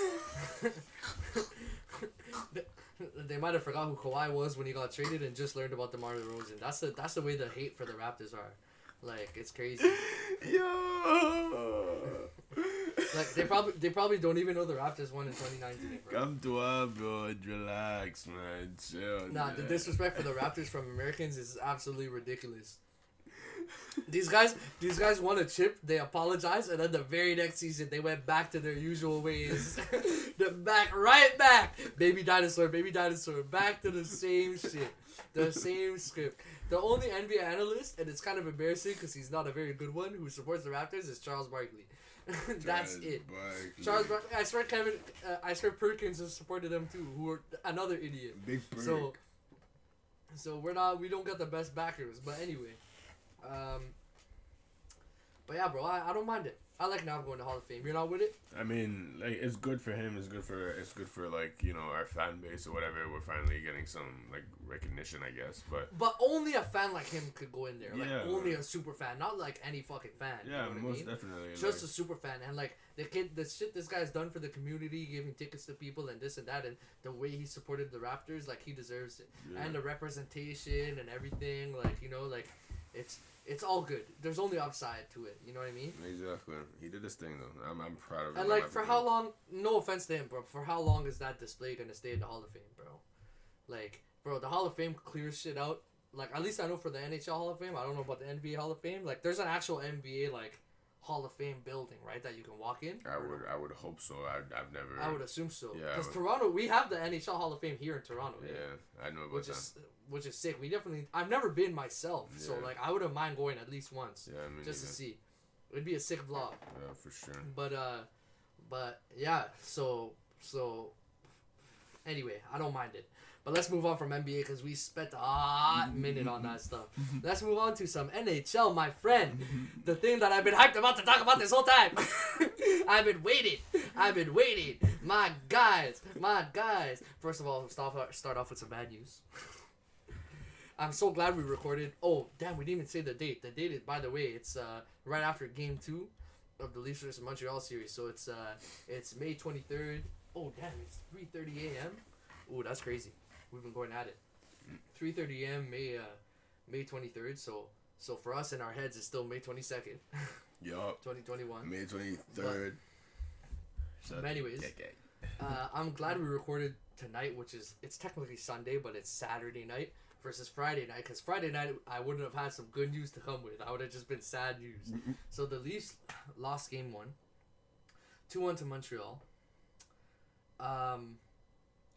They might have forgot who Kawhi was when he got traded and just learned about DeMar DeRozan. That's the way the hate for the Raptors are. Like, it's crazy. Yo. Like they probably don't even know the Raptors won in 2019. Bro. Come to us, bro. Relax, man. Chill. Nah, man. the disrespect for the Raptors from Americans is absolutely ridiculous. These guys won a chip, they apologized, and then the very next season they went back to their usual ways. Right back. Baby dinosaur, back to the same shit. The same script. The only NBA analyst, and it's kind of embarrassing because he's not a very good one, who supports the Raptors is Charles Barkley. That's it. Charles Barkley. I swear Perkins has supported them too, who are another idiot. Big Perk. So we don't got the best backers, but anyway. But yeah, bro, I don't mind it. I like Nav going to Hall of Fame. You're not with it? I mean, like, it's good for him. It's good for like, you know, our fan base or whatever. We're finally getting some like recognition, I guess. But only a fan like him could go in there. Like only a super fan, not like any fucking fan. Yeah, you know most definitely. Just a super fan, and like the shit this guy's done for the community, giving tickets to people and this and that, and the way he supported the Raptors, like he deserves it, and the representation and everything, like you know, like it's all good. There's only upside to it. You know what I mean? Exactly. He did his thing though. I'm proud of him. And like for how long? No offense to him, bro. For how long is that display gonna stay in the Hall of Fame, bro? Like, bro, the Hall of Fame clears shit out like at least I know for the NHL Hall of Fame. I don't know about the NBA Hall of Fame. Like there's an actual NBA like Hall of Fame building, right, that you can walk in. I would hope so. I've never. I would assume so. Yeah, because Toronto, we have the NHL Hall of Fame here in Toronto. Yeah, I know about that. Which is sick. We definitely. I've never been myself, so Yeah. like I wouldn't mind going at least once. Yeah, I mean, just to see. It'd be a sick vlog. Yeah, for sure. But yeah. So anyway, I don't mind it. But let's move on from NBA because we spent a hot minute on that stuff. Let's move on to some NHL, my friend. The thing that I've been hyped about to talk about this whole time. I've been waiting. My guys. First of all, start off with some bad news. I'm so glad we recorded. Oh, damn, we didn't even say the date. The date is, by the way, it's right after Game 2 of the Leafs vs. Montreal series. So it's May 23rd. Oh, damn, it's 3:30 a.m. Oh, that's crazy. We've been going at it. 3:30 a.m. May 23rd. So for us in our heads, it's still May 22nd. Yup. 2021. May 23rd. But anyways, I'm glad we recorded tonight, it's technically Sunday, but it's Saturday night versus Friday night. Because Friday night, I wouldn't have had some good news to come with. I would have just been sad news. So the Leafs lost Game 1. 2-1 to Montreal.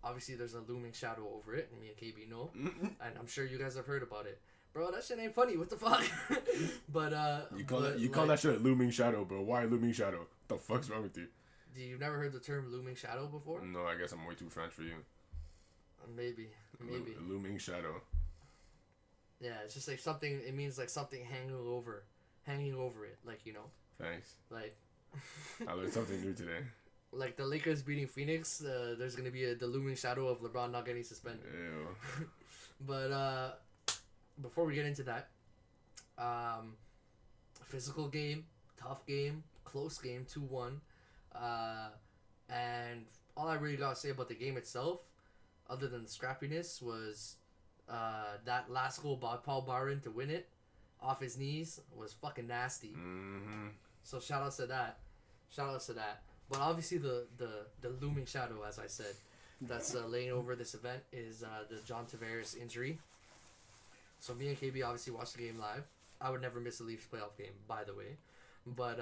Obviously there's a looming shadow over it, and me and KB know, and I'm sure you guys have heard about it. Bro, that shit ain't funny. What the fuck? But you call that shit a looming shadow, bro. Why looming shadow? What the fuck's wrong with you? You've never heard the term looming shadow before? No, I guess I'm way too French for you. Maybe. Looming shadow. Yeah, it's just like something. It means like something hanging over it, like, you know. Thanks. Like. I learned something new today. Like the Lakers beating Phoenix, there's gonna be the looming shadow of LeBron not getting suspended. Ew. But before we get into that, physical game, tough game, close game, 2-1, and all I really gotta say about the game itself, other than the scrappiness, was that last goal by Paul Byron to win it off his knees was fucking nasty. Mm-hmm. So shout outs to that. But obviously the looming shadow, as I said, that's laying over this event is the John Tavares injury. So me and KB obviously watched the game live. I would never miss a Leafs playoff game, by the way. But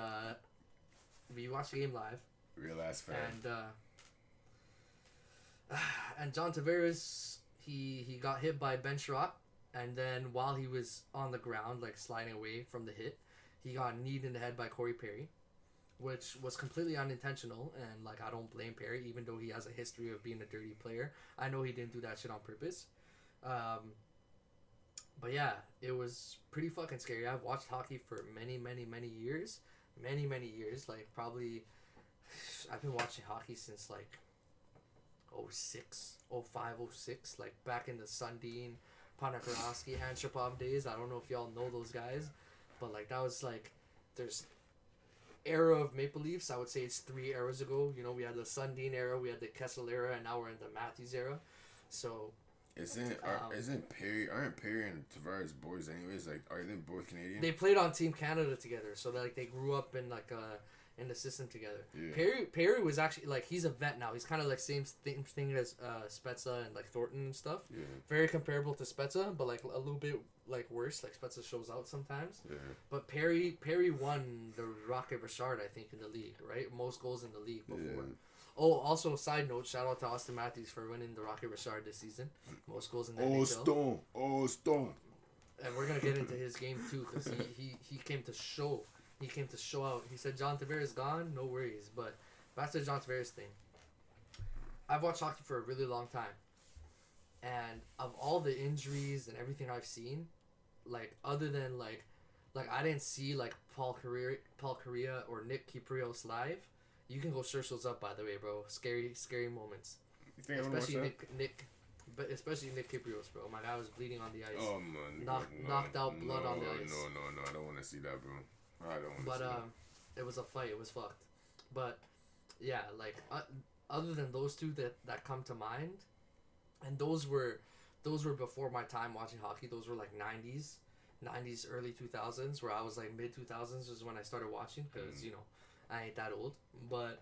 we watched the game live. Real ass fan. And John Tavares, he got hit by Ben Sherratt, and then while he was on the ground, like sliding away from the hit, he got kneed in the head by Corey Perry, which was completely unintentional, and like I don't blame Perry, even though he has a history of being a dirty player. I know he didn't do that shit on purpose. But yeah, it was pretty fucking scary. I've watched hockey for many years. Like probably, I've been watching hockey since like 05, like back in the Sundin, Ponikarovsky, Hanshapov days. I don't know if y'all know those guys, but like that was like, there's era of Maple Leafs. I would say it's 3 eras ago. You know, we had the Sundin era, we had the Kessel era, and now we're in the Matthews era. So aren't Perry and Tavares boys anyways? Like, are they both Canadian? They played on Team Canada together, so like they grew up in like in the system together. Yeah. Perry was actually like, he's a vet now. He's kind of like same thing as Spezza and like Thornton and stuff. Yeah. Very comparable to Spezza, but like a little bit like worse. Like Spezza shows out sometimes. Yeah. But Perry won the Rocket Richard, I think, in the league, right? Most goals in the league before. Yeah. Oh, also, side note, shout out to Auston Matthews for winning the Rocket Richard this season. Most goals in the NHL. Auston. And we're gonna get into his game too, because he came to show. He came to show out. He said John Tavares gone, no worries. But back to the John Tavares thing. I've watched hockey for a really long time, and of all the injuries and everything I've seen, like other than like I didn't see like Paul Correa or Nick Kypreos live. You can go search those up, by the way, bro. Scary moments. You think especially But especially Nick Kypreos, bro. My guy was bleeding on the ice. Oh man, knocked out, blood on the ice. No, I don't want to see that, bro. I don't want to see that. But it was a fight. It was fucked. But yeah, like other than those two that come to mind, and those were before my time watching hockey. Those were like 90s, early 2000s, where I was like mid 2000s was when I started watching, because you know I ain't that old. But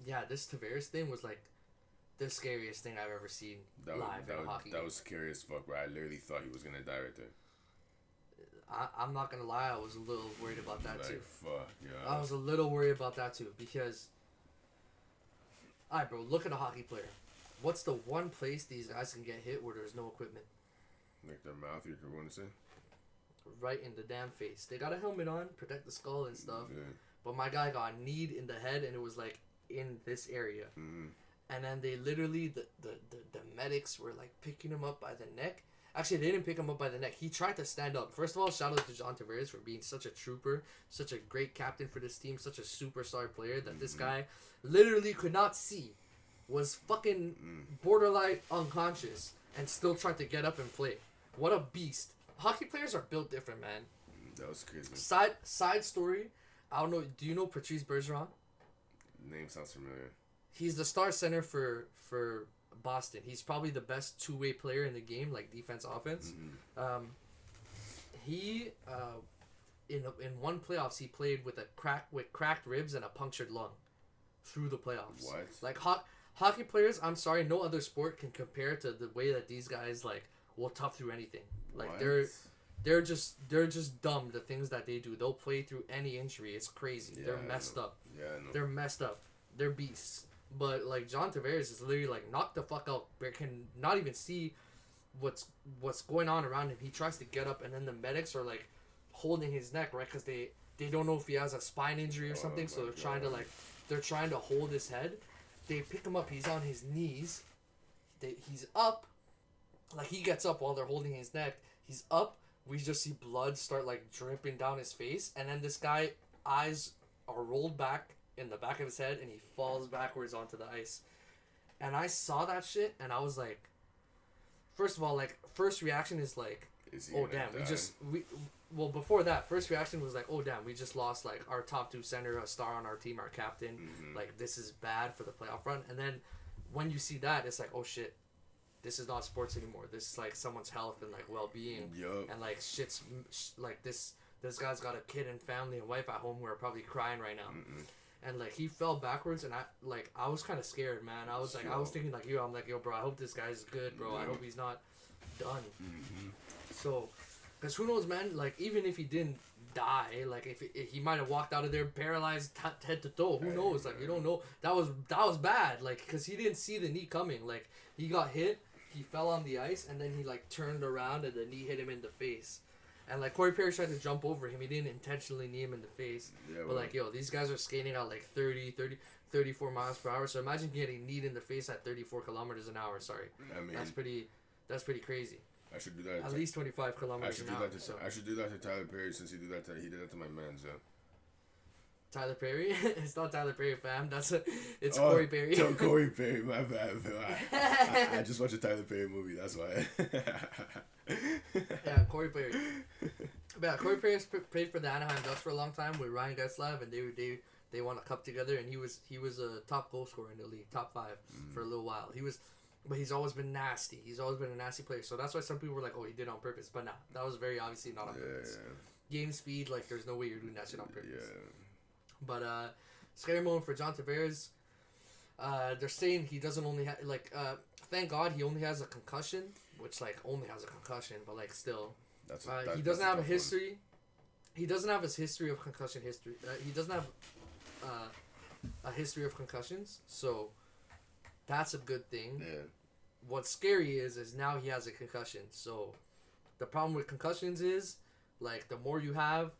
yeah, this Tavares thing was like the scariest thing I've ever seen live in a hockey game. That was scary as fuck, bro. I literally thought he was gonna die right there. I'm not gonna lie, I was a little worried about that too. Fuck, yeah. I was a little worried about that too because, alright, bro, look at a hockey player. What's the one place these guys can get hit where there's no equipment? Like their mouth, you're going to say? Right in the damn face. They got a helmet on, protect the skull and stuff. Yeah. But my guy got kneed in the head, and it was like in this area. Mm-hmm. And then they literally, the medics were like picking him up by the neck. Actually, they didn't pick him up by the neck. He tried to stand up. First of all, shout out to John Tavares for being such a trooper, such a great captain for this team, such a superstar player that this guy literally could not see, was fucking borderline unconscious, and still tried to get up and play. What a beast. Hockey players are built different, man. That was crazy. Side story. I don't know. Do you know Patrice Bergeron? Name sounds familiar. He's the star center for Boston. He's probably the best two-way player in the game, like defense, offense. Mm-hmm. He in one playoffs he played with cracked ribs and a punctured lung through the playoffs. What? Like hockey players, I'm sorry, no other sport can compare to the way that these guys like will tough through anything. Like what? they're just dumb. The things that they do, they'll play through any injury. It's crazy. Yeah, They're messed up. Yeah, I know. They're messed up. They're beasts. But like John Tavares is literally like knocked the fuck out. They can not even see what's going on around him. He tries to get up, and then the medics are like holding his neck, right? Because they don't know if he has a spine injury or something. So they're trying to hold his head. They pick him up. He's on his knees. He's up. Like he gets up while they're holding his neck. He's up. We just see blood start like dripping down his face, and then this guy eyes are rolled back in the back of his head, and he falls backwards onto the ice. And I saw that shit, and I was like, first of all, like first reaction is like, oh damn, well before that, first reaction was like, oh damn, we just lost like our top two center, a star on our team, our captain. Mm-hmm. Like This is bad for the playoff run. And then when you see that, it's like, oh shit. This is not sports anymore. This is like someone's health and like well-being. Yup. And like shit's like this guy's got a kid and family and wife at home who are probably crying right now. Mm-mm. And like he fell backwards, and I was kind of scared, man. I was thinking like, yo, bro, I hope this guy's good, bro. I hope he's not done. Mm-hmm. So, because who knows, man? Like even if he didn't die, like if he might have walked out of there paralyzed head to toe. Who knows? Like you don't know. That was bad. Like because he didn't see the knee coming. Like he got hit. He fell on the ice, and then he like turned around, and the knee hit him in the face. And like Corey Perry tried to jump over him. He didn't intentionally knee him in the face. Yeah, but like, yo, these guys are skating at like 34 miles per hour. So imagine getting kneed in the face at 34 kilometers an hour. Sorry. I mean, that's pretty crazy. I should do that. At least 25 kilometers an hour. I should do that to Tyler Perry since he did that to my man, so. Tyler Perry? It's not Tyler Perry, fam. It's Corey Perry. Corey Perry, my bad. I just watched a Tyler Perry movie, that's why. Yeah, Corey Perry. But yeah, Corey Perry played for the Anaheim Ducks for a long time with Ryan Getzlaf, and they won a cup together, and he was a top goal scorer in the league, top 5 for a little while. But he's always been nasty. He's always been a nasty player. So that's why some people were like, oh, he did it on purpose. But nah, that was very obviously not on purpose. Game speed, like there's no way you're doing that shit on purpose. Yeah. But scary moment for John Tavares. They're saying he doesn't only have thank God he only has a concussion, which like only has a concussion, but like still, he doesn't have a history. One. He doesn't have his history of concussion history. He doesn't have a history of concussions, so that's a good thing. Yeah. What's scary is now he has a concussion. So the problem with concussions is like the more you have.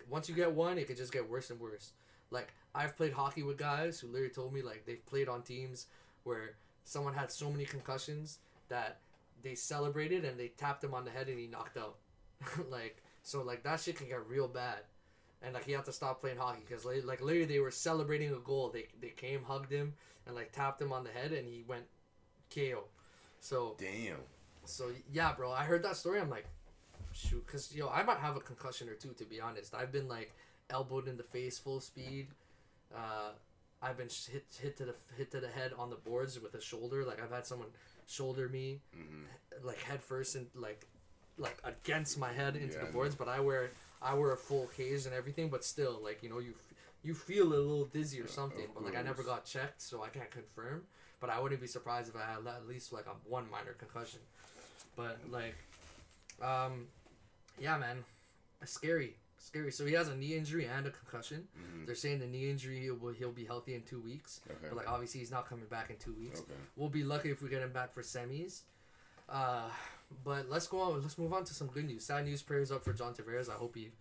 Once you get one, it could just get worse and worse. Like I've played hockey with guys who literally told me like they've played on teams where someone had so many concussions that they celebrated and they tapped him on the head and he knocked out. So that shit can get real bad, and like he had to stop playing hockey because like literally they were celebrating a goal. They came, hugged him, and like tapped him on the head and he went KO. So damn. So yeah, bro, I heard that story. I'm like. Shoot, because I might have a concussion or two, to be honest. I've been like elbowed in the face full speed. I've been hit to the head on the boards with a shoulder. Like I've had someone shoulder me like head first and like against my head into the boards. But I wear a full cage and everything. But still, like you feel a little dizzy or something. But like I never got checked, so I can't confirm. but I wouldn't be surprised if I had at least like a one minor concussion. But like, yeah, man, scary. So he has a knee injury and a concussion. Mm-hmm. They're saying the knee injury he'll be healthy in 2 weeks. Okay. But like obviously he's not coming back in 2 weeks. Okay. We'll be lucky if we get him back for semis. But let's go on. Let's move on to some good news. Sad news. Prayers up for John Tavares. I hope he,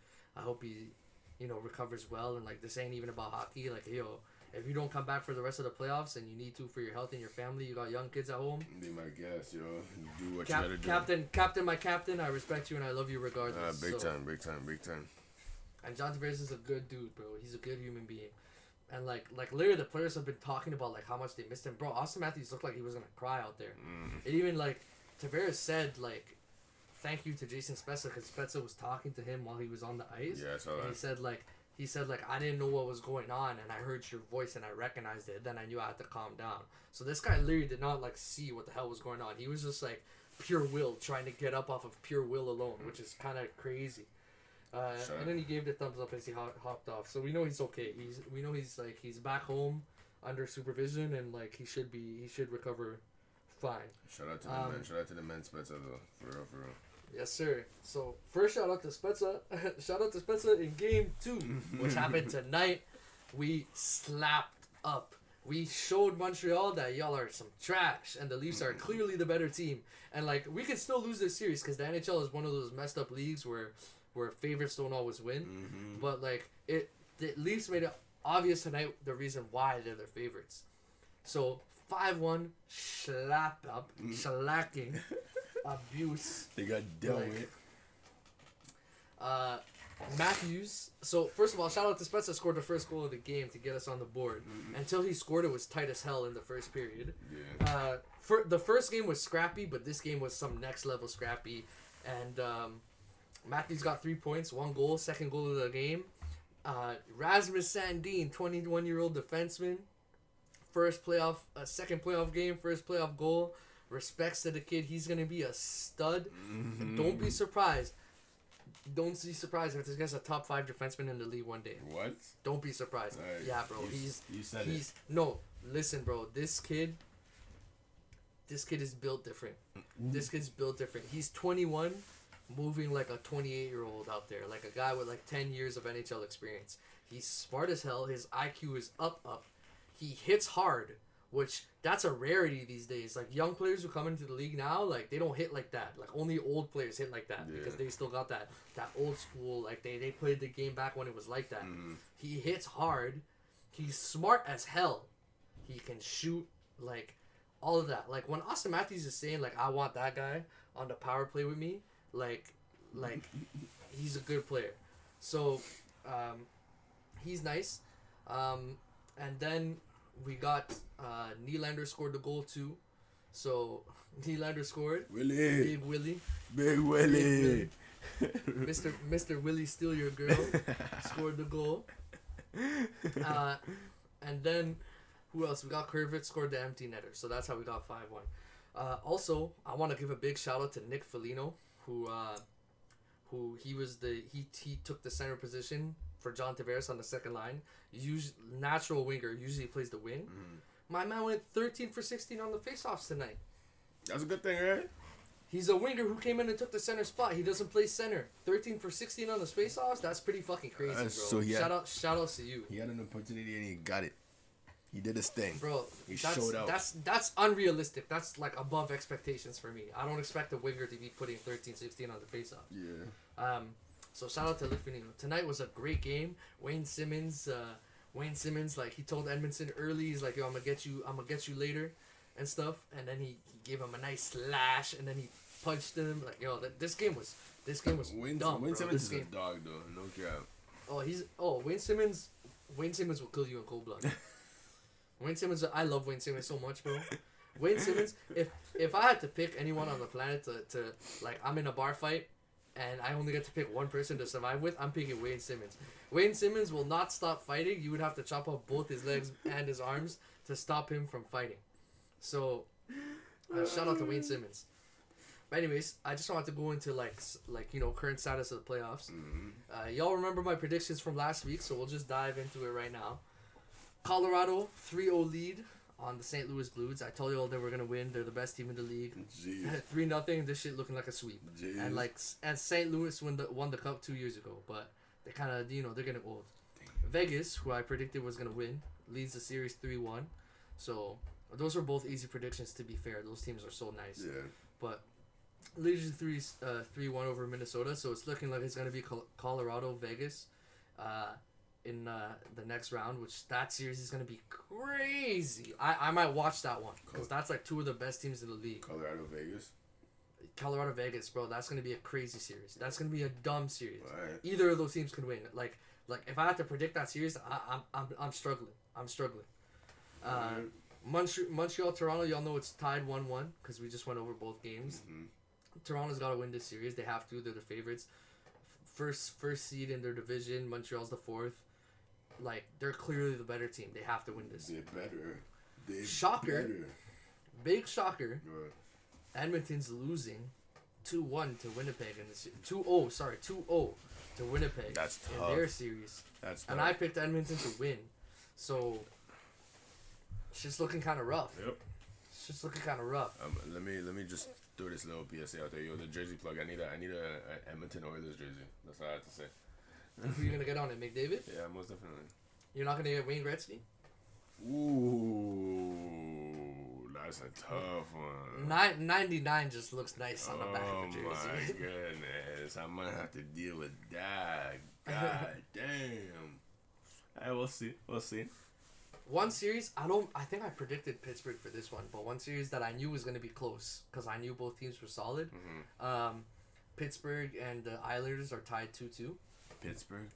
recovers well. And like this ain't even about hockey. Like if you don't come back for the rest of the playoffs and you need to for your health and your family, you got young kids at home. Be my guest, yo. Do what you gotta do. Captain, my captain. I respect you and I love you regardless. Big time. And John Tavares is a good dude, bro. He's a good human being. And like literally the players have been talking about like how much they missed him. Bro, Auston Matthews looked like he was gonna cry out there. It even like Tavares said like thank you to Jason Spezza because Spezza was talking to him while he was on the ice. Yeah, I saw that. And he said I didn't know what was going on and I heard your voice and I recognized it. Then I knew I had to calm down. So this guy literally did not like see what the hell was going on. He was just like pure will trying to get up off of pure will alone, which is kind of crazy. And then he gave the thumbs up as he hopped off. So we know he's okay. He's back home under supervision and like he should recover fine. Shout out to the men. Shout out to the men Spezza though. For real. Yes, sir. So first shout out to Spezza. Shout out to Spezza in game 2, which happened tonight. We slapped up. We showed Montreal that y'all are some trash and the Leafs are clearly the better team. And like we could still lose this series because the NHL is one of those messed up leagues where favorites don't always win. But like the Leafs made it obvious tonight the reason why they're their favorites. So 5-1 slap up, shellacking, abuse. They got dealt with. Matthews. So first of all, shout out to Spezza scored the first goal of the game to get us on the board. Until he scored, it was tight as hell in the first period. Yeah. The first game was scrappy, but this game was some next level scrappy. And Matthews got 3 points, 1 goal, second goal of the game. Rasmus Sandin, 21-year-old defenseman, second playoff game, first playoff goal. Respects to the kid. He's gonna be a stud. Don't be surprised. Don't be surprised if this guy's a top 5 defenseman in the league one day. What? Don't be surprised. Right. Yeah, bro. You said it. No, listen, bro. This kid is built different. This kid's built different. He's 21. Moving like a 28-year-old out there, like a guy with like 10 years of NHL experience. He's smart as hell. His IQ is up. He hits hard, which that's a rarity these days. Like young players who come into the league now, like they don't hit like that. Like only old players hit like that because they still got that old school. Like they played the game back when it was like that. He hits hard. He's smart as hell. He can shoot, like all of that. Like when Auston Matthews is saying like I want that guy on the power play with me. Like he's a good player. So, he's nice. And then we got Nylander scored the goal too. So Nylander scored. Big Willie. Mr. Willie Steal Your Girl scored the goal. And then who else? We got Kurvitz scored the empty netter. So that's how we got 5-1. Also, I want to give a big shout out to Nick Foligno. Who he took the center position for John Tavares on the second line. Natural winger, usually plays the wing. My man went 13 for 16 on the faceoffs tonight. That's a good thing, right? He's a winger who came in and took the center spot. He doesn't play center. 13 for 16 on the faceoffs. That's pretty fucking crazy, bro. So shout out to you. He had an opportunity and he got it. He did his thing. Bro, he showed out. That's unrealistic. That's like above expectations for me. I don't expect a winger to be putting 13, 16 on the faceoff. Yeah. So shout out to Litvinino. Tonight was a great game. Wayne Simmons, like he told Edmondson early, he's like, yo, I'm gonna get you later and stuff. And then he gave him a nice slash and then he punched him. Like, yo, this game was dumb. Wayne Simmons is a dog though, no cap. Wayne Simmons will kill you in cold blood. Wayne Simmons, I love Wayne Simmons so much, bro. Wayne Simmons, if I had to pick anyone on the planet to like, I'm in a bar fight and I only get to pick one person to survive with, I'm picking Wayne Simmons. Wayne Simmons will not stop fighting. You would have to chop off both his legs and his arms to stop him from fighting. So, shout out to Wayne Simmons. But anyways, I just wanted to go into like current status of the playoffs. Y'all remember my predictions from last week, so we'll just dive into it right now. Colorado 3-0 lead on the St. Louis Blues. I told you all they were gonna win. They're the best team in the league. Jeez. 3-0. This shit looking like a sweep. Jeez. And St. Louis won the cup 2 years ago, but they kind of they're getting old. Vegas, who I predicted was gonna win, leads the series 3-1. So those were both easy predictions. To be fair, those teams are so nice. Yeah. But leads 3-1 over Minnesota. So it's looking like it's gonna be Colorado Vegas, in the next round. Which that series is gonna be crazy. I might watch that one because that's like two of the best teams in the league. Colorado Vegas, bro. That's gonna be a crazy series. That's gonna be a dumb series. Right. Either of those teams could win. Like if I had to predict that series, I'm struggling. Montreal Toronto, y'all know it's tied 1-1 because we just went over both games. Mm-hmm. Toronto's got to win this series. They have to. They're the favorites. First seed in their division. Montreal's the fourth. Like, they're clearly the better team. They have to win this. They're better. Shocker. Big shocker. Right. Edmonton's losing 2-1 to Winnipeg in this 2-0 to Winnipeg. That's tough. In their series. That's tough. And I picked Edmonton to win. So it's just looking kind of rough. Yep. It's just looking kind of rough. Let me just throw this little PSA out there. Yo, the jersey plug. I need a Edmonton Oilers jersey. That's all I have to say. Who are you gonna get on it? McDavid? Yeah, most definitely. You're not gonna get Wayne Gretzky? Ooh, that's a tough one. 99 just looks nice on the back of a jersey. Oh my goodness, I might have to deal with that. God damn. Hey, we'll see. One series, I think I predicted Pittsburgh for this one, but one series that I knew was gonna be close because I knew both teams were solid. Mm-hmm. Pittsburgh and the Islanders are tied 2-2. Pittsburgh.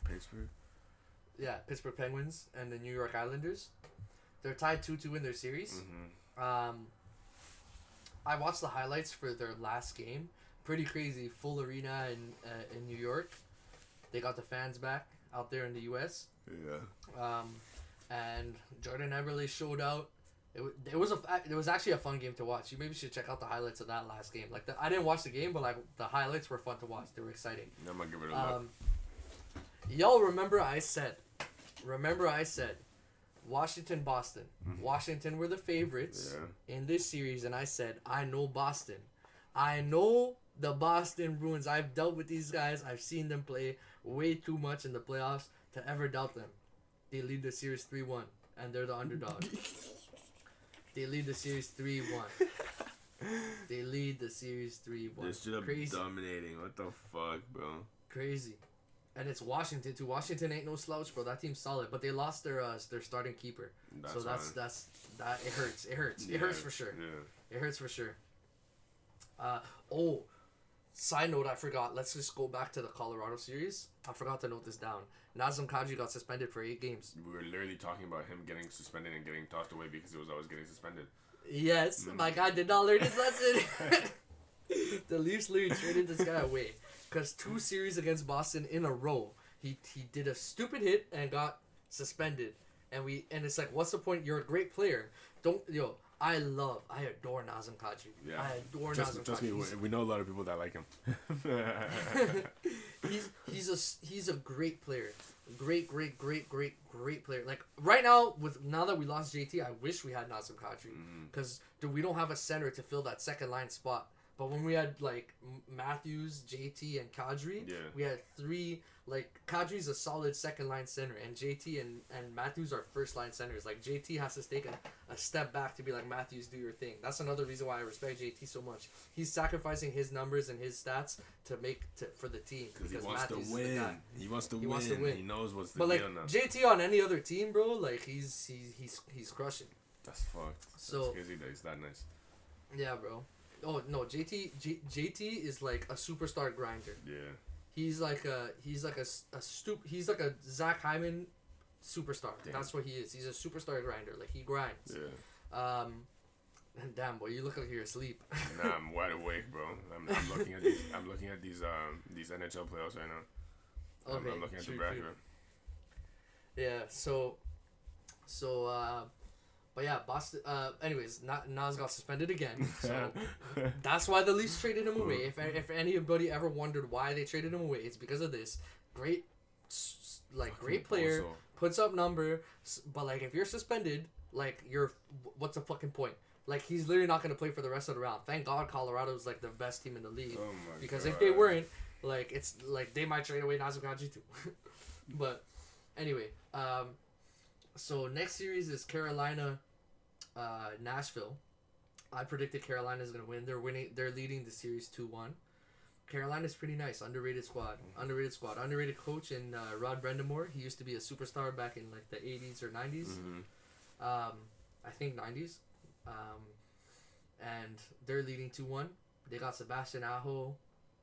Yeah, Pittsburgh Penguins and the New York Islanders. They're tied 2-2 in their series. Mm-hmm. I watched the highlights for their last game. Pretty crazy. Full arena in New York. They got the fans back out there in the U.S. Yeah. And Jordan Eberle showed out. It was actually a fun game to watch. You maybe should check out the highlights of that last game. Like I didn't watch the game, but like the highlights were fun to watch. They were exciting. I'm gonna give it a look. Y'all remember I said Washington, Boston. Mm-hmm. Washington were the favorites in this series, and I said, I know Boston. I know the Boston Bruins. I've dealt with these guys. I've seen them play way too much in the playoffs to ever doubt them. They lead the series 3-1, and they're the underdog. They lead the series 3-1. They lead the series 3-1. They're still Crazy. dominating. What the fuck, bro? Crazy. And it's Washington too. Washington ain't no slouch, bro. That team's solid, but they lost their starting keeper. So that's it hurts. It hurts. Yeah, it hurts for sure. Yeah. It hurts for sure. Side note, I forgot. Let's just go back to the Colorado series. I forgot to note this down. Nazem Kadri got suspended for 8 games. We were literally talking about him getting suspended and getting tossed away because he was always getting suspended. Yes, my guy did not learn his lesson. The Leafs literally traded this guy away because 2 series against Boston in a row, he did a stupid hit and got suspended. And it's like, what's the point? You're a great player. I adore Nazem Kadri. Yeah. I adore Nazem Kadri. Trust me, we know a lot of people that like him. He's a great player. Great player. Like right now that we lost JT, I wish we had Nazem Kadri because we don't have a center to fill that second line spot. But when we had like Matthews, JT, and Kadri, we had 3. Like Kadri's a solid second line center, and JT and Matthews are first line centers. Like JT has to take a step back to be like, Matthews, do your thing. That's another reason why I respect JT so much. He's sacrificing his numbers and his stats for the team because he wants Matthews to win. Is the guy. He wants to win. He knows what's the deal now. JT on any other team, bro, like he's crushing. That's fucked. That's crazy that he's that nice. Yeah, bro. Oh no, JT is like a superstar grinder. Yeah. He's like a Zach Hyman superstar. Damn. That's what he is. He's a superstar grinder. Like he grinds. Yeah. Damn boy, you look like you're asleep. Nah, I'm wide awake, bro. I'm looking at these NHL playoffs right now. Okay. I'm looking at the bracket. Yeah. So. But yeah, Boston. Anyways, Nas got suspended again, so that's why the Leafs traded him away. If anybody ever wondered why they traded him away, it's because of this. Great player, puts up number, but like if you're suspended, like what's the fucking point? Like he's literally not gonna play for the rest of the round. Thank God Colorado's like the best team in the league. Oh my because God. if they weren't, like it's like they might trade away Nazukaji too. But anyway, so next series is Carolina, Nashville. I predicted Carolina's gonna win. They're leading the series 2-1. Carolina's pretty nice. Underrated squad. Underrated coach in Rod Brendamore. He used to be a superstar back in like the 80s or 90s. I think 90s. And they're leading 2-1. They got Sebastian Aho.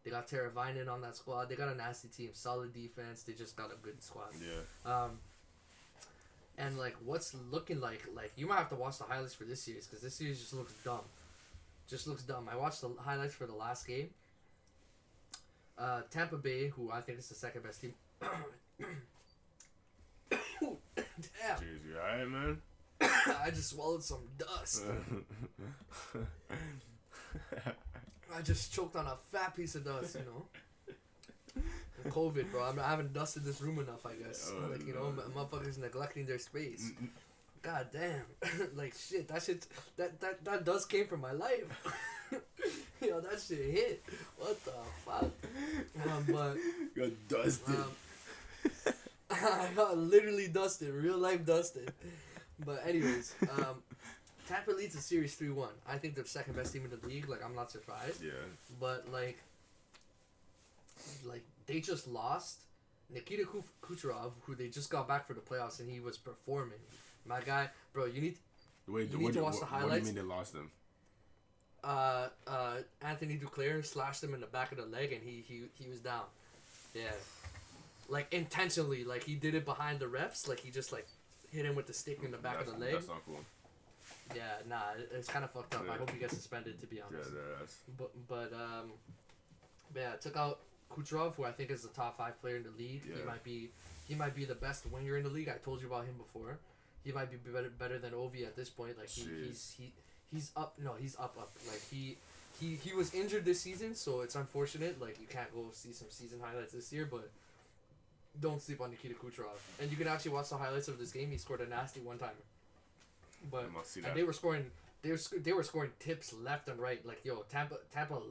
They got Teravainen on that squad. They got a nasty team. Solid defense. They just got a good squad. Yeah. And like what's looking like you might have to watch the highlights for this series because this series just looks dumb. I watched the highlights for the last game. Tampa Bay, who I think is the second best team. Damn. Jeez, you alright, man? I just swallowed some dust. I just choked on a fat piece of dust, you know. COVID, bro. I haven't dusted this room enough, I guess. Like, you know, motherfuckers neglecting their space. God damn. Like, shit, that dust came from my life. Yo, that shit hit. What the fuck? But got dusted. I got literally dusted, real life dusted. But anyways, Tampa leads the series 3-1. I think they're the second best team in the league. Like, I'm not surprised. Yeah. But like they just lost Nikita Kucherov, who they just got back for the playoffs, and he was performing. My guy, bro, you need to watch the highlights. What do you mean they lost them? Anthony Duclair slashed him in the back of the leg, and he was down. Yeah, like intentionally, like he did it behind the refs, like he just like hit him with the stick in the back of the leg. That's not cool. Yeah, nah, it's kind of fucked up. I hope he gets suspended, to be honest. Yeah, But yeah, took out Kucherov, who I think is the top 5 player in the league. Yeah. He might be the best winger in the league. I told you about him before. He might be better than Ovi at this point. Like he's up. No, he's up. Like he was injured this season, so it's unfortunate. Like you can't go see some season highlights this year, but don't sleep on Nikita Kucherov. And you can actually watch the highlights of this game. He scored a nasty one-timer. But and they were scoring tips left and right. Like, yo, Tampa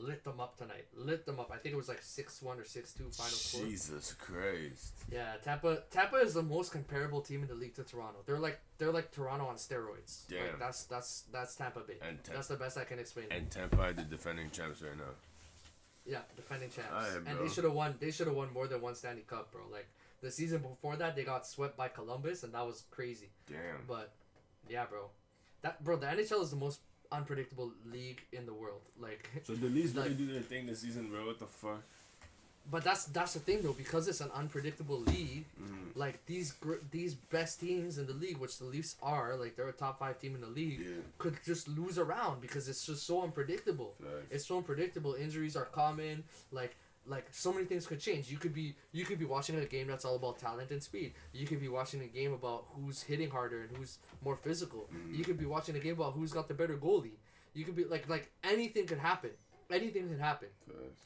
lit them up tonight. Lit them up. I think it was like 6-1 or 6-2 final score. Jesus Christ. Yeah, Tampa is the most comparable team in the league to Toronto. They're like Toronto on steroids. Damn. Like, that's Tampa Bay. That's the best I can explain. And Tampa are the defending champs right now. Yeah, defending champs. Right, and they should have won more than one Stanley Cup, bro. Like the season before that, they got swept by Columbus, and that was crazy. Damn. But yeah, bro. The NHL is the most unpredictable league in the world. Like, so the Leafs really do their thing this season, bro. What the fuck? But that's the thing though, because it's an unpredictable league. Like these best teams in the league, which the Leafs are, like they're a top 5 team in the league, could just lose a round because it's just so unpredictable. Nice. It's so unpredictable. Injuries are common. Like so many things could change. You could be watching a game that's all about talent and speed. You could be watching a game about who's hitting harder and who's more physical. You could be watching a game about who's got the better goalie. You could be like anything could happen. Anything could happen.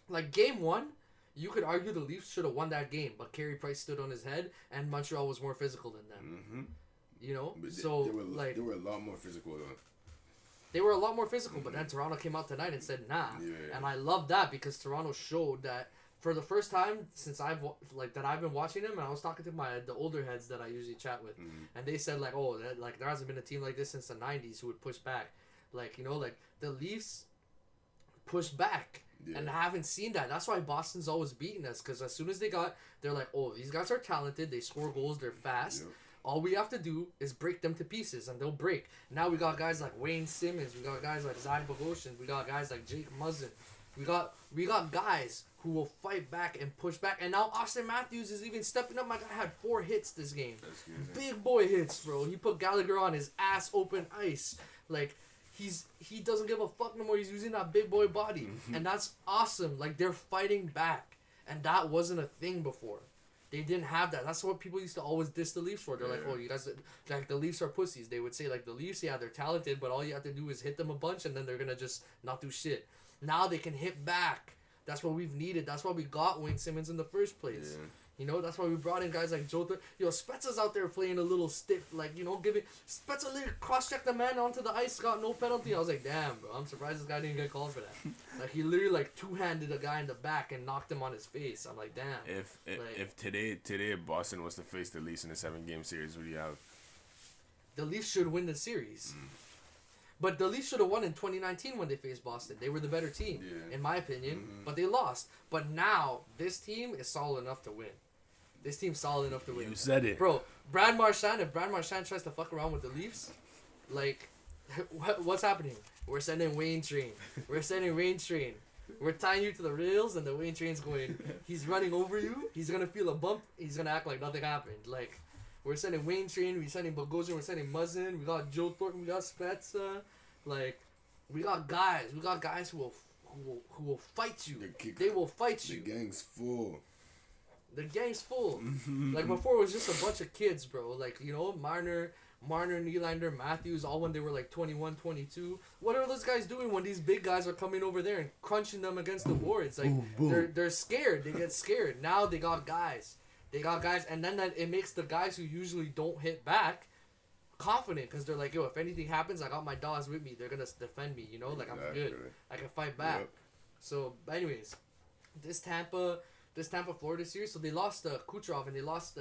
Like game 1, you could argue the Leafs should have won that game, but Carey Price stood on his head and Montreal was more physical than them. You know, they were a lot more physical though. They were a lot more physical, but then Toronto came out tonight and said, nah. Yeah. And I love that because Toronto showed that for the first time since I've been watching them, and I was talking to the older heads that I usually chat with, and they said like, oh, there hasn't been a team like this since the 90s who would push back. Like, you know, like the Leafs push back. Yeah. And I haven't seen that. That's why Boston's always beating us, because as soon as they're like, oh, these guys are talented, they score goals, they're fast. Yep. All we have to do is break them to pieces, and they'll break. Now we got guys like Wayne Simmons. We got guys like Zach Bogosian. We got guys like Jake Muzzin. We got guys who will fight back and push back. And now Auston Matthews is even stepping up. My guy had 4 hits this game. Big boy hits, bro. He put Gallagher on his ass open ice. Like, he doesn't give a fuck no more. He's using that big boy body. And that's awesome. Like, they're fighting back. And that wasn't a thing before. They didn't have that. That's what people used to always diss the Leafs for. They're like, oh, you guys, like, the Leafs are pussies. They would say, like, the Leafs, yeah, they're talented, but all you have to do is hit them a bunch, and then they're going to just not do shit. Now they can hit back. That's what we've needed. That's why we got Wayne Simmons in the first place. You know, that's why we brought in guys like Joe. Spezza's out there playing a little stiff, like, giving Spezza little cross-check the man onto the ice, got no penalty. I was like, damn, bro, I'm surprised this guy didn't get called for that. Like, he literally, like, two-handed a guy in the back and knocked him on his face. I'm like, damn. If today Boston was to face the Leafs in a 7-game series, what do you have? The Leafs should win the series. But the Leafs should have won in 2019 when they faced Boston. They were the better team, in my opinion, but they lost. But now, this team is solid enough to win. This team's solid enough to win. You said it. Bro, Brad Marchand, if Brad Marchand tries to fuck around with the Leafs, like, what's happening? We're sending Wayne Train. We're tying you to the rails, and the Wayne Train's going, he's running over you, he's going to feel a bump, he's going to act like nothing happened. Like, we're sending Wayne Train, we're sending Bogosian, we're sending Muzzin, we got Joe Thornton, we got Spezza. Like, we got guys who will fight you. They will fight you. The gang's full. Like, before it was just a bunch of kids, bro. Like, Marner, Nylander, Matthews, all when they were like 21, 22. What are those guys doing when these big guys are coming over there and crunching them against the boards? Like, they're scared. They get scared. Now they got guys. And then it makes the guys who usually don't hit back confident, because they're like, yo, if anything happens, I got my dogs with me. They're going to defend me, Like, I'm good. I can fight back. Yep. So, anyways, this Tampa Florida series, so they lost Kucherov and they lost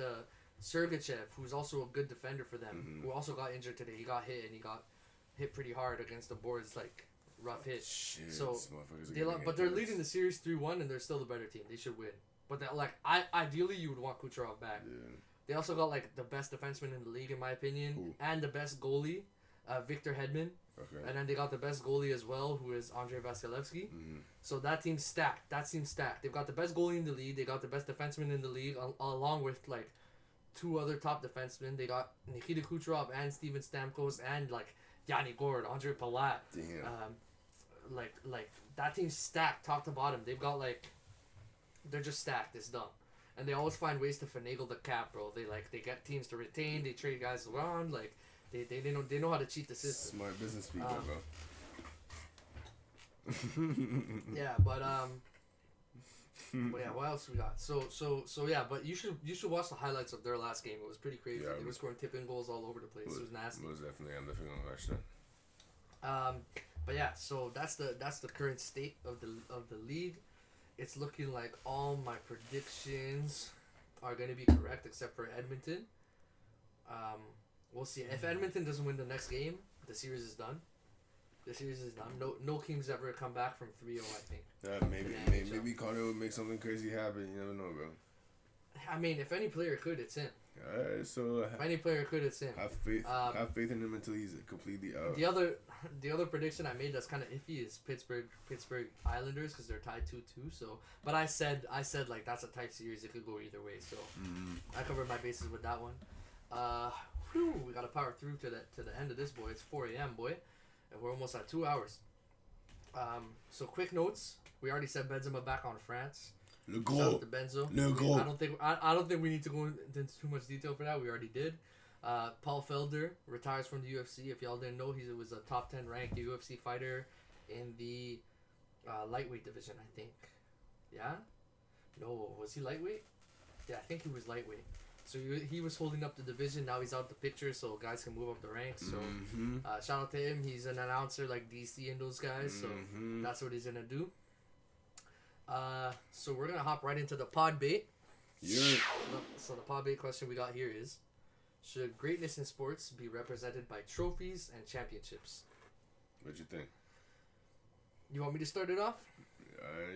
Sergachev, who's also a good defender for them, who also got injured today. He got hit, and he got hit pretty hard against the boards, like, rough hit. Shit, so, they're leading the series 3-1, and they're still the better team. They should win. But, ideally, you would want Kucherov back. Yeah. They also got, like, the best defenseman in the league, in my opinion, and the best goalie, Victor Hedman. Okay. And then they got the best goalie as well, who is Andrei Vasilevsky. So that team's stacked. They've got the best goalie in the league. They got the best defenseman in the league, along with, like, 2 other top defensemen. They got Nikita Kucherov and Steven Stamkos and, like, Yanni Gourde, Andre Palat. Damn. Like, that team's stacked top to bottom. They've got, like, they're just stacked. It's dumb. And they always find ways to finagle the cap, bro. They get teams to retain. They trade guys around. Like, they know how to cheat the system. Smart business people, bro. Yeah, but yeah, what else we got? So yeah, but you should watch the highlights of their last game. It was pretty crazy. They were scoring tipping goals all over the place. It was nasty. Most definitely, I'm definitely gonna watch that. But yeah, so that's the current state of the league. It's looking like all my predictions are going to be correct except for Edmonton. We'll see. If Edmonton doesn't win the next game, the series is done. No Kings ever come back from 3-0, I think. Maybe Connor would make something crazy happen. You never know, bro. I mean, if any player could, it's him. Alright, so if any player could, it's him. Have faith in him until he's completely out. The other prediction I made that's kind of iffy is Pittsburgh Islanders, because they're tied 2-2. So, but I said like that's a tight series. It could go either way. So I covered my bases with that one. We gotta power through to the end of this, boy. It's 4 a.m., boy, and we're almost at 2 hours. So quick notes. We already said Benzema back on France. Le gros. Shout out to Benzo. I don't think we need to go into too much detail for that. We already did. Paul Felder retires from the UFC. If y'all didn't know, he was a top 10 ranked UFC fighter in the lightweight division, I think. Yeah? No, was he lightweight? Yeah, I think he was lightweight. So he was holding up the division. Now he's out the picture, so guys can move up the ranks. So shout out to him. He's an announcer like DC and those guys. So that's what he's gonna do. So we're gonna hop right into the Podbate. Yeah. So the Podbate question we got here is: should greatness in sports be represented by trophies and championships? What you think? You want me to start it off?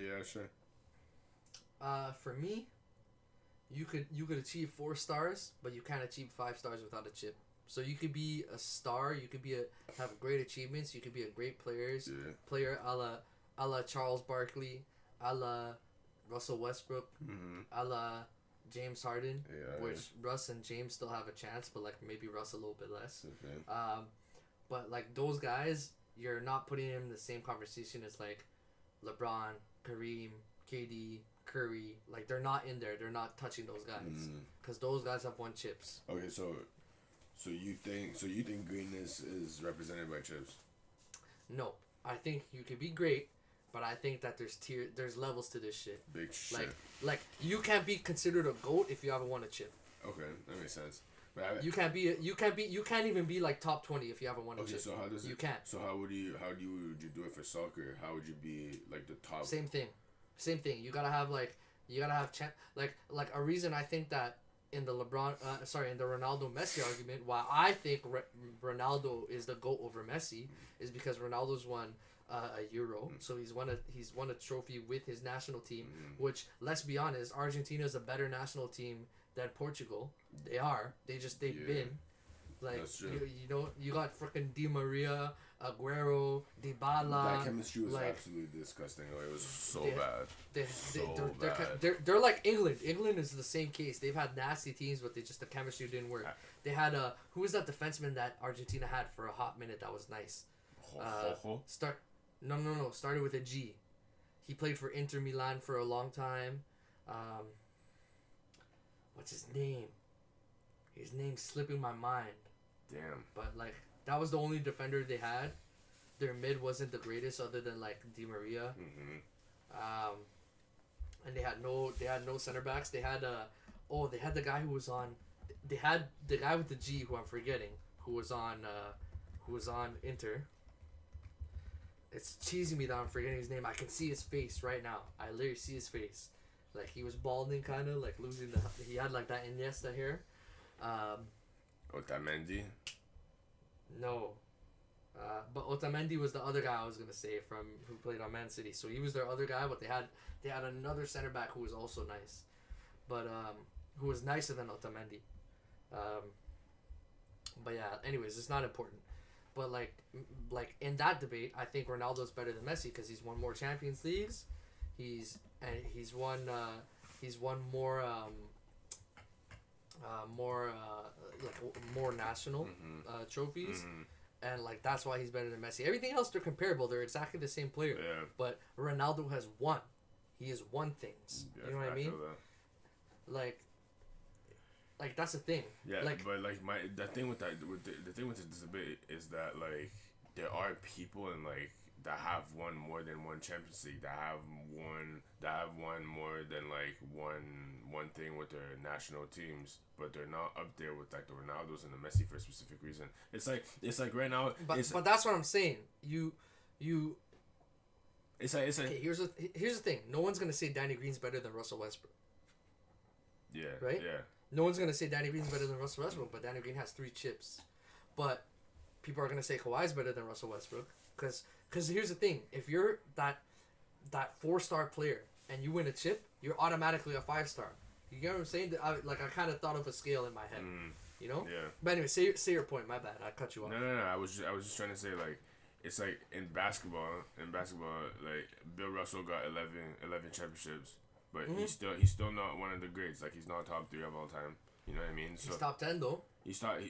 Yeah, sure. For me, you could achieve 4 stars, but you can't achieve 5 stars without a chip. So you could be a star, you could have great achievements, you could be a great player a la Charles Barkley, a la Russell Westbrook, a la James Harden, which Russ and James still have a chance, but like maybe Russ a little bit less. Okay. But like those guys, you're not putting them in the same conversation as like LeBron, Kareem, KD, Curry. Like they're not in there. They're not touching those guys because those guys have won chips. Okay, so you think greatness is represented by chips? No, I think you could be great, but I think that there's levels to this shit. Big shit. Like you can't be considered a GOAT if you haven't won a chip. Okay, that makes sense. But you can't even be like top 20 if you haven't won a chip. So how does you can't. So how would you do it for soccer? How would you be like the top? Same thing. You gotta have like a reason. I think that in the in the Ronaldo Messi argument, why I think Ronaldo is the GOAT over Messi is because Ronaldo's won a Euro, so he's won a trophy with his national team. Which, let's be honest, Argentina is a better national team than Portugal. They are. They've been. Like you got freaking Di Maria, Aguero, Dybala. That chemistry was absolutely disgusting. It was so bad. They're like England. England is the same case. They've had nasty teams, but the chemistry didn't work. They had who was that defenseman that Argentina had for a hot minute that was nice? Started with a G. He played for Inter Milan for a long time. What's his name? His name's slipping my mind. Damn. But like that was the only defender they had. Their mid wasn't the greatest other than like Di Maria. And they had no center backs. They had the guy who was on. They had the guy with the G who I'm forgetting who was on Inter. It's cheesing me that I'm forgetting his name. I can see his face right now. I literally see his face. Like he was balding, kind of like losing he had like that Iniesta hair. Otamendi? No. But Otamendi was the other guy I was gonna say who played on Man City. So he was their other guy, but they had another center back who was also nice, but who was nicer than Otamendi. But yeah. Anyways, it's not important. But like in that debate, I think Ronaldo's better than Messi because he's won more Champions Leagues. He's won more more national trophies, and like that's why he's better than Messi. Everything else they're comparable. They're exactly the same player. Yeah. But Ronaldo has won. He has won things. Yeah, you know what I mean? Like that's the thing. Yeah. Like, but like the thing with this debate is that like there are people and like that have won more than one Champions League, that have won more than like one thing with their national teams, but they're not up there with like the Ronaldos and the Messi for a specific reason. It's like right now. But that's what I'm saying. It's like okay. Here's the thing. No one's gonna say Danny Green's better than Russell Westbrook. Yeah. Right. Yeah. No one's gonna say Danny Green's better than Russell Westbrook, but Danny Green has 3 chips. But people are gonna say Kawhi's better than Russell Westbrook because here's the thing: if you're that 4-star player and you win a chip, you're automatically a 5-star. You get what I'm saying? I kind of thought of a scale in my head, you know? Yeah. But anyway, say your point. My bad, I cut you off. No. I was just trying to say like it's like in basketball, like Bill Russell got 11 championships, but he's still not one of the greats. Like he's not top 3 of all time. You know what I mean? So he's top 10 though. He's top 10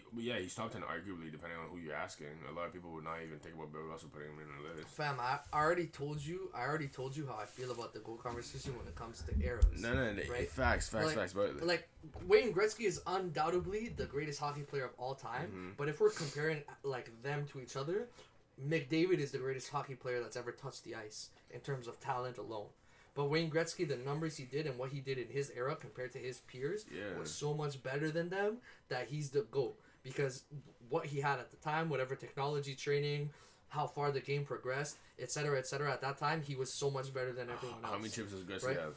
arguably, depending on who you're asking. A lot of people would not even think about Bill Russell putting him in the list. Fam, I already told you how I feel about the GOAT conversation when it comes to eras. No, right? Facts. But like Wayne Gretzky is undoubtedly the greatest hockey player of all time. But if we're comparing like them to each other, McDavid is the greatest hockey player that's ever touched the ice in terms of talent alone. But Wayne Gretzky, the numbers he did and what he did in his era compared to his peers was so much better than them that he's the GOAT. Because what he had at the time, whatever technology, training, how far the game progressed, etc., at that time, he was so much better than everyone else. How many chips does Gretzky have?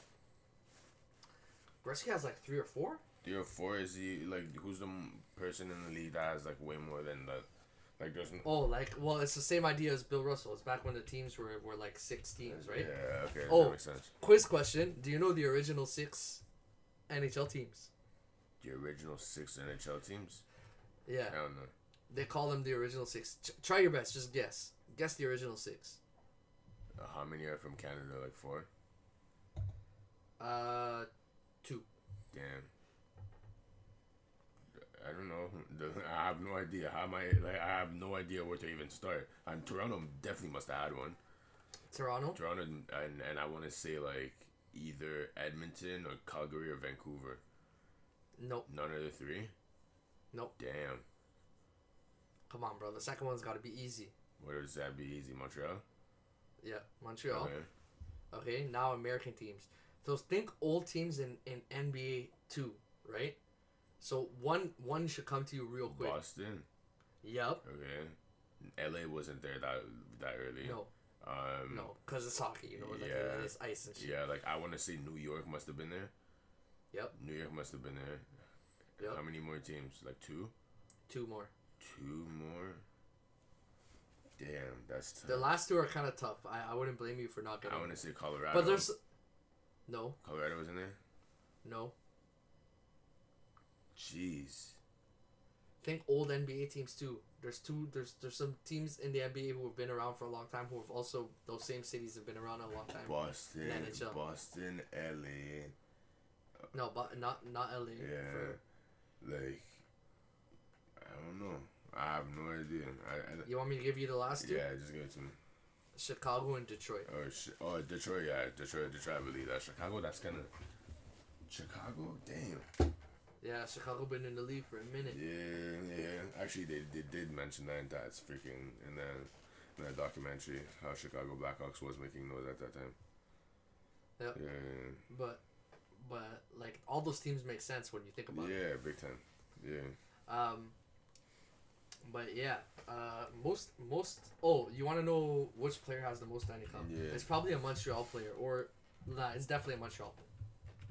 Gretzky has like 3 or 4? 3 or 4? Is he, like, who's the person in the league that has, like, way more than that? Like there's well, it's the same idea as Bill Russell. It's back when the teams were like 6 teams, right? Yeah, okay, that makes sense. Quiz question: do you know the original 6 NHL teams? The original 6 NHL teams? Yeah. I don't know. They call them the original 6. Try your best. Just guess. Guess the original 6. How many are from Canada? Like 4? 2. Damn. I don't know. I have no idea. I have no idea where to even start. And Toronto definitely must have had one. Toronto, and I want to say like either Edmonton or Calgary or Vancouver. Nope. None of the 3. Nope. Damn. Come on, bro. The second one's got to be easy. Where does that be easy? Montreal. Yeah, Montreal. Okay. Okay, now American teams. So think old teams in NBA too, right? So one should come to you real quick. Boston. Yep. Okay. LA wasn't there that early. No. No, because it's hockey, you know, like it's ice and shit. Yeah, like I want to say New York must have been there. Yep. New York must have been there. Yep. How many more teams? Like two? Two more. Two more? Damn, that's tough. The last two are kind of tough. I wouldn't blame you for not getting I want to say Colorado. But there's... No. Colorado was in there? No. Jeez. Think old NBA teams too. There's some teams in the NBA who have been around for a long time who have also, those same cities have been around a long time. Boston, in NHL. Boston, LA. No, but not LA. Yeah. Like, I don't know. I have no idea. You want me to give you the last two? Yeah, just give it to me. Chicago and Detroit. Oh, Detroit, yeah. Detroit, I believe that. Chicago, that's kind of... Chicago? Damn. Yeah, Chicago been in the league for a minute. Yeah. Actually, they did mention that. That's freaking in that documentary, how Chicago Blackhawks was making noise at that time. Yep. Yeah. But like all those teams make sense when you think about it. Yeah, big time. Yeah. But yeah, most. Oh, you want to know which player has the most Stanley Cup? Yeah. It's probably a Montreal player, or nah, it's definitely a Montreal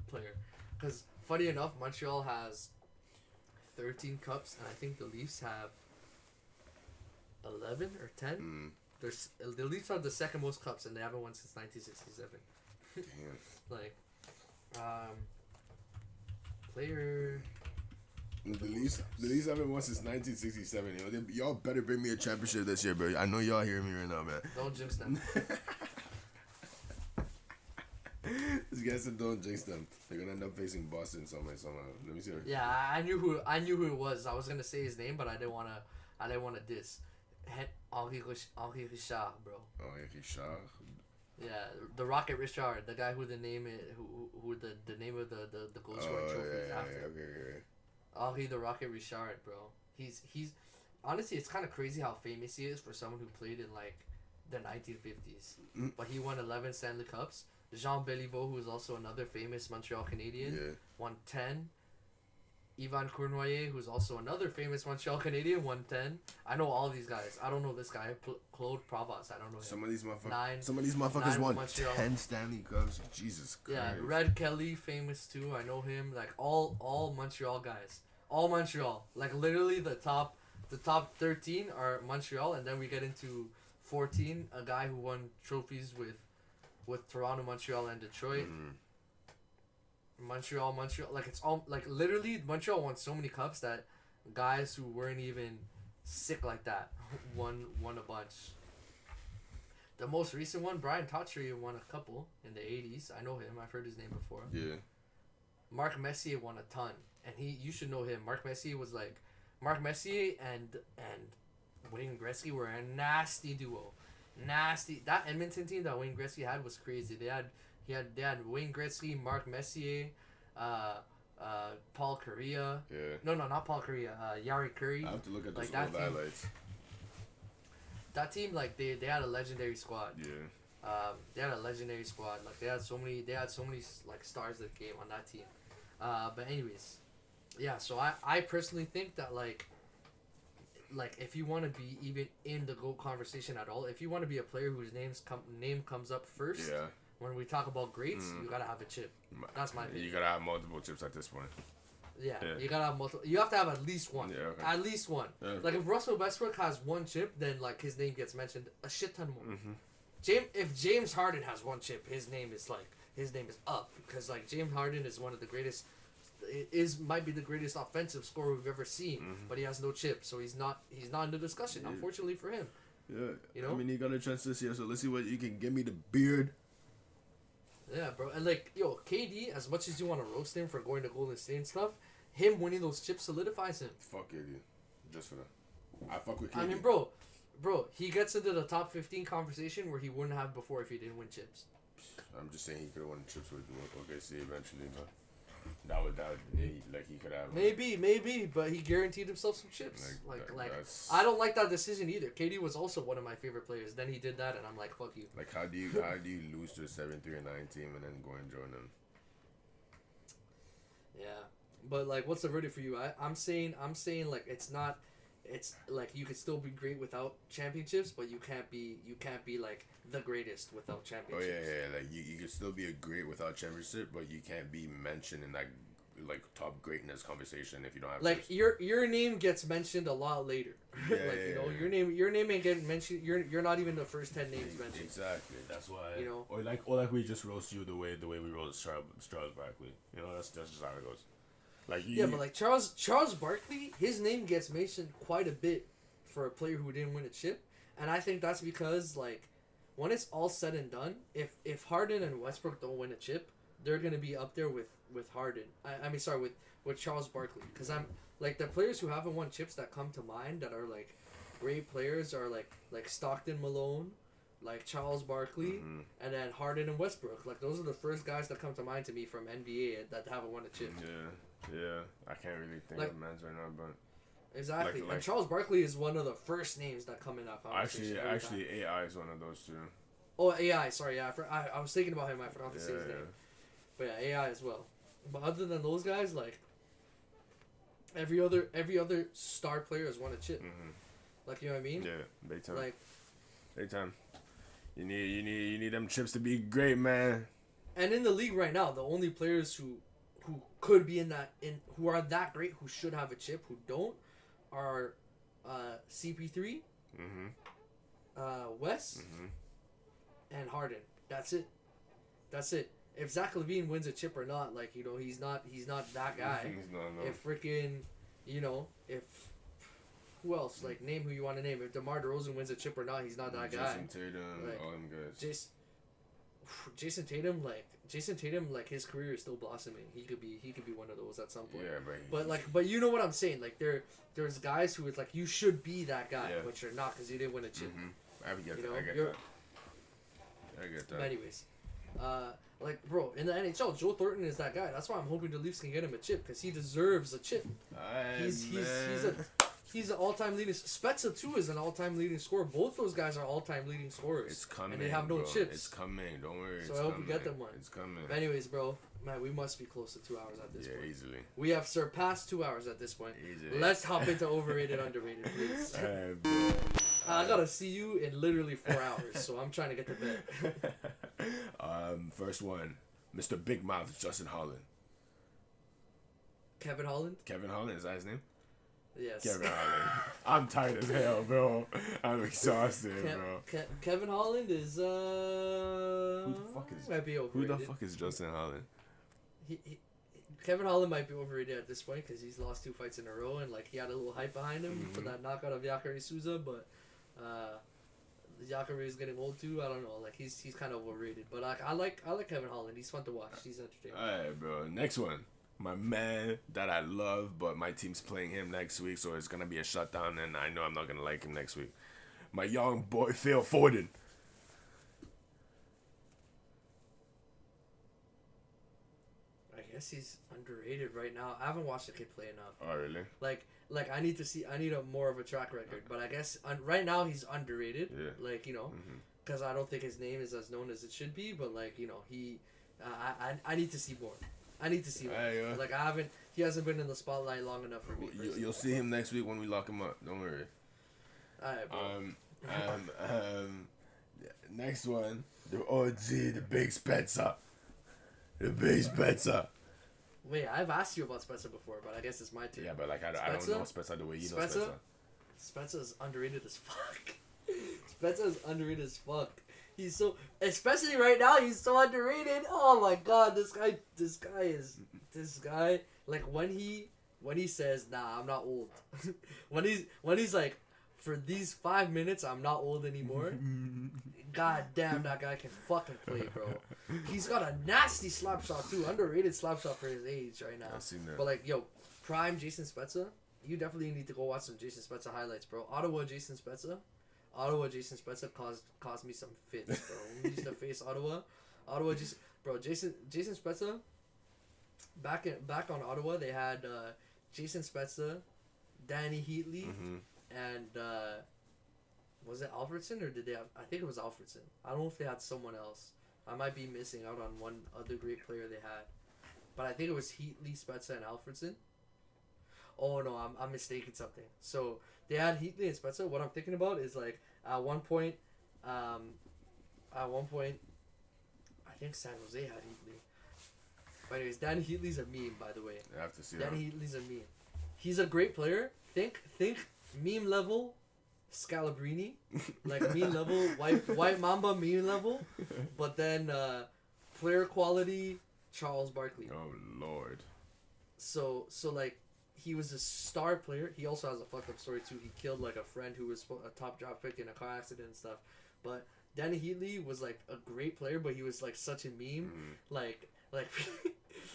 player. Because funny enough, Montreal has 13 cups, and I think the Leafs have 11 or 10. The Leafs have the second most cups, and they haven't won since 1967. Damn. Like, player. The Leafs haven't won since 1967. You know, y'all better bring me a championship this year, bro. I know y'all hearing me right now, man. Don't jinx them. This guy said, "Don't jinx them. They're gonna end up facing Boston somehow." Let me see. Yeah, I knew who it was. I was gonna say his name, but I didn't wanna diss. Henri Richard, bro. Oh, Richard. Yeah, the Rocket Richard, the guy who the name the name of the goal scoring trophy is after. Okay. Henri the Rocket Richard, bro. He's honestly, it's kind of crazy how famous he is for someone who played in like the 1950s. But he won 11 Stanley Cups. Jean Béliveau, who is also another famous Montreal Canadian, won 10. Yvan Cournoyer, who's also another famous Montreal Canadian, won 10. I know all these guys. I don't know this guy, Claude Provost. I don't know him. Some of these motherfuckers won Montreal. 10 Stanley Cups. Jesus Christ. Yeah, Red Kelly, famous too. I know him. Like all Montreal guys. All Montreal. Like literally the top 13 are Montreal, and then we get into 14, a guy who won trophies with Toronto, Montreal, and Detroit. Montreal, like it's all like literally Montreal won so many cups that guys who weren't even sick like that won a bunch. The most recent one, Brian Taucher won a couple in the 80s. I know him. I've heard his name before. Yeah. Mark Messier won a ton, and you should know him. Mark Messier and Wayne Gretzky were a nasty duo. Nasty. That Edmonton team that Wayne Gretzky had was crazy. They had Wayne Gretzky, Mark Messier, Paul Kariya. Yeah. No, not Paul Kariya. Yari Curry. I have to look at like those old highlights. That team, like they had a legendary squad. Yeah. They had a legendary squad. Like they had so many like stars that came on that team. But anyways, yeah. So I personally think that like if you want to be even in the GOAT conversation at all, if you want to be a player whose name comes up first, when we talk about greats, you gotta have a chip. That's my opinion. You gotta have multiple chips at this point. Yeah, you gotta have multiple. You have to have at least one. Yeah, okay. At least one. Yeah. Like if Russell Westbrook has one chip, then like his name gets mentioned a shit ton more. If James Harden has one chip, his name is up, because like James Harden is one of the greatest. Might be the greatest offensive scorer we've ever seen, but he has no chip, so he's not in the discussion. Yeah. Unfortunately for him. Yeah, you know. I mean, he got a chance this year, so let's see what you can give me the beard. Yeah, bro, and like KD, as much as you want to roast him for going to Golden State and stuff, him winning those chips solidifies him. Fuck KD, just for that. I fuck with KD. I mean, bro, he gets into the top 15 conversation where he wouldn't have before if he didn't win chips. I'm just saying he could have won chips with OKC eventually, but he could have Maybe, but he guaranteed himself some chips. Like I don't like that decision either. KD was also one of my favorite players. Then he did that, and I'm like, fuck you. Like, how do you lose to a 7-3-9 team and then go and join them? Yeah, but like, what's the verdict for you? I'm saying like it's not. It's like you could still be great without championships, but you can't be like the greatest without championships. Oh yeah. Like you could still be a great without championship, but you can't be mentioned in that like top greatness conversation if you don't have. Like chips. your name gets mentioned a lot later. Yeah, your name ain't getting mentioned. You're not even the first 10 names mentioned. Exactly. That's why. Or like we just roast you the way we roast Charles Barkley. That's just how it goes. Like but like Charles Barkley, his name gets mentioned quite a bit for a player who didn't win a chip, and I think that's because like when it's all said and done, if Harden and Westbrook don't win a chip, they're gonna be up there with Harden. With Charles Barkley, because I'm like the players who haven't won chips that come to mind that are like great players are like Stockton, Malone, like Charles Barkley, and then Harden and Westbrook. Like those are the first guys that come to mind to me from NBA that haven't won a chip. Yeah, I can't really think of men's right now, but exactly. And Charles Barkley is one of the first names that come in that conversation. Actually, AI is one of those too. Oh, AI. Sorry, yeah, I was thinking about him. I forgot to say his name. But yeah, AI as well. But other than those guys, like every other star player has won a chip. Like, you know what I mean? Yeah, big time. Like, big time. You need them chips to be great, man. And in the league right now, the only players who could be who are that great, who should have a chip, who don't, are CP3, West, and Harden. That's it. If Zach LaVine wins a chip or not, like, he's not that guy. If freaking, if who else? Like, name who you want to name. If DeMar DeRozan wins a chip or not, he's not that guy. Jason Tatum, all them guys. Jason Tatum, like his career is still blossoming. He could be one of those at some point. Yeah, but you know what I'm saying? Like there's guys who is like you should be that guy, but you're not because you didn't win a chip. I get that. But anyways, like bro, in the NHL, Joe Thornton is that guy. That's why I'm hoping the Leafs can get him a chip because he deserves a chip. He's an all-time leading. Spezza too is an all-time leading scorer. Both those guys are all-time leading scorers. It's coming, and they have no chips. It's coming. Don't worry. So I hope we get them one. It's coming. But anyways, bro, man, we must be close to 2 hours at this point. Yeah, easily. We have surpassed 2 hours at this point. Easily. Let's hop into overrated, underrated, please. Alright, bro. I gotta see you in literally 4 hours, so I'm trying to get to bed. First one, Mr. Big Mouth, Justin Holland. Kevin Holland? Kevin Holland, is that his name? Yes. Kevin Holland. I'm tired as hell, bro. I'm exhausted, bro. Kevin Holland is Who the fuck is? Might be overrated. Who the fuck is Justin Holland? Kevin Holland might be overrated at this point because he's lost 2 fights in a row and like he had a little hype behind him for that knockout of Jacare Souza, but Jacare is getting old too. I don't know, like he's kind of overrated. But like I like Kevin Holland. He's fun to watch. He's entertaining. Alright, bro. Next one. My man that I love, but my team's playing him next week, so it's gonna be a shutdown, and I know I'm not gonna like him next week. My young boy Phil Foden. I guess he's underrated right now. I haven't watched the kid play enough. Oh really? Like I need a more of a track record, but I guess right now he's underrated. Yeah. Like because I don't think his name is as known as it should be, but like he, I need to see more. I need to see more. Like he hasn't been in the spotlight long enough for me. You'll see him next week when we lock him up. Don't worry. Alright, bro. Next one, the OG, the Big Spezza. The Big Spezza. Wait, I've asked you about Spezza before, but I guess it's my turn. Yeah, but like I don't know Spezza the way you know Spezza. Spezza's underrated as fuck. Spezza's underrated as fuck. He's so, especially right now, he's so underrated. Oh my god, this guy. Like when he says, "Nah, I'm not old." when he's like, "For these 5 minutes, I'm not old anymore." God damn, that guy can fucking play, bro. He's got a nasty slap shot too, underrated slap shot for his age right now. I've seen that. But like, yo, prime Jason Spezza. You definitely need to go watch some Jason Spezza highlights, bro. Ottawa Jason Spezza caused me some fits, bro. When we used to face Ottawa Jason Spezza. Back on Ottawa, they had Jason Spezza, Danny Heatley, Mm-hmm. and was it Alfredson or did they have? I think it was Alfredson. I don't know if they had someone else. I might be missing out on one other great player they had, but I think it was Heatley, Spezza, and Alfredson. Oh no, I'm mistaken something. So they had Heatley and Spezza. What I'm thinking about is like at one point, I think San Jose had Heatley. But anyways, Danny Heatley's a meme, by the way. I have to see Danny Heatley's a meme. He's a great player. Think meme level, Scalabrini, like meme level, white Mamba meme level, but then player quality, Charles Barkley. Oh Lord. So like he was a star player. He also has a fucked up story too. He killed like a friend who was a top draft pick in a car accident and stuff. But Danny Heatley was like a great player, but he was like such a meme. Like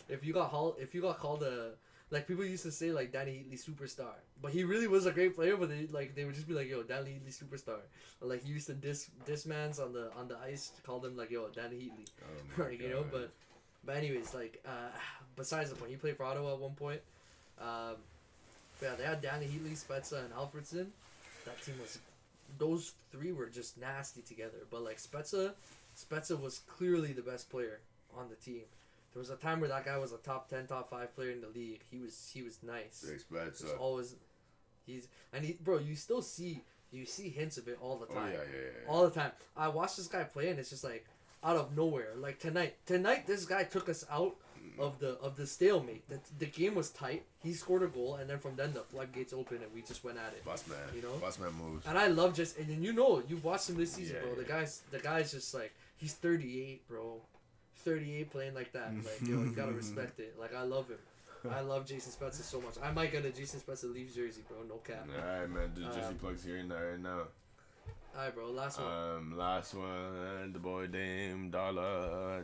if you got called a, like people used to say like Danny Heatley superstar, but he really was a great player. But they would just be like, yo, Danny Heatley superstar. Or, like he used to diss mans on the ice, call them like, yo, Danny Heatley. Oh my like God. you know, but anyways, like besides the point, he played for Ottawa at one point. Yeah, they had Danny Heatley, Spezza, and Alfredson. That team was, those three were just nasty together. But like Spezza was clearly the best player on the team. There was a time where that guy was a top 10, top 5 player in the league. He was nice. Big Spezza. He was always, bro, you still see hints of it all the time. Oh yeah. All the time. I watched this guy play and it's just like out of nowhere. Like tonight this guy took us out of the stalemate. The game was tight. He scored a goal and then from then the floodgates opened and we just went at it. Boss man. You know? Boss man moves. And I love just, and then you've watched him this season, Yeah, bro. yeah. The guy's just like, he's 38, bro. 38 playing like that. Like, yo, you gotta respect it. Like, I love him. I love Jason Spezza so much. I might get a Jason Spezza Leafs jersey, bro. No cap. Alright, man. The Jesse plugs here and there right now. Alright, bro. Last one. Last one. The boy Dame Dollar.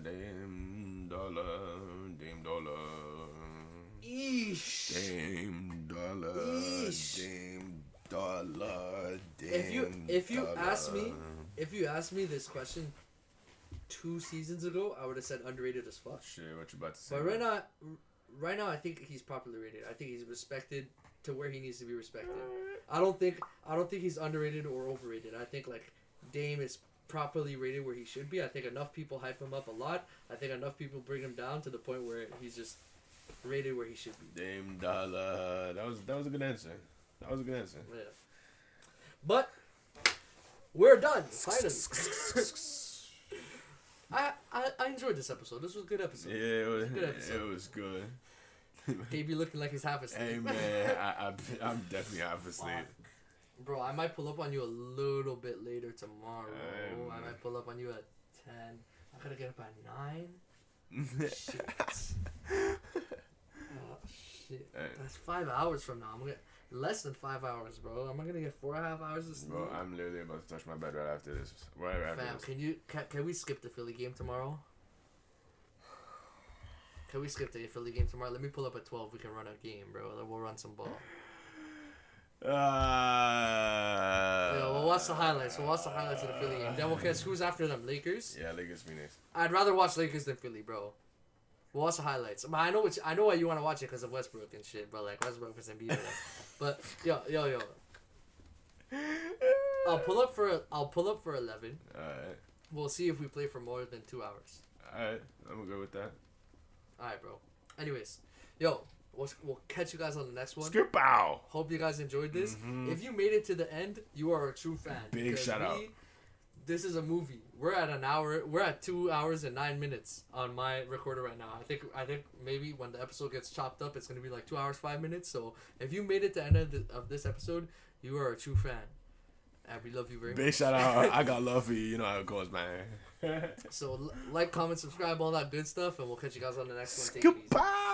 Eesh. Dame Dollar. Eesh. Dame Dollar. If you asked me this question 2 seasons ago, I would have said underrated as fuck. Shit, what you about to say? But right now, I think he's properly rated. I think he's respected to where he needs to be respected. I don't think he's underrated or overrated. I think like Dame is properly rated where he should be. I think enough people hype him up a lot. I think enough people bring him down to the point where he's just rated where he should be. Dame Dollar. That was a good answer. Yeah. But we're done. Finally. I enjoyed this episode. This was a good episode. Yeah, it Good episode. was good. KB looking like he's half asleep. Hey man, I'm definitely half asleep. Bro, I might pull up on you a little bit later tomorrow. Hey, I might pull up on you at 10. I gotta get up at 9. Shit. Oh, shit. Hey. That's 5 hours from now. I'm gonna less than 5 hours, bro. I'm gonna get 4.5 hours of sleep. Bro, I'm literally about to touch my bed right after this. Right after Fam, this. can we skip the Philly game tomorrow? Can we skip the Philly game tomorrow? Let me pull up at 12. We can run a game, bro. Then we'll run some ball. We'll watch the highlights. We'll watch the highlights of the Philly game. Then we'll catch who's after them. Lakers? Yeah, Lakers Phoenix. I'd rather watch Lakers than Philly, bro. We'll watch the highlights. But I know why you want to watch it because of Westbrook and shit, bro. Like Westbrook versus Embiid. But yo. I'll pull up for 11. Alright. We'll see if we play for more than 2 hours. Alright. I'm good with that. Alright, bro. Anyways, yo, we'll catch you guys on the next one. Skip bow. Hope you guys enjoyed this. Mm-hmm. If you made it to the end, you are a true fan. Big because shout out. This is a movie. We're at an hour. We're at 2 hours and 9 minutes on my recorder right now. I think maybe when the episode gets chopped up, it's gonna be like 2 hours 5 minutes. So if you made it to the end of this episode, you are a true fan. And we love you very much. Big shout out. I got love for you. You know how it goes, man. So like, comment, subscribe, all that good stuff, and we'll catch you guys on the next one. Take it easy. Goodbye.